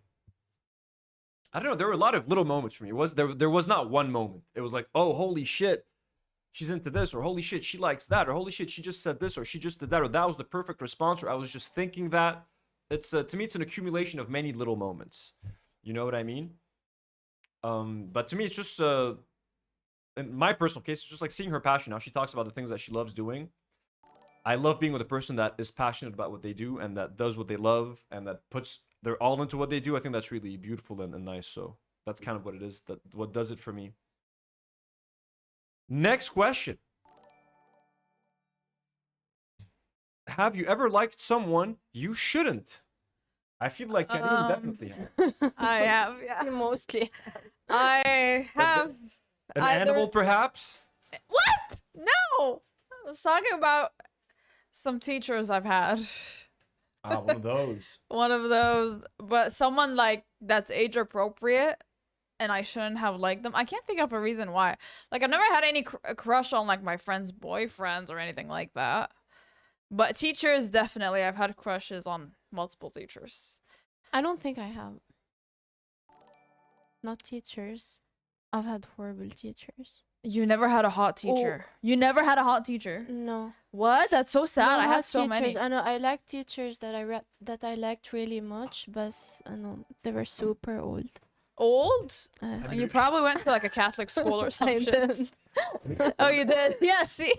don't know. There were a lot of little moments for me. There was not one moment. It was like, oh, holy shit, she's into this, or holy shit, she likes that, or holy shit, she just said this, or she just did that, or that was the perfect response, or I was just thinking that. It's to me, it's an accumulation of many little moments. You know what I mean? But to me, it's just in my personal case, it's just like seeing her passion. Now she talks about the things that she loves doing. I love being with a person that is passionate about what they do and that does what they love and that puts their all into what they do. I think that's really beautiful and nice. So that's kind of what it is. That what does it for me. Next question. Have you ever liked someone you shouldn't? I feel like Karine definitely have. I have, yeah. Mostly. I have. An animal, perhaps? What? No! I was talking about some teachers I've had. Ah, one of those. One of those. But someone like that's age appropriate and I shouldn't have liked them. I can't think of a reason why. Like, I've never had any crush on like my friends' boyfriends or anything like that. But teachers, definitely. I've had crushes on multiple teachers. I don't think I have. Not teachers. I've had horrible teachers. You never had a hot teacher. Oh. You never had a hot teacher. No. What? That's so sad. No I hot had so many. teachers. I know I like teachers that I liked really much, but I know they were super old. Old? I You probably went to like a Catholic school or I something. did. Oh, you did? Yeah, see?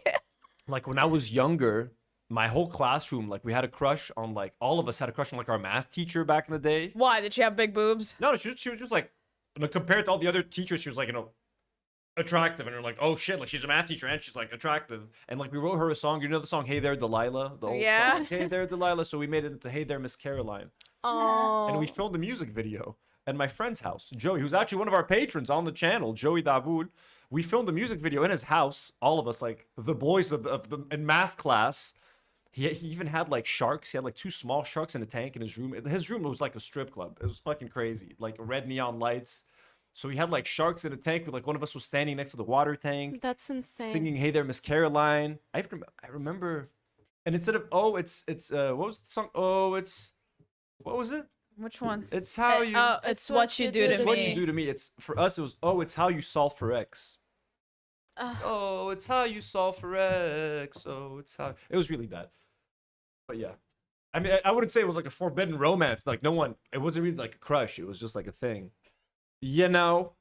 Like when I was younger, my whole classroom, like we had a crush on like all of us had a crush on like our math teacher back in the day. Why? Did she have big boobs? No, she was just like, you know, compared to all the other teachers, she was like, you know, attractive, and you're like, oh shit, like she's a math teacher and she's like attractive, and like we wrote her a song. You know the song "Hey There, Delilah"? The old Yeah. song, "Hey There, Delilah." So we made it into "Hey There, Miss Caroline," Oh. and we filmed a music video at my friend's house, Joey, who's actually one of our patrons on the channel, Joey Dawood. We filmed a music video in his house, all of us, like the boys of the in math class. He even had like sharks. He had like 2 small sharks in a tank in his room. His room was like a strip club. It was fucking crazy. Like red neon lights. So he had like sharks in a tank. With like one of us was standing next to the water tank, That's insane. singing "Hey There, Miss Caroline." I remember, and instead of what was the song? What was it? Which one? It's how you. It's what you do to It's me. what you do to me. It's for us. It was it's how you solve for X. Oh, it's how you solve for X. Oh, it's how. It was really bad. But yeah, I mean, I wouldn't say it was like a forbidden romance. Like no one. It wasn't really like a crush. It was just like a thing. You know.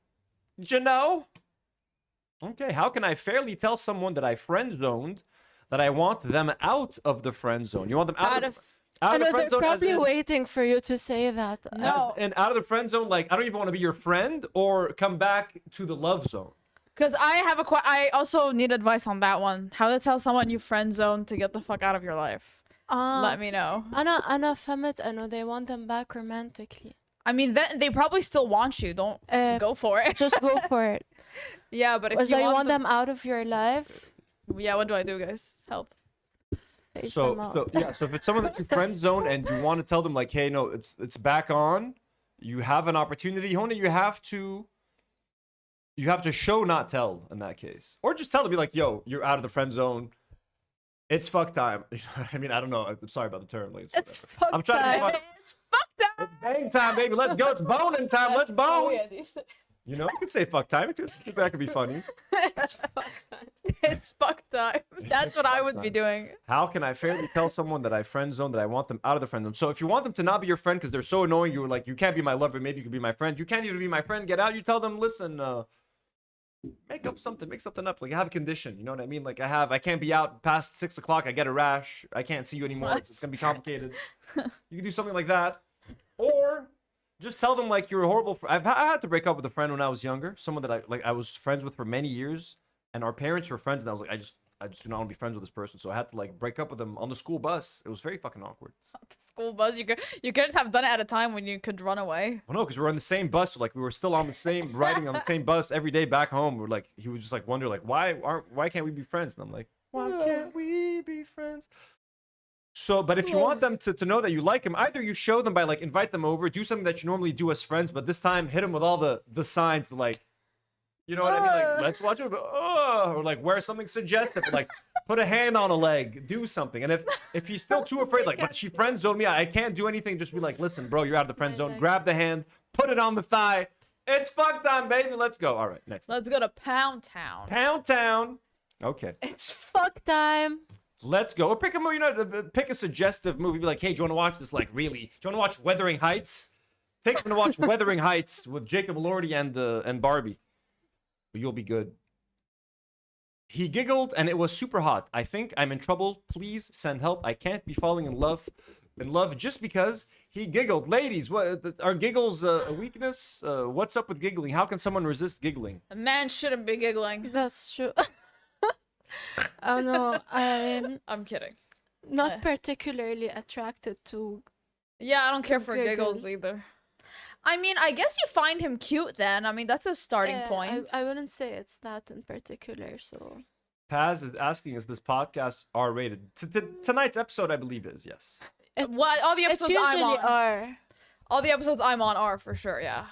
Okay. How can I fairly tell someone that I friend zoned that I want them out of the friend zone? You want them out of I the know friend they're zone? probably waiting for you to say that. No. And out of the friend zone, like I don't even want to be your friend or come back to the love zone. Because I have I also need advice on that one. How to tell someone you friend zone to get the fuck out of your life. Let me know. أنا فهمت إنه they want them back romantically. I mean, they probably still want you. Don't go for it. Just go for it. Yeah, but if Or you you want them... them out of your life, Yeah, what do I do, guys? Help. phase So, them out. so if it's someone that you friend zone and you want to tell them like, hey, no, it's back on. You have an opportunity. Only you have to show, not tell in that case, or just tell them, be like, yo, you're out of the friend zone. It's fuck time. I mean, I don't know. I'm sorry about the term. Like, It's fuck I'm trying time. to. It's fuck time. It's bang time, baby. Let's go. It's boning time. Let's bone. Oh, yeah, these- You know, you could say fuck time. That could be funny. It's fuck time. That's what I would be doing. How can I fairly tell someone that I friend zone that I want them out of the friend zone? So if you want them to not be your friend because they're so annoying, you're like, you can't be my lover, maybe you could be my friend. You can't even be my friend. Get out. You tell them, listen, make something up. Like I have a condition. You know what I mean? Like I can't be out past 6 o'clock. I get a rash. I can't see you anymore. It's gonna be complicated. You can do something like that, or just tell them like you're a horrible. I had to break up with a friend when I was younger. Someone that I was friends with for many years, and our parents were friends. And I was like, I just do not want to be friends with this person. So I had to like break up with them on the school bus. It was very fucking awkward. The school bus. You couldn't have done it at a time when you could run away. Well, no, because we were on the same bus. So, like we were still on the same riding on the same bus every day back home. We're like he would just like wonder like why can't we be friends? And I'm like, why can't we be friends? So, but if you want them to know that you like them, either you show them by like invite them over, do something that you normally do as friends, but this time hit them with all the signs to like, you know what I mean? Like, let's watch it, or like wear something suggestive, like put a hand on a leg, do something. And if he's still too afraid, like, but she friend zoned me, I can't do anything. Just be like, listen, bro, you're out of the friend zone. Grab the hand, put it on the thigh. It's fuck time, baby. Let's go. All right, next. Let's go to Pound Town. Pound Town. Okay. It's fuck time. Let's go. Or pick a movie, pick a suggestive movie. Be like, hey, do you want to watch this? Like, really? Do you want to watch Wuthering Heights? Take them to watch Wuthering Heights with Jacob Elordi and Barbie. You'll be good. He giggled and it was super hot. I think I'm in trouble. Please send help. I can't be falling in love just because he giggled. Ladies, what are giggles a weakness? What's up with giggling? How can someone resist giggling? A man shouldn't be giggling. That's true. Oh no, I'm kidding. not particularly attracted to. Yeah, I don't care for giggles either. I mean, I guess you find him cute then. I mean, that's a starting point. I wouldn't say it's that in particular. So Paz is asking, is this podcast R-rated? Tonight's episode, I believe, is, yes. What all the it's episodes I'm usually on. are. All the episodes I'm on are for sure. Yeah.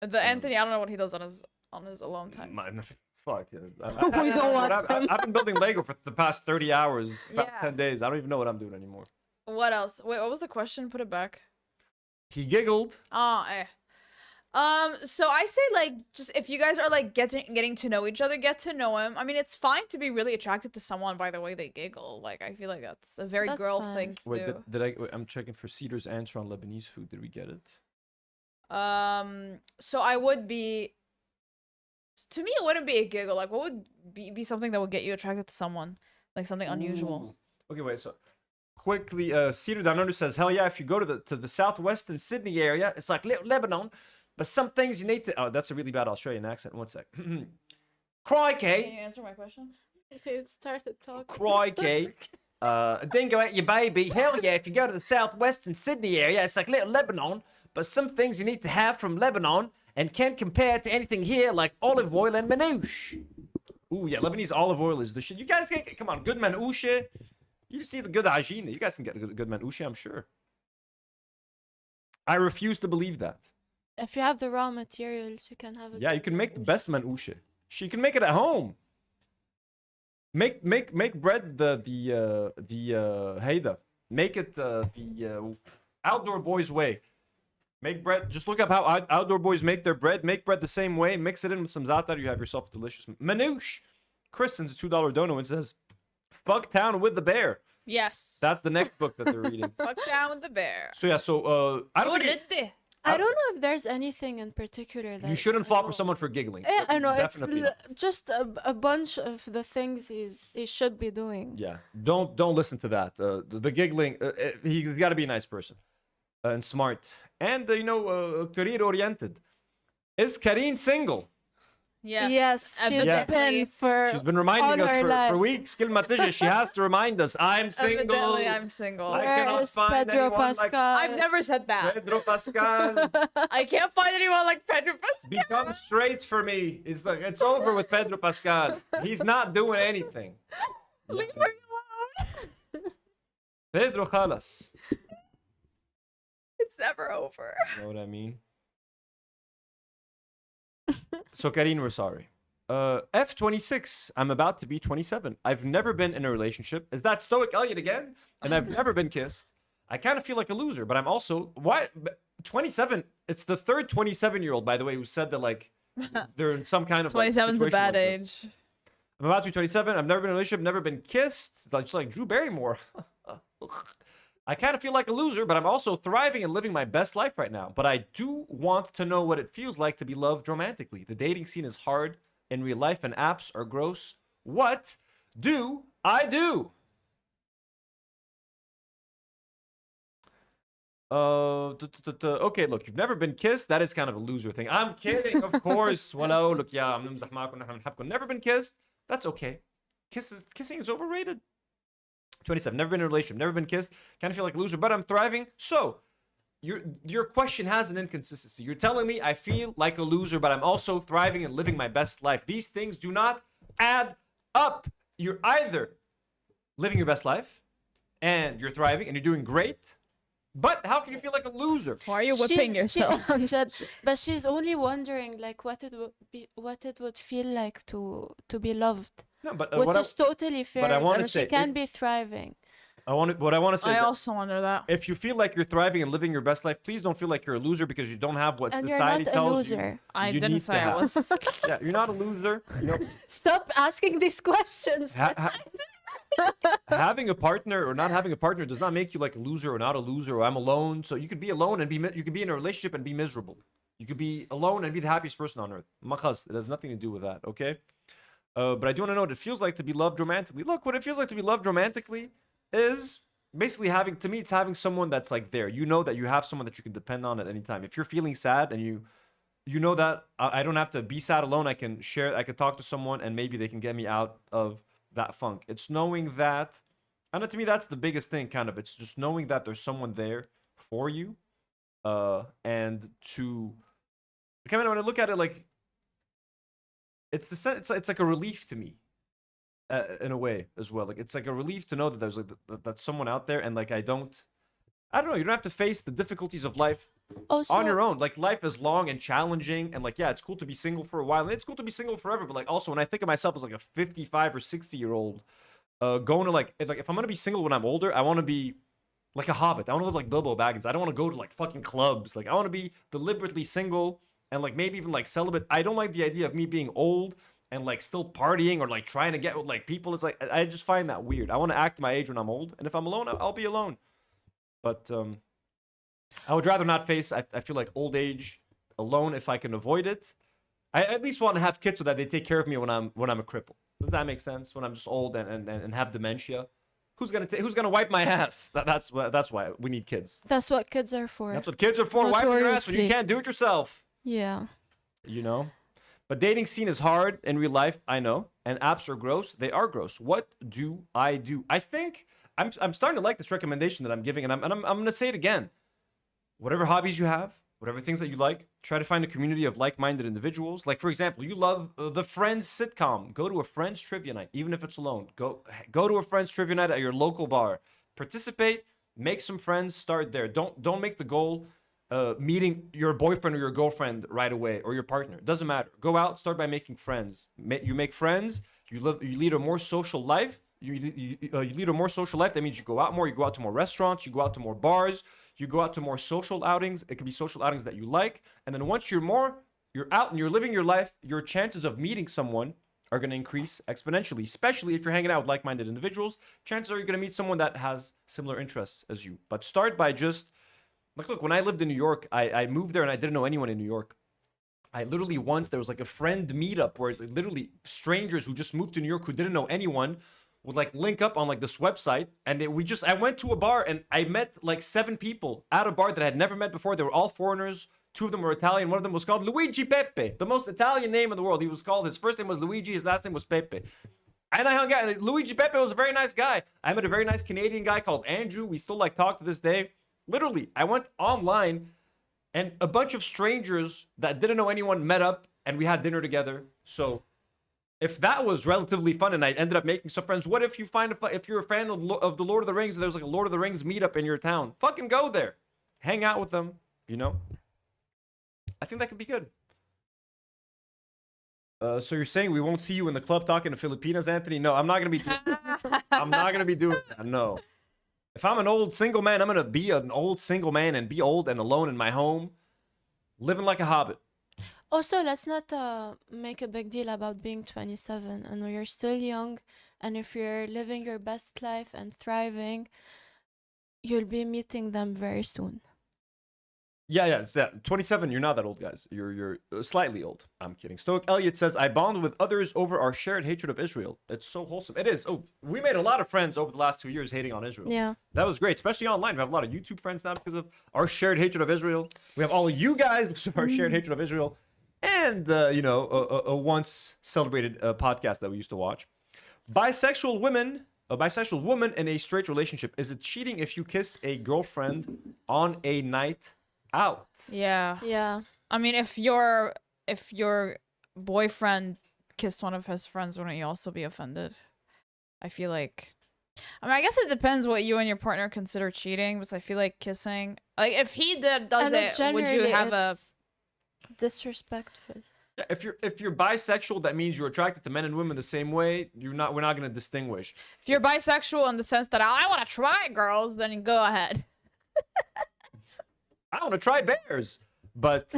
The Anthony, I don't know what he does on his alone time. Fuck. We don't want him. I've been building Lego for the past 30 hours, past Yeah. 10 days. I don't even know what I'm doing anymore. What else? Wait, what was the question? Put it back. He giggled. So I say like just if you guys are like getting to know each other, get to know him. I mean, it's fine to be really attracted to someone by the way they giggle. Like I feel like that's a very girl fine. thing to Wait, do. I'm checking for Cedar's answer on Lebanese food. Did we get it? So I would be. To me, it wouldn't be a giggle. Like, what would be something that would get you attracted to someone? Like something unusual. Okay, wait. So quickly, Cedar Down Under says, "Hell yeah! If you go to the southwestern Sydney area, it's like little Lebanon, but some things you need to." Oh, that's a really bad Australian accent. One sec. Crikey! Can you answer my question? It started talking. Crikey! Dingo at your baby. Hell yeah! If you go to the southwestern Sydney area, it's like little Lebanon, but some things you need to have from Lebanon and can't compare to anything here, like olive oil and manouche. Ooh, yeah, Lebanese olive oil is the shit. You guys get, come on, good manouche. You see the good agine. You guys can get good manouche, I'm sure. I refuse to believe that. If you have the raw materials, you can have it. Yeah, you can make the best manouche. She can make it at home. Make bread the Heida. Make it the outdoor boys way. Make bread. Just look up how outdoor boys make their bread. Make bread the same way. Mix it in with some za'atar. You have yourself delicious manouche. Chris sends a $2 dono and says, "Fuck town with the bear." Yes. That's the next book that they're reading. Fuck down with the bear. So yeah, I don't think I don't know if there's anything in particular that you shouldn't fall for someone for giggling. Yeah, I know it's Definitely not. just a bunch of the things he should be doing. Yeah, don't listen to that. The giggling. He's got to be a nice person and smart, and career oriented. Is Karine single? Yes. She's been for She's been reminding all us her for life. weeks. She has to remind us. I'm single. Evidently, I'm single. I Where cannot is find Pedro anyone like Pascal? I've never said that. Pedro Pascal. I can't find anyone like Pedro Pascal. Become straight for me. It's over with Pedro Pascal. He's not doing anything. Leave her alone. Pedro Khalas. It's never over. You know what I mean? So Karine, we're sorry. F26. I'm about to be 27. I've never been in a relationship. Is that Stoic Elliot again? And I've never been kissed. I kind of feel like a loser, but I'm also 27. It's the third 27-year-old, by the way, who said that like they're in some kind of 27's a bad age. I'm about to be 27. I've never been in a relationship, never been kissed. Just like Drew Barrymore. I kind of feel like a loser, but I'm also thriving and living my best life right now. But I do want to know what it feels like to be loved romantically. The dating scene is hard in real life and apps are gross. What do I do? Okay, look, you've never been kissed. That is kind of a loser thing. I'm kidding, of course. Well, look, yeah, never been kissed. That's okay. Kissing is overrated. 27. Never been in a relationship. Never been kissed. Kind of feel like a loser, but I'm thriving. So, your question has an inconsistency. You're telling me I feel like a loser, but I'm also thriving and living my best life. These things do not add up. You're either living your best life and you're thriving and you're doing great, but how can you feel like a loser? Why are you whipping yourself? But she's only wondering like what it would feel like to be loved. No, but Which is totally fair. But I want to and say she can be thriving. What I want to say. I is also wonder that. if you feel like you're thriving and living your best life, please don't feel like you're a loser because you don't have what And you're society not a tells loser. you. I you didn't need to say I have. was. Yeah, you're not a loser. You know, Stop asking these questions. having a partner or not having a partner does not make you like a loser or not a loser or I'm alone. So you could be alone and you could be in a relationship and be miserable. You could be alone and be the happiest person on earth. Makhas, it has nothing to do with that, okay? But I do want to know what it feels like to be loved romantically. Look, what it feels like to be loved romantically is basically to me, it's having someone that's like there. You know that you have someone that you can depend on at any time. If you're feeling sad and you know that I don't have to be sad alone, I can talk to someone and maybe they can get me out of that funk. It's knowing that, and to me, that's the biggest thing, kind of. It's just knowing that there's someone there for you, and to kind of when I look at it, like it's like a relief to me, in a way as well. Like it's like a relief to know that there's like that's someone out there, and like I don't know. You don't have to face the difficulties of life Also, on your own. Like life is long and challenging, and like yeah, it's cool to be single for a while, and it's cool to be single forever. But like also when I think of myself as like a 55 or 60-year-old, going to like if I'm gonna be single when I'm older, I want to be like a hobbit. I want to live like Bilbo Baggins. I don't want to go to like fucking clubs. Like I want to be deliberately single and like maybe even like celibate. I don't like the idea of me being old and like still partying or like trying to get with like people. It's like I just find that weird. I want to act my age when I'm old, and if I'm alone, I'll be alone. But I would rather not face, I feel like old age alone if I can avoid it. I at least want to have kids so that they take care of me when I'm a cripple. Does that make sense? When I'm just old and have dementia, who's gonna wipe my ass? That's why we need kids. that's what kids are for. That's what kids are for. Wiping your ass when you Notoriously. can't do it yourself. Yeah. You know. But dating scene is hard in real life. I know, and apps are gross. They are gross. What do? I think I'm starting to like this recommendation that I'm giving, and I'm gonna say it again. Whatever hobbies you have, whatever things that you like, try to find a community of like-minded individuals. Like, for example, you love the Friends sitcom. Go to a Friends trivia night, even if it's alone. Go to a Friends trivia night at your local bar. Participate, make some friends, start there. Don't make the goal meeting your boyfriend or your girlfriend right away or your partner. It doesn't matter. Go out, start by making friends. You make friends, you lead a more social life. You lead a more social life. That means you go out more, you go out to more restaurants, you go out to more bars. You go out to more social outings. It could be social outings that you like. And then once you're out and you're living your life, your chances of meeting someone are going to increase exponentially, especially if you're hanging out with like-minded individuals. Chances are you're going to meet someone that has similar interests as you. But start by just, like, look, when I lived in New York, I moved there and I didn't know anyone in New York. I literally once, there was like a friend meetup where literally strangers who just moved to New York who didn't know anyone would like link up on like this website. And I went to a bar and I met like 7 people at a bar that I had never met before. They were all foreigners. 2 of them were Italian. One of them was called Luigi Pepe, the most Italian name in the world. His first name was Luigi. His last name was Pepe. And I hung out. And Luigi Pepe was a very nice guy. I met a very nice Canadian guy called Andrew. We still like talk to this day. Literally, I went online and a bunch of strangers that didn't know anyone met up and we had dinner together. So if that was relatively fun and I ended up making some friends, what if you if you're a fan of the Lord of the Rings and there's like a Lord of the Rings meetup in your town? Fucking go there. Hang out with them, you know? I think that could be good. So you're saying we won't see you in the club talking to Filipinas, Anthony? No, I'm not gonna be. I'm not gonna be doing that. No. If I'm an old single man, I'm gonna be an old single man and be old and alone in my home, living like a hobbit. Also, let's not make a big deal about being 27 and you're still young. And if you're living your best life and thriving, you'll be meeting them very soon. Yeah. 27, you're not that old, guys. You're slightly old. I'm kidding. Stoic Elliott says, I bond with others over our shared hatred of Israel. It's so wholesome. It is. Oh, we made a lot of friends over the last 2 years hating on Israel. Yeah. That was great, especially online. We have a lot of YouTube friends now because of our shared hatred of Israel. We have all of you guys because of our shared hatred of Israel. And, a once celebrated podcast that we used to watch. A bisexual woman in a straight relationship. Is it cheating if you kiss a girlfriend on a night out? Yeah. I mean, if your boyfriend kissed one of his friends, wouldn't you also be offended? I feel like, I guess it depends what you and your partner consider cheating, but I feel like kissing, like if he does it, would you have a disrespectful? Yeah, if you're bisexual, that means you're attracted to men and women the same way. We're not going to distinguish. If you're bisexual in the sense that I want to try girls, then go ahead. I want to try bears, but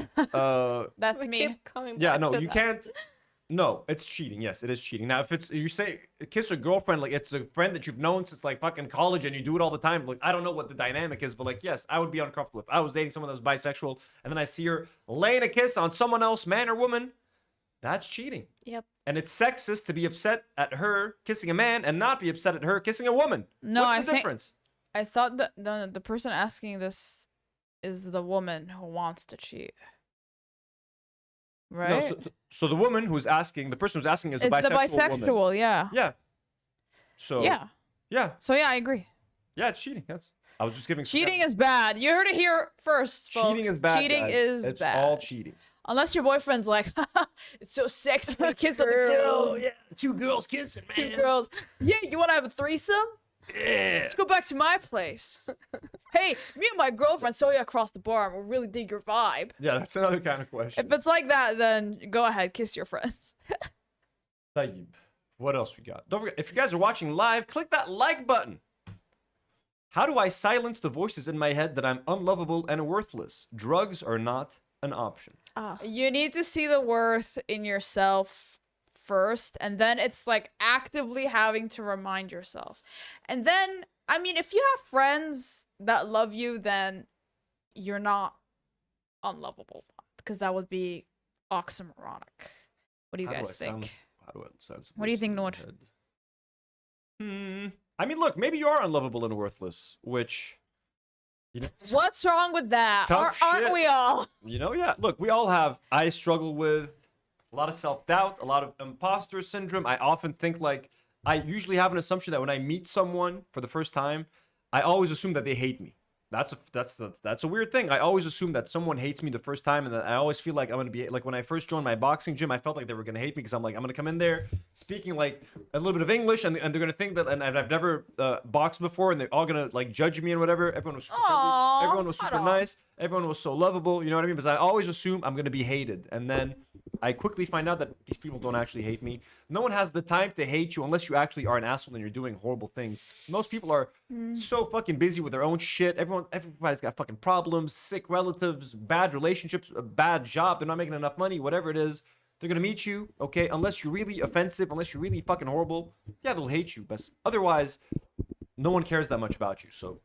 that's We me. keep coming yeah, back no, to you that. can't. No, it's cheating. Yes, it is cheating. Now, if it's you say kiss a girlfriend, like it's a friend that you've known since like fucking college and you do it all the time. Like I don't know what the dynamic is, but like yes, I would be uncomfortable if I was dating someone that was bisexual and then I see her laying a kiss on someone else, man or woman. That's cheating. Yep. And it's sexist to be upset at her kissing a man and not be upset at her kissing a woman. No, What's the difference? I thought that the person asking this is the woman who wants to cheat. Right? No, so the woman who's asking, the person who's asking is a it's bisexual the bisexual, woman. yeah. Yeah. So Yeah. So yeah, I agree. Yeah, it's cheating. Yes. I was just giving. Cheating is bad. You heard it here first, folks. Cheating is bad. Cheating guys. is it's bad. all cheating. Unless your boyfriend's like, it's so sexy when you kiss other girls. Yeah, 2 girls kissing, man. 2 girls. Yeah, you want to have a threesome? Yeah. Let's go back to my place. Hey, me and my girlfriend saw you across the bar and we really dig your vibe. Yeah, that's another kind of question. If it's like that, then go ahead, kiss your friends. Tayyib. What else we got? Don't forget, if you guys are watching live, click that like button. How do I silence the voices in my head that I'm unlovable and worthless? Drugs are not an option. You need to see the worth in yourself first, and then it's like actively having to remind yourself. And then, I mean, if you have friends that love you, then you're not unlovable, because that would be oxymoronic. What do you guys think? What do you think, Nour? I mean, look, maybe you are unlovable and worthless, which, you know, What's wrong with that? Tough Aren't shit. we all? you know, yeah. Look, we all have. I struggle with a lot of self-doubt, a lot of imposter syndrome. I often think like I usually have an assumption that when I meet someone for the first time, I always assume that they hate me. That's a weird thing. I always assume that someone hates me the first time, and then I always feel like I'm gonna be like when I first joined my boxing gym, I felt like they were gonna hate me because I'm gonna come in there speaking like a little bit of English, and they're gonna think that, and I've never boxed before, and they're all gonna like judge me and whatever. Everyone was super Aww, everyone was super nice. Everyone was so lovable. You know what I mean? Because I always assume I'm gonna be hated, and then I quickly find out that these people don't actually hate me. No one has the time to hate you unless you actually are an asshole and you're doing horrible things. Most people are so fucking busy with their own shit. Everybody's got fucking problems, sick relatives, bad relationships, a bad job. They're not making enough money, whatever it is. They're gonna meet you, okay? Unless you're really offensive, unless you're really fucking horrible, yeah, they'll hate you. But otherwise, no one cares that much about you. So,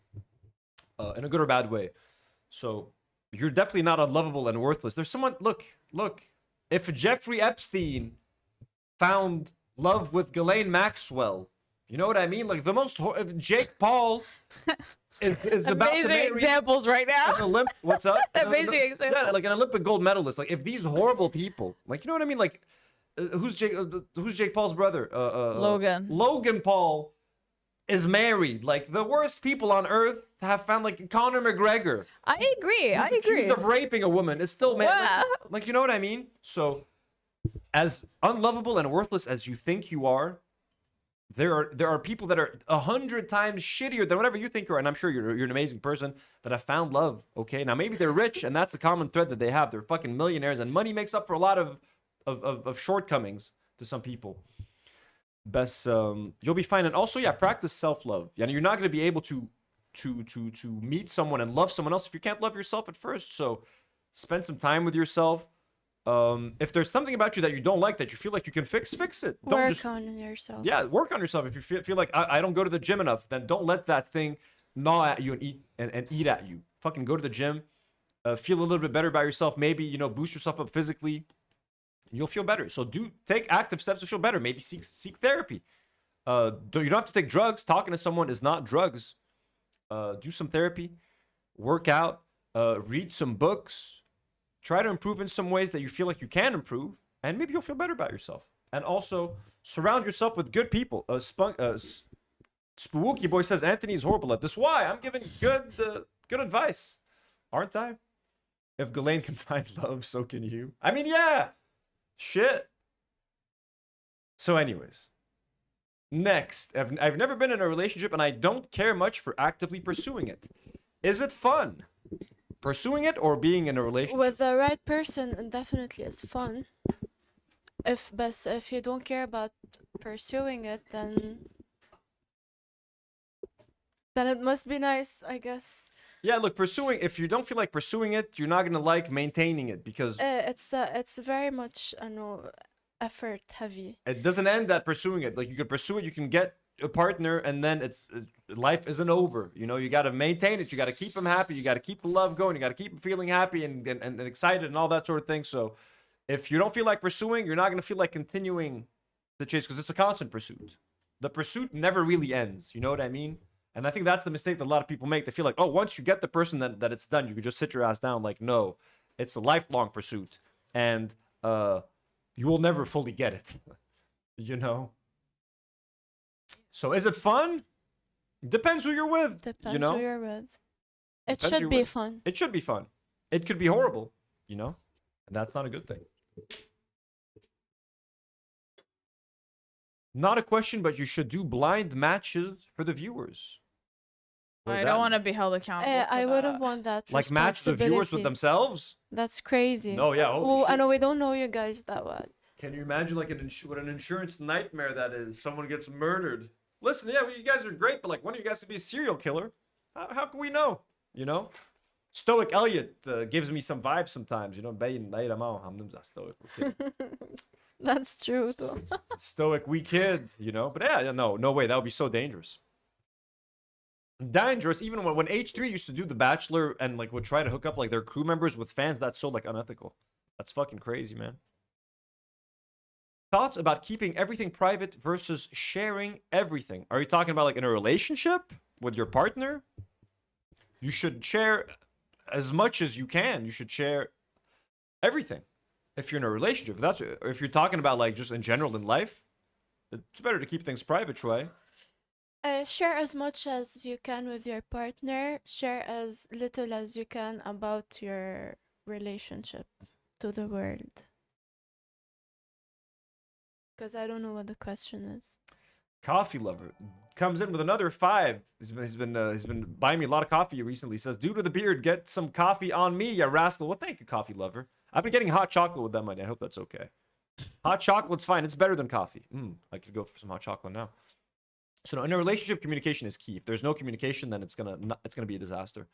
in a good or bad way. So, you're definitely not unlovable and worthless. There's someone. Look. If Jeffrey Epstein found love with Ghislaine Maxwell, you know what I mean? Like the most. If Jake Paul is about to Amazing marry examples right now. what's up? Amazing examples. Yeah, like an Olympic gold medalist. Like if these horrible people, like you know what I mean? Like who's Jake Paul's brother? Logan. Logan Paul is married. Like the worst people on earth have found like Conor McGregor. I agree. I agree. Accused of raping a woman is still married. Wow. Like you know what I mean? So as unlovable and worthless as you think you are, there are people that are 100 times shittier than whatever you think you are, and I'm sure you're an amazing person that have found love. Okay, now maybe they're rich, and that's a common thread that they have. They're fucking millionaires, and money makes up for a lot of shortcomings to some people. Best you'll be fine, and also practice self-love. And you're not going to be able to meet someone and love someone else if you can't love yourself at first. So spend some time with yourself. If there's something about you that you don't like that you feel like you can fix it. Don't Work just, on yourself. yeah, work on yourself. If you feel like I don't go to the gym enough, then don't let that thing gnaw at you and eat at you. Fucking go to the gym. Feel a little bit better about yourself. Maybe boost yourself up physically. You'll feel better. So take active steps to feel better. Maybe seek therapy. You don't have to take drugs. Talking to someone is not drugs. Do some therapy. Work out. Read some books. Try to improve in some ways that you feel like you can improve, and maybe you'll feel better about yourself. And also, surround yourself with good people. Spooky Boy says Anthony is horrible at this. Why? I'm giving good advice, aren't I? If Ghislaine can find love, so can you. I mean, yeah. Shit. So, anyways, next, I've never been in a relationship, and I don't care much for actively pursuing it. Is it fun? Pursuing it or being in a relationship? With the right person, it definitely is fun. If you don't care about pursuing it, then it must be nice, I guess. Yeah, look, if you don't feel like pursuing it, you're not gonna like maintaining it because It's very much effort heavy. it doesn't end at pursuing it. Like you can pursue it, you can get a partner, and then life isn't over. You got to maintain it. You got to keep them happy. You got to keep the love going. You got to keep them feeling happy and excited and all that sort of thing. So if you don't feel like pursuing, you're not going to feel like continuing the chase because it's a constant pursuit. The pursuit never really ends. You know what I mean? And I think that's the mistake that a lot of people make. They feel like, oh, once you get the person, that it's done. You can just sit your ass down. Like, no, it's a lifelong pursuit. And you will never fully get it. So is it fun? Depends who you're with. Depends who you're with. It Depends who should you're be with. fun. It should be fun. It could be horrible, and that's not a good thing. Not a question, but you should do blind matches for the viewers. What does I that don't mean? want to be held accountable. I for wouldn't that. want that. Like match the viewers with responsibility. themselves? That's crazy. No, yeah. Holy Oh, I shit. know we don't know you guys that well. Can you imagine like what an insurance nightmare that is? Someone gets murdered. Listen, yeah, you guys are great, but like one of you guys could be a serial killer. How can we know? Stoic Elliot gives me some vibes sometimes. Stoic, That's true though. Stoic wee kid. But yeah, no way. That would be so dangerous. Dangerous. Even when H3 used to do The Bachelor and like would try to hook up like their crew members with fans, that's so like unethical. That's fucking crazy, man. Thoughts about keeping everything private versus sharing everything? Are you talking about like in a relationship with your partner? You should share as much as you can. You should share everything. If you're in a relationship, if you're talking about like just in general in life, it's better to keep things private, Troy. Share as much as you can with your partner. Share as little as you can about your relationship to the world. Because I don't know what the question is. Coffee lover comes in with another 5. He's been buying me a lot of coffee recently. He says, due to the beard, get some coffee on me, ya rascal. Well, thank you, coffee lover. I've been getting hot chocolate with that money. I hope that's okay. Hot chocolate's fine. It's better than coffee. I could go for some hot chocolate now. So no, in a relationship, communication is key. If there's no communication, then it's gonna be a disaster.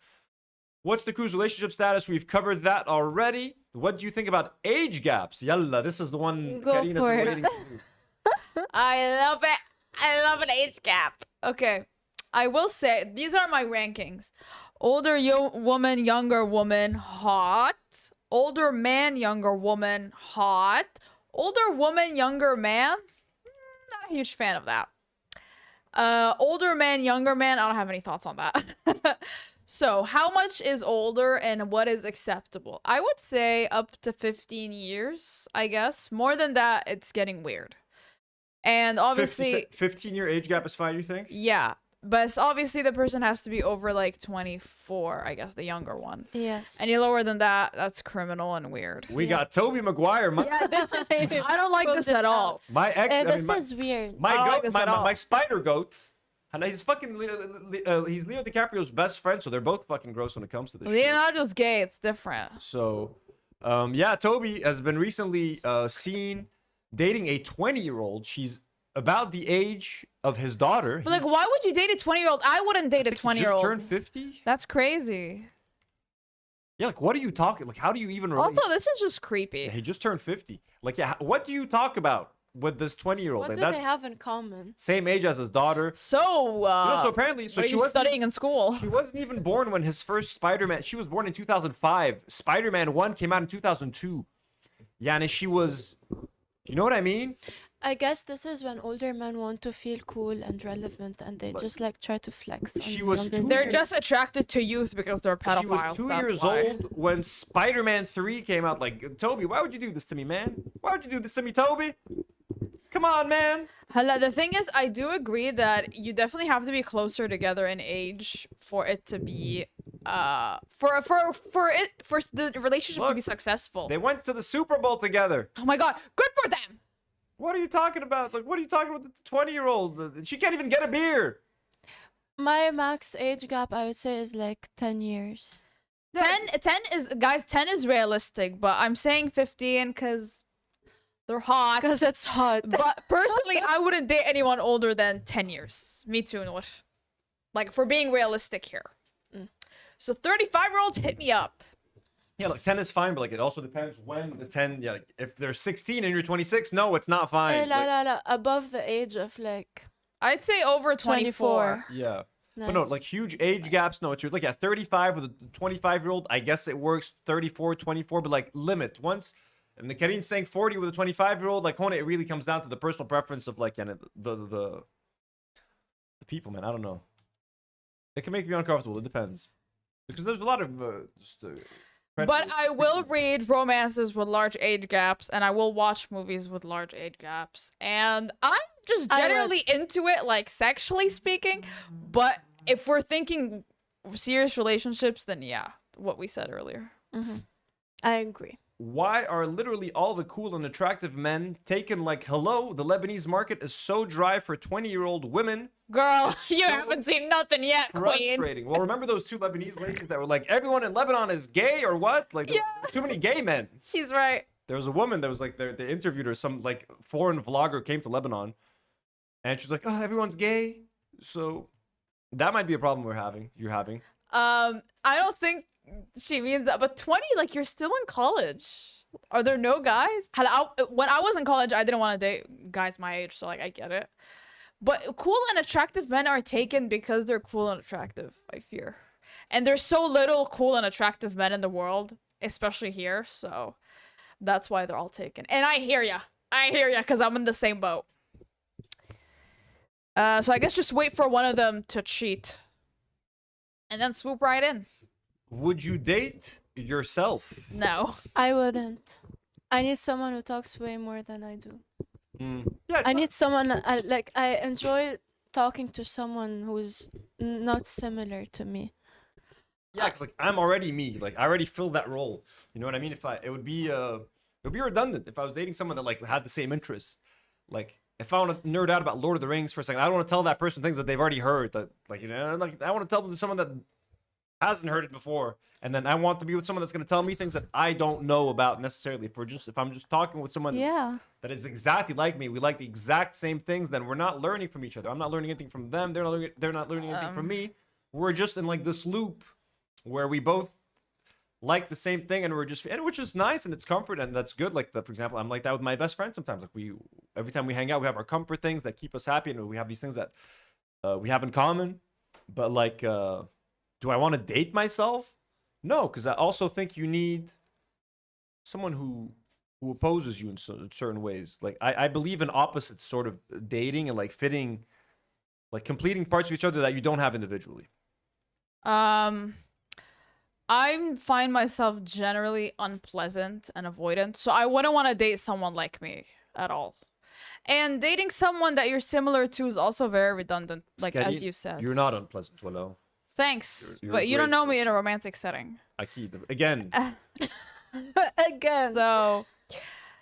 What's the crew's relationship status? We've covered that already. What do you think about age gaps? Yalla, this is the one Go Karine has for been it. waiting to. I love it. I love an age gap. Okay. I will say, these are my rankings. Older woman, younger woman, hot. Older man, younger woman, hot. Older woman, younger man, not a huge fan of that. Older man, younger man, I don't have any thoughts on that. So, how much is older and what is acceptable? I would say up to 15 years, I guess. More than that, it's getting weird. And obviously, 15-year age gap is fine, you think? yeah. But obviously, the person has to be over like 24, I guess, the younger one. Yes. Any lower than that, that's criminal and weird. We got Toby Maguire. Yeah, this is. I don't like this at all. My ex. This is weird. My I don't goat. like this at all. My spider goat. And he's fucking. He's Leo DiCaprio's best friend, so they're both fucking gross when it comes to this. Shit. Leonardo's gay. It's different. So, yeah, Toby has been recently seen dating a 20-year-old. She's about the age of his daughter. But like, why would you date a 20-year-old? I wouldn't date a 20-year-old. Just turned 50. That's crazy. Yeah, like, what are you talking? Like, how do you even? Relate? Also, this is just creepy. Yeah, he just turned 50. Like, yeah, what do you talk about with this 20-year-old? What Like, do that's they have in common? same age as his daughter. So, So apparently, so what are she you was studying in school? She wasn't even born when his first Spider-Man. She was born in 2005. Spider-Man 1 came out in 2002. Yeah, and she was. You know what I mean? I guess this is when older men want to feel cool and relevant, and they just like try to flex. She on was younger too- They're men. just attracted to youth because they're pedophiles. She was 2 that's years why. old when Spider-Man 3 came out. Like, Toby, why would you do this to me, man? Why would you do this to me, Toby? Come on, man. Hala, the thing is, I do agree that you definitely have to be closer together in age for it to be, for the relationship to Look, be successful. They went to the Super Bowl together. Oh my god, good for them! What are you talking about? Like, what are you talking about? The 20-year-old? She can't even get a beer. My max age gap, I would say, is like 10 years. 10 is, guys, 10 is realistic, but I'm saying 15 because they're hot. Because it's hot. But personally, I wouldn't date anyone older than 10 years. Me too, Nour. Like, for being realistic here. So 35-year-olds, hit me up. Yeah, like 10 is fine, but like it also depends when the 10. Yeah, like, if they're 16 and you're 26, no, it's not fine. Like, Above the age of like I'd say over 24. 24. yeah. Nice. But no, like huge age gaps. No, it's like at 35 with a 25-year-old, I guess it works. 34, 24, but like limit once. And the Karine's saying 40 with a 25-year-old. Like, Hona, it really comes down to the personal preference of like, the people, man. I don't know. It can make me uncomfortable. It depends because there's a lot of But I will read romances with large age gaps, and I will watch movies with large age gaps. And I'm just generally into it, like sexually speaking. But if we're thinking serious relationships, then yeah, what we said earlier. I agree. Why are literally all the cool and attractive men taken like hello? The Lebanese market is so dry for 20-year-old women. Girl, It's you so haven't seen nothing yet, queen. Frustrating. Well, remember those 2 Lebanese ladies that were like, everyone in Lebanon is gay or what? Like, Yeah. too many gay men. She's right. There was a woman that was like, they interviewed her. Some like foreign vlogger came to Lebanon, and she's like, oh, everyone's gay. So that might be a problem you're having. I don't think she means that, but 20, like, you're still in college. Are there no guys? When I was in college, I didn't want to date guys my age, so like I get it. But cool and attractive men are taken because they're cool and attractive, I fear. And there's so little cool and attractive men in the world, especially here, so that's why they're all taken. And I hear ya, because I'm in the same boat. So I guess just wait for one of them to cheat, and then swoop right in. Would you date yourself? No. I wouldn't. I need someone who talks way more than I do. Yeah, I need someone I enjoy talking to someone who's not similar to me. Yeah, cause like I'm already me. Like I already filled that role. You know what I mean? It would be redundant if I was dating someone that like had the same interests. Like if I want to nerd out about Lord of the Rings for a second, I don't want to tell that person things that they've already heard. That, like, you know, like I want to tell them to someone that hasn't heard it before, and then I want to be with someone that's going to tell me things that I don't know about necessarily. If I'm just talking with someone that is exactly like me, we like the exact same things, then we're not learning from each other. I'm not learning anything from them. They're not learning anything from me. We're just in like this loop where we both like the same thing, and which is nice, and it's comfort, and that's good. Like for example, I'm like that with my best friend sometimes. Like every time we hang out, we have our comfort things that keep us happy, and we have these things that we have in common. But like, do I want to date myself? No, because I also think you need someone who opposes you in certain ways. Like I believe in opposites sort of dating and like fitting, like completing parts of each other that you don't have individually. I find myself generally unpleasant and avoidant, so I wouldn't want to date someone like me at all. And dating someone that you're similar to is also very redundant, like as you said. You're not unpleasant, Willow. Thanks, You're but you a don't great know me in a person. romantic setting. Again. Again.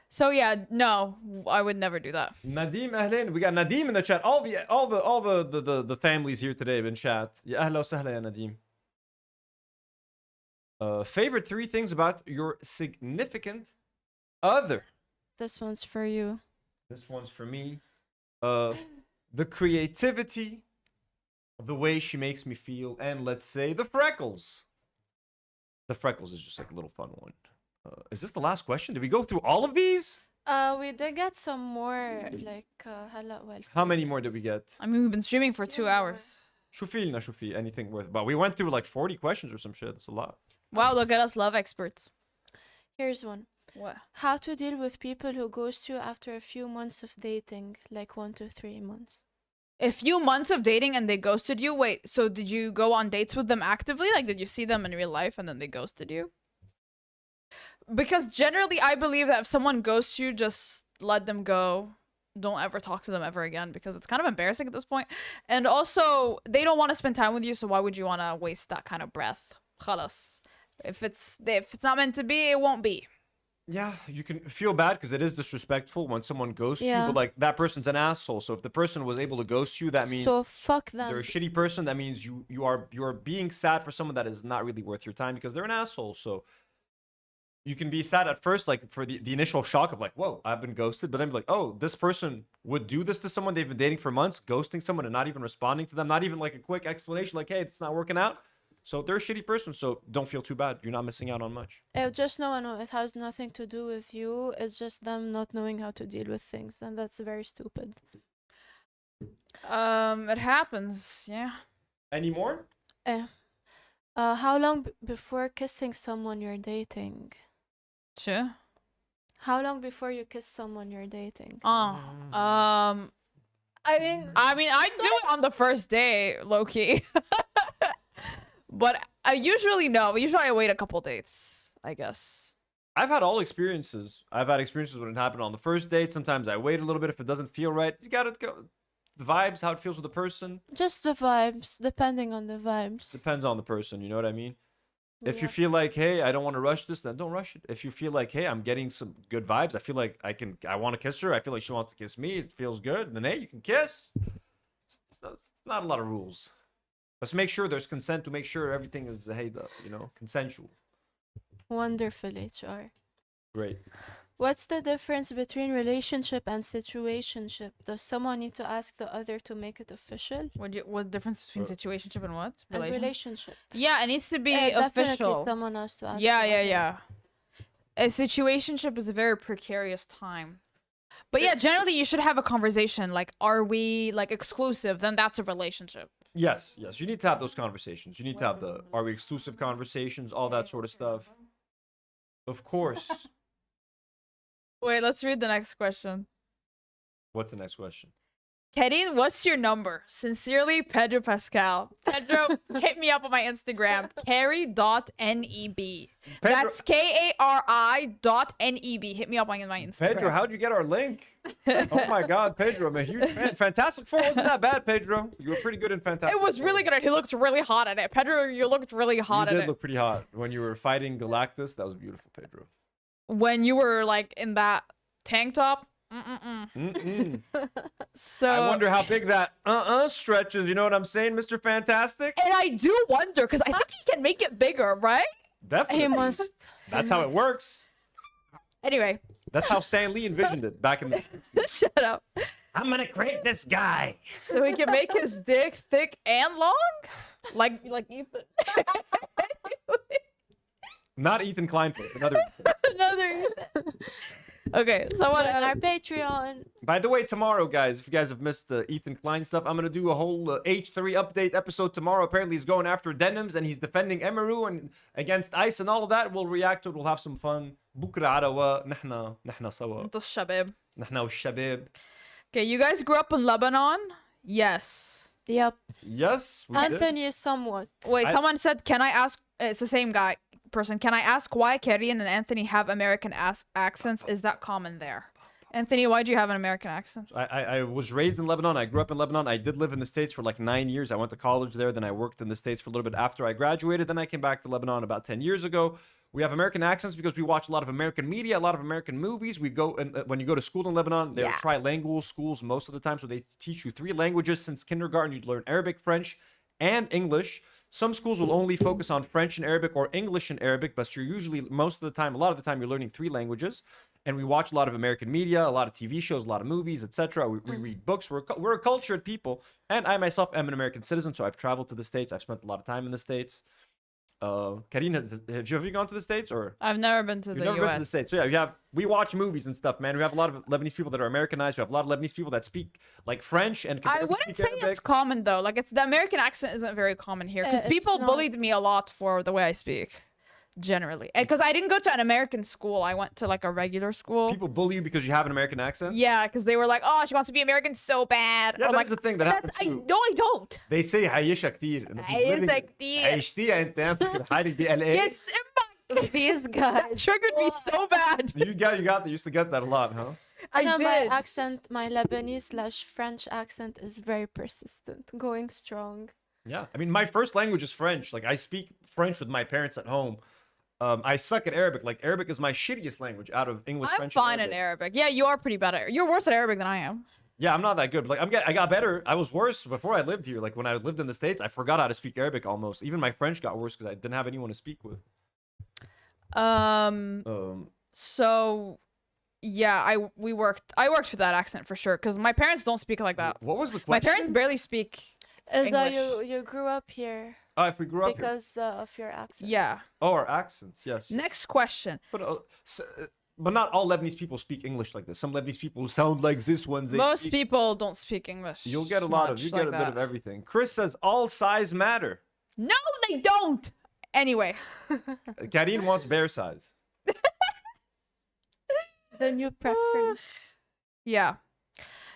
So yeah, no, I would never do that. Nadim, ahlan. We got Nadim in the chat. All the families here today in chat. Ya ahla wa sahla ya Nadim. Favorite 3 things about your significant other. This one's for you. This one's for me. The creativity, the way she makes me feel, and let's say the freckles. The freckles is just like a little fun one. Is this the last question? Did we go through all of these? We did get some more, like, How many more did we get? I mean, we've been streaming for 2 hours. Shufi, anything worth. But we went through like 40 questions or some shit. That's a lot. Wow, look at us, love experts. Here's one. What? How to deal with people who ghost you after a few months of dating, like 1 to 3 months. A few months of dating and they ghosted you? Wait, so did you go on dates with them actively? Like, did you see them in real life and then they ghosted you? Because generally, I believe that if someone ghosts you, just let them go. Don't ever talk to them ever again, because it's kind of embarrassing at this point. And also, they don't want to spend time with you, so why would you want to waste that kind of breath? Khalas. If it's not meant to be, it won't be. Yeah, you can feel bad because it is disrespectful when someone ghosts you, Yeah. but like that person's an asshole. So if the person was able to ghost you, that means So fuck them. they're a shitty person. That means you are being sad for someone that is not really worth your time because they're an asshole. So you can be sad at first, like for the initial shock of like, whoa, I've been ghosted, but then be like, oh, this person would do this to someone they've been dating for months, ghosting someone and not even responding to them, not even like a quick explanation, like, hey, it's not working out. So they're a shitty person, so don't feel too bad. You're not missing out on much. Just know, it has nothing to do with you. It's just them not knowing how to deal with things, and that's very stupid. It happens, yeah. Any more? How long before kissing someone you're dating? Sure. How long before you kiss someone you're dating? I mean, I do it on the first day, low key. But I usually no. Usually I wait a couple dates, I guess. I've had all experiences. I've had experiences when it happened on the first date. Sometimes I wait a little bit if it doesn't feel right. You gotta go. The vibes, how it feels with the person. Just the vibes, depending on the vibes. Depends on the person, you know what I mean? If you Yeah. feel like, hey, I don't want to rush this, then don't rush it. If you feel like, hey, I'm getting some good vibes, I feel like I want to kiss her, I feel like she wants to kiss me, it feels good, then hey, you can kiss. It's not a lot of rules. Let's make sure there's consent to make sure everything is, hey, consensual. Wonderful, HR. Great. What's the difference between relationship and situationship? Does someone need to ask the other to make it official? What difference between situationship and what? And relationship. Yeah, it needs to be Definitely official. someone has to ask. Yeah, the yeah, other. yeah. A situationship is a very precarious time. But yeah, generally you should have a conversation like, are we like exclusive? Then that's a relationship. Yes. You need to have those conversations. You need to have the, are we exclusive conversations, all that sort of stuff. Of course. Wait, let's read the next question. What's the next question? Karine, what's your number? Sincerely, Pedro Pascal. Pedro, hit me up on my Instagram, carrie.neb. That's KARI.neb. Hit me up on my Instagram. Pedro, how'd you get our link? Oh my God, Pedro, I'm a huge fan. Fantastic Four wasn't that bad, Pedro. You were pretty good in Fantastic It was Four. really good. He looked really hot at it. Pedro, you looked really hot You at did it. look pretty hot when you were fighting Galactus. That was beautiful, Pedro. When you were like in that tank top. Mm-mm. So I wonder how big that stretches. You know what I'm saying, Mr. Fantastic? and I do wonder because I think he can make it bigger, right? Definitely. He must. That's how it works. Anyway, That's how Stan Lee envisioned it back in the 60s. shut up. I'm gonna create this guy. So he can make his dick thick and long, like Ethan. Not Ethan Kleinfeld, another Ethan. Another Ethan. Okay, someone On our asked, Patreon. By the way, tomorrow, guys, if you guys have missed the Ethan Klein stuff, I'm gonna do a whole H3 update episode tomorrow. Apparently, he's going after denims and he's defending Emeru and against ICE and all of that. We'll react to it. We'll have some fun. بكرة عروا نحنا سوا انتوا الشباب. نحنا والشباب. Okay, you guys grew up in Lebanon? Yes. Yep. Yes, we did. Anthony is somewhat. Wait, I- someone said, can I ask, it's the same guy, person, can I ask why Karine and Anthony have American accents? Is that common there? Anthony, why do you have an American accent? I was raised in Lebanon. I grew up in Lebanon. I did live in the States for like 9 years. I went to college there. Then I worked in the States for a little bit after I graduated. Then I came back to Lebanon about 10 years ago. We have American accents because we watch a lot of American media, a lot of American movies. We go, and when you go to school in Lebanon, they're Yeah. trilingual schools most of the time. So they teach you 3 languages since kindergarten. You'd learn Arabic, French, and English. Some schools will only focus on French and Arabic or English and Arabic, but you're usually, most of the time, a lot of the time, you're learning 3 languages. And we watch a lot of American media, a lot of TV shows, a lot of movies, etc. We read books. We're a cultured people. And I myself am an American citizen, so I've traveled to the States. I've spent a lot of time in the States. Karine, have you ever gone to the States or? I've never been to You've the never US. been to the States. So yeah, we watch movies and stuff, man. We have a lot of Lebanese people that are Americanized. We have a lot of Lebanese people that speak like French and can I barely wouldn't speak say Arabic. it's common though. Like, it's the American accent isn't very common here because It's people not. bullied me a lot for the way I speak, generally. And because I didn't go to an American school, I went to like a regular school. People bully you because you have an American accent. Yeah, because they were like, "Oh, she wants to be American so bad." Yeah, I'm that's like, the thing that happens I too. no, I don't. They say عايشة كتير. And if he's living- عايشة كتير. عايشتيها أنت في حالك ب LA. Yes, These guys. triggered me so bad. You used to get that a lot, huh? I know did. my accent, my Lebanese/French accent is very persistent, going strong. Yeah. I mean, my first language is French. Like, I speak French with my parents at home. I suck at Arabic. Like, Arabic is my shittiest language out of English, I'm French, and fine in Arabic. Yeah, you are pretty bad at. You're worse at Arabic than I am. Yeah, I'm not that good. But like, I got better. I was worse before I lived here. Like, when I lived in the States, I forgot how to speak Arabic almost. Even my French got worse because I didn't have anyone to speak with. So, yeah, I worked for that accent for sure because my parents don't speak like that. What was the question? My parents barely speak. Is that English. you grew up here Oh, if we grew up here. because of your accent? Yeah. Oh, our accents, yes. Next question. But not all Lebanese people speak English like this. Some Lebanese people sound like this one. Most people don't speak English. You'll get a lot of. much You like get a bit that. of everything. Chris says all size matter. No, they don't. Anyway, Karine wants bear size. The new preference. yeah.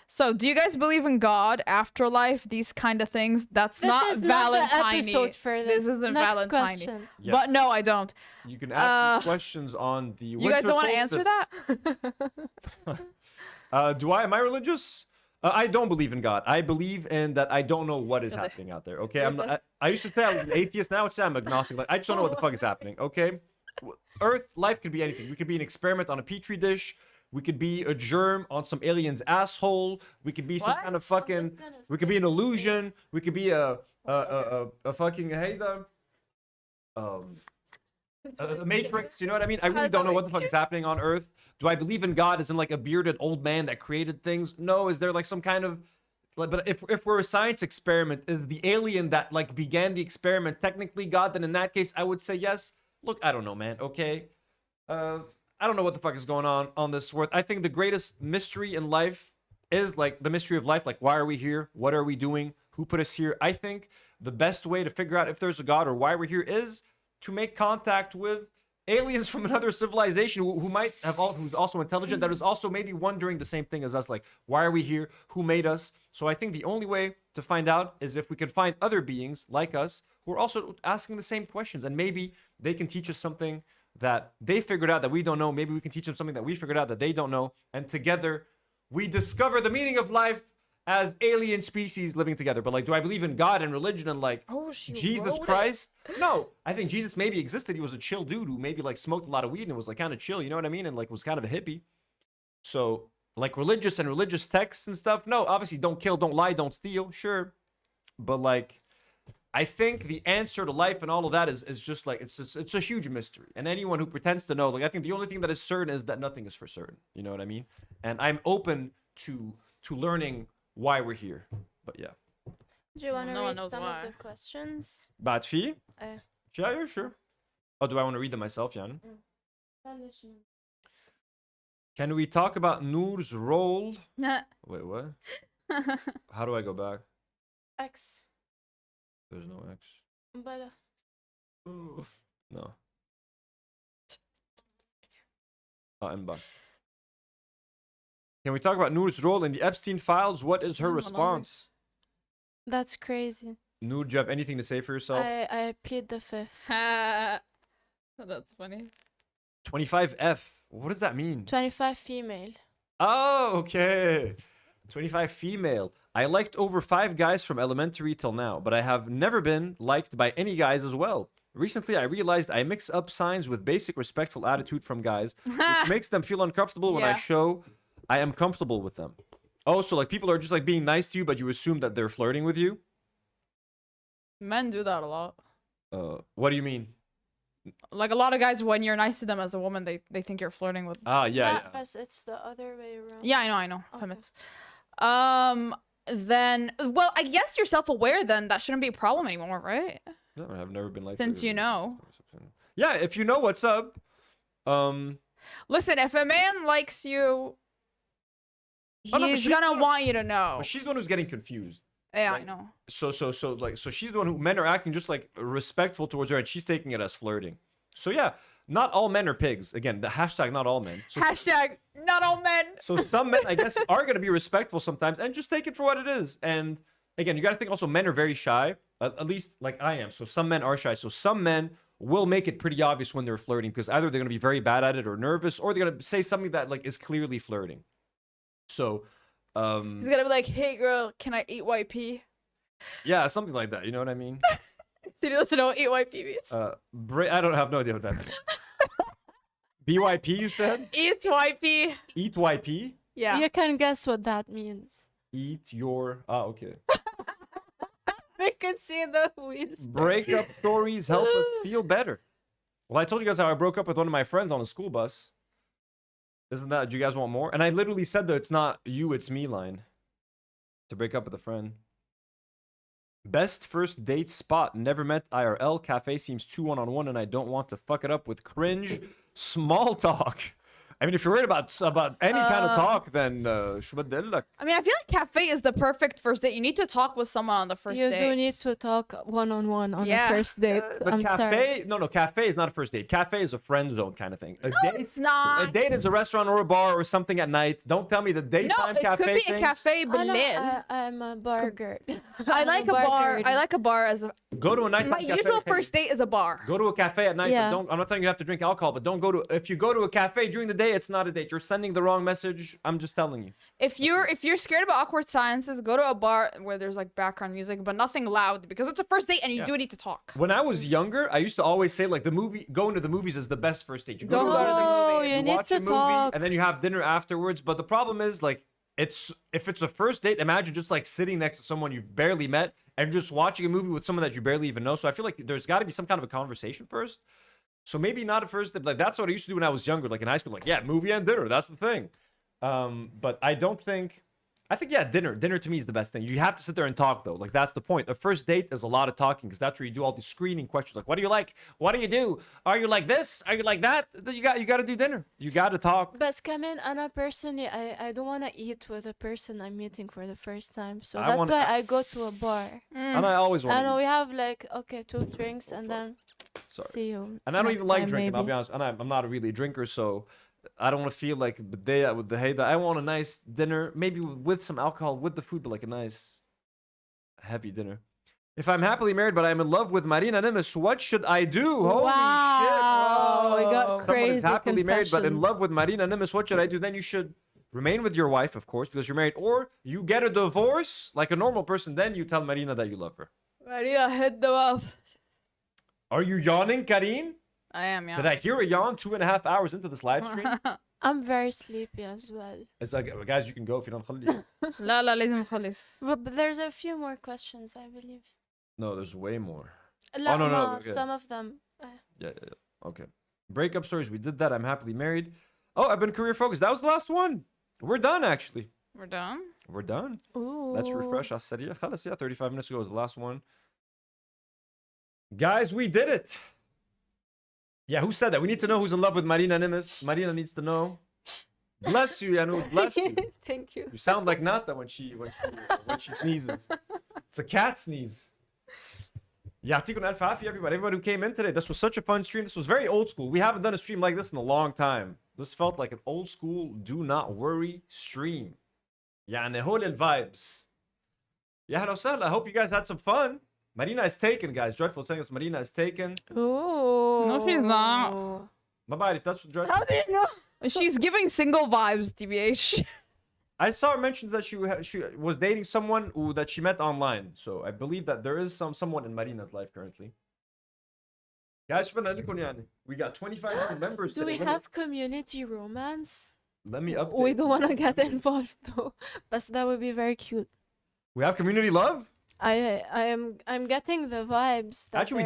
So, do you guys believe in God, afterlife, these kind of things? That's This not is not the Valentine. episode for This isn't Next Valentine. question. Yes. But no, I don't. You can ask these questions on the. You guys don't want to answer that? Do I? Am I religious? I don't believe in God. I believe in that I don't know what is Really? happening out there. Okay, I used to say I was an atheist. Now I say I'm agnostic. Like, I just don't know what the fuck is happening. Okay, Earth, life could be anything. We could be an experiment on a petri dish. We could be a germ on some alien's asshole. We could be some What? kind of fucking. We could be an illusion. We could be a fucking a matrix. You know what I mean? I really does don't that know what the make fuck is happening on Earth. Do I believe in God as in like a bearded old man that created things? No. Is there like some kind of like, but if we're a science experiment, is the alien that like began the experiment technically God? Then in that case, I would say yes. Look, I don't know, man. Okay, I don't know what the fuck is going on this earth. I think the greatest mystery in life is like the mystery of life. Like, why are we here? What are we doing? Who put us here? I think the best way to figure out if there's a God or why we're here is to make contact with aliens from another civilization who might have who's also intelligent, that is also maybe wondering the same thing as us, like, why are we here? Who made us? So I think the only way to find out is if we can find other beings like us who are also asking the same questions, and maybe they can teach us something that they figured out that we don't know. Maybe we can teach them something that we figured out that they don't know, and together we discover the meaning of life as alien species living together. But like, do I believe in God and religion and like Jesus Christ? No, I think Jesus maybe existed. He was a chill dude who maybe like smoked a lot of weed and was like kind of chill, you know what I mean? And like was kind of a hippie. So like religious and religious texts and stuff. No, obviously don't kill, don't lie, don't steal, sure. But like I think the answer to life and all of that is just like it's a huge mystery. And anyone who pretends to know, like I think the only thing that is certain is that nothing is for certain. You know what I mean? And I'm open to learning why we're here. But yeah. Do you want to No one read knows some why. of the questions? Bad fee? Uh, Yeah, sure. Oh, do I want to read them myself, Jan? Can we talk about Nour's role? Wait, what? How do I go back? X. There's no X. But Ooh, no. Oh, I'm back. Can we talk about Nour's role in the Epstein files? What is her response? that's crazy. Nour, do you have anything to say for yourself? I plead the fifth. That's funny. 25F. What does that mean? 25 female. Oh, okay. 25 female. I liked over 5 guys from elementary till now, but I have never been liked by any guys as well. Recently, I realized I mix up signs with basic respectful attitude from guys, which makes them feel uncomfortable when I Yeah. show I am comfortable with them. Oh, so like people are just like being nice to you, but you assume that they're flirting with you? Men do that a lot. What do you mean? Like a lot of guys, when you're nice to them as a woman, they think you're flirting with. Ah, yeah, Not yeah. us, it's the other way around. Yeah, I know. Okay. Then, well, I guess you're self-aware. Then that shouldn't be a problem anymore, right? No, I've never been like Since that. you know. Yeah, if you know what's up. Listen, if a man likes you, Oh, no, but he's she's gonna not- want you to know. But she's the one who's getting confused. Yeah, I right? know. So she's the one who men are acting just like respectful towards her, and she's taking it as flirting. So yeah, not all men are pigs. Again, the hashtag not all men. So, Hashtag not all men. so some men, I guess, are gonna be respectful sometimes and just take it for what it is. And again, you gotta think also men are very shy, at least like I am. So some men are shy. So some men will make it pretty obvious when they're flirting because either they're gonna be very bad at it or nervous, or they're gonna say something that like is clearly flirting. So. He's gonna be like, "Hey, girl, can I eat YP?" Yeah, something like that. You know what I mean? Did you listen to what eat YP means? I don't have no idea what that means. BYP, you said? Eat YP. Eat YP? Yeah. You can guess what that means. Eat your... Ah, okay. I could see the wheels. Breakup stories help us feel better. Well, I told you guys how I broke up with one of my friends on a school bus. Isn't that... Do you guys want more? And I literally said that it's not you, it's me line. To break up with a friend. Best first date spot. Never met IRL. Cafe seems too one-on-one and I don't want to fuck it up with cringe small talk. I mean, if you're worried about any kind of talk, then شو بدي أقول لك? I mean, I feel like cafe is the perfect first date. You need to talk with someone on the first You date. do need to talk one-on-one on Yeah. the first date. But I'm cafe, sorry. no, cafe is not a first date. Cafe is a friend zone kind of thing. A No, date, it's not. a date is a restaurant or a bar or something at night. Don't tell me the No, daytime it cafe could be thing. a cafe, I but know, I'm a bar girl. I like a bar. I like a bar as a. Go to a nighttime My cafe. usual okay? first date is a bar. Go to a cafe at night. Yeah. But don't. I'm not telling you have to drink alcohol, but don't go to. If you go to a cafe during the day, it's not a date. You're sending the wrong message. I'm just telling you. If you're scared about awkward silences, go to a bar where there's like background music, but nothing loud because it's a first date and you Yeah. do need to talk. When I was younger, I used to always say like going to the movies is the best first date. You Don't go to the Oh, movies. you you need watch to a movie talk. and then you have dinner afterwards. But the problem is like if it's a first date, imagine just like sitting next to someone you've barely met and just watching a movie with someone that you barely even know. So I feel like there's got to be some kind of a conversation first. So maybe not at first, like that's what I used to do when I was younger, like in high school. Like yeah, movie and dinner, that's the thing. But I don't think. I think yeah, dinner. Dinner to me is the best thing. You have to sit there and talk though. Like that's the point. The first date is a lot of talking because that's where you do all these screening questions. Like, what do you like? What do you do? Are you like this? Are you like that? Then you got to do dinner. You got to talk. But Kamin, Anna personally, I don't want to eat with a person I'm meeting for the first time. So I that's wanna- why I go to a bar. And I always want. I know we have like, okay, 2 drinks and then Sorry. see you. And I don't next even like time, drinking. I'll be maybe. honest. And I'm not a really drinker, so I don't want to feel like the day with the hey that I want a nice dinner, maybe with some alcohol with the food, but like a nice heavy dinner. If I'm happily married, but I'm in love with Marina Nimis, what should I do? Holy shit! Wow, we got Whoa. Someone crazy is happily married but in confessions. love with Marina Nimis, what should I do? Then you should remain with your wife, of course, because you're married, or you get a divorce like a normal person. Then you tell Marina that you love her. Maria, hit them up. Are you yawning, Karine? I am, yeah. Did I hear a yawn 2.5 hours into this live stream? I'm very sleepy as well. It's like, guys, you can go if you don't خلي. لا لا لازم نخلص. But there's a few more questions, I believe. No, there's way more. لا no, ما okay. some of them. Yeah. Okay. Breakup stories. We did that. I'm happily married. Oh, I've been career focused. That was the last one. We're done, actually. We're done. We're done. Ooh. Let's refresh. Yeah, 35 minutes ago was the last one. Guys, we did it. Yeah, who said that? We need to know who's in love with Marina Nimes. Marina needs to know. Bless you, Yanu. Bless you. Thank you. You sound like Nata when she sneezes. It's a cat sneeze. Ya'tikum alf afi, everybody who came in today. This was such a fun stream. This was very old school. We haven't done a stream like this in a long time. This felt like an old school do not worry stream. يعني هول vibes. Yeah, hello, sir. I hope you guys had some fun. Marina is taken, guys. Dreadful saying us Marina is taken. Ooh. No, she's not. My bad if that's what Dreadful. How do you know? She's giving single vibes, TBH. I saw her mentions that she was dating someone that she met online. So I believe that there is someone in Marina's life currently. Guys, we got 25 new members Do today. we have community romance? Let me update. We don't want to get involved though, but that would be very cute. We have community love? I'm getting the vibes. That Actually,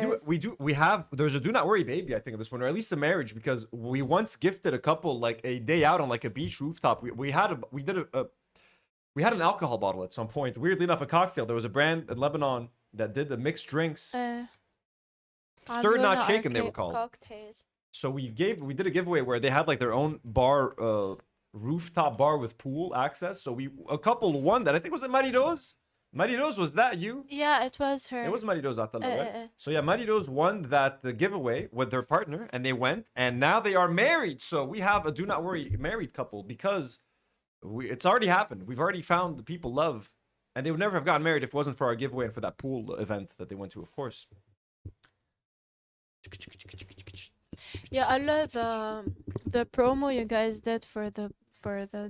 there's a do not worry baby, I think, of this one, or at least a marriage, because we once gifted a couple like a day out on like a beach rooftop. We had an alcohol bottle at some point. Weirdly enough, a cocktail. There was a brand in Lebanon that did the mixed drinks. Stirred Not Shaken, they were called. Cocktail. So we did a giveaway where they had like their own bar, rooftop bar with pool access. So a couple won that. I think was it Maridos? Maridos, was that you? Yeah, it was her. It was Maridos, right? So yeah, Maridos won that giveaway with their partner, and they went, and now they are married. So we have a do not worry married couple because it's already happened. We've already found the people love, and they would never have gotten married if it wasn't for our giveaway and for that pool event that they went to, of course. Yeah, Allah, the promo you guys did for the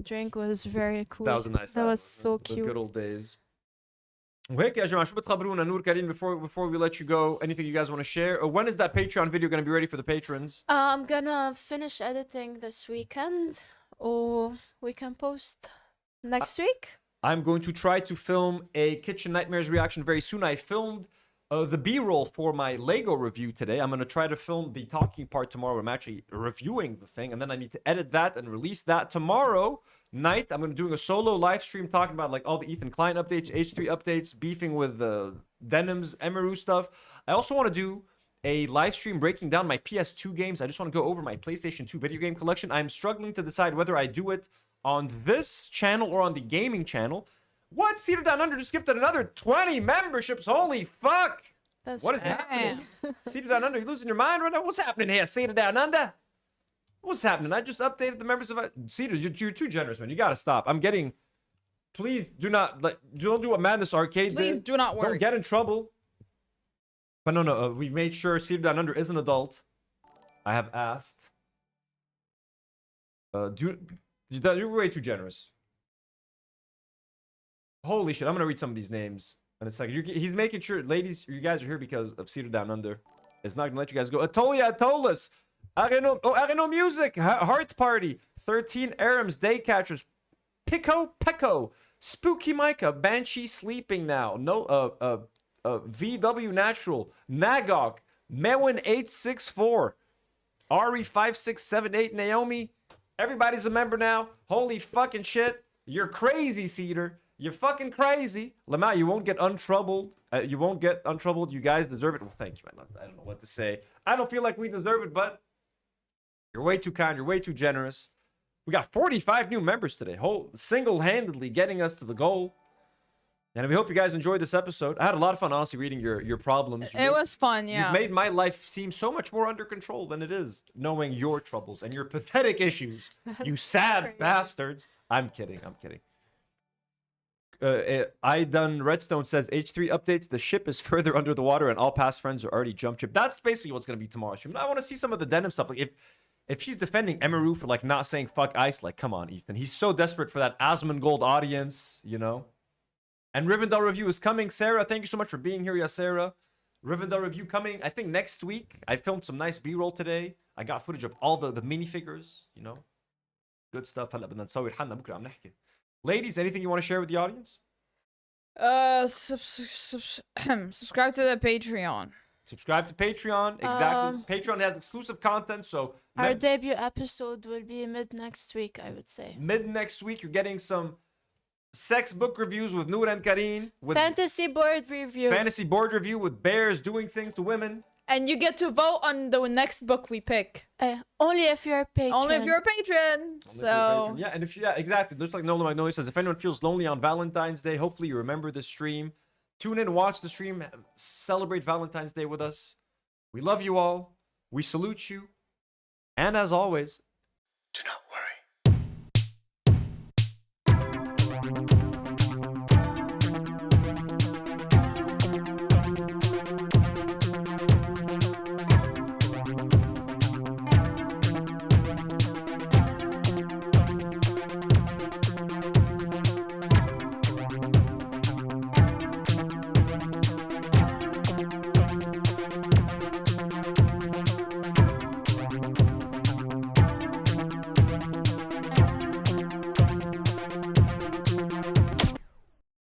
drink was very cool. That was a nice. That was so The cute. good old days. وهيك يا جماعة شو بتخبرونا نور كريم before we let you go, anything you guys want to share? When is that Patreon video going to be ready for the patrons? I'm gonna finish editing this weekend, or we can post next week. I'm going to try to film a Kitchen Nightmares reaction very soon. I filmed the B-roll for my Lego review today. I'm going to try to film the talking part tomorrow. I'm actually reviewing the thing, and then I need to edit that and release that tomorrow night. I'm going to do a solo live stream talking about like all the Ethan Klein updates, H3 updates, beefing with the Denims, Emeru stuff. I also want to do a live stream breaking down my PS2 games. I just want to go over my PlayStation 2 video game collection. I'm struggling to decide whether I do it on this channel or on the gaming channel. What? Cedar Down Under just gifted another 20 memberships. Holy fuck. That's What is happening? Cedar Down Under, you losing your mind right now? What's happening here, Cedar Down Under? What's happening? I just updated the members of Cedar. You're too generous, man. You gotta stop. I'm getting. Please do not don't do what Madness Arcade Please did. do not worry. Don't get in trouble. But no. We made sure Cedar Down Under is an adult. I have asked. You're way too generous. Holy shit! I'm gonna read some of these names in a second. He's making sure, ladies, you guys are here because of Cedar Down Under. It's not gonna let you guys go. Atolia Atolis. Areno Music, Heart Party, 13 Arams, Daycatchers, Pecco, Spooky Micah, Banshee Sleeping Now, VW Natural, Nagok, Mewin864, Ari5678, Naomi. Everybody's a member now. Holy fucking shit. You're crazy, Cedar. You're fucking crazy. Lamau, you won't get untroubled. You won't get untroubled. You guys deserve it. Well, thank you, man. I don't know what to say. I don't feel like we deserve it, but you're way too kind. You're way too generous. We got 45 new members today. Single-handedly getting us to the goal. And we hope you guys enjoyed this episode. I had a lot of fun, honestly, reading your problems. It was fun, yeah. You've made my life seem so much more under control than it is, knowing your troubles and your pathetic issues. You sad crazy. bastards. I'm kidding. I done Redstone says H3 updates. The ship is further under the water, and all past friends are already jump ship. That's basically what's gonna be tomorrow's stream. I want to see some of the denim stuff. Like if he's defending Emeru for like not saying fuck ice, like come on, Ethan. He's so desperate for that Asmongold audience, you know. And Rivendell review is coming. Sarah, thank you so much for being here, yes, Sarah. Rivendell review coming, I think next week. I filmed some nice B-roll today. I got footage of all the minifigures, you know. Good stuff. هلا بدنا نسوي حالنا بكره عم نحكي. Ladies, anything you want to share with the audience? Subscribe to the Patreon. Subscribe to Patreon. Exactly. Patreon has exclusive content, so Our debut episode will be mid next week, I would say. mid next week you're getting some sex book reviews with Nour and Karine, with Fantasy board review. fantasy board review with bears doing things to women. And you get to vote on the next book we pick. Only if you're a patron. Only if you're a patron. So Yeah, and if you, yeah, exactly. Just like Nola Magnolia says, if anyone feels lonely on Valentine's Day, hopefully you remember this stream. Tune in, watch the stream, celebrate Valentine's Day with us. We love you all. We salute you. And as always, do not worry.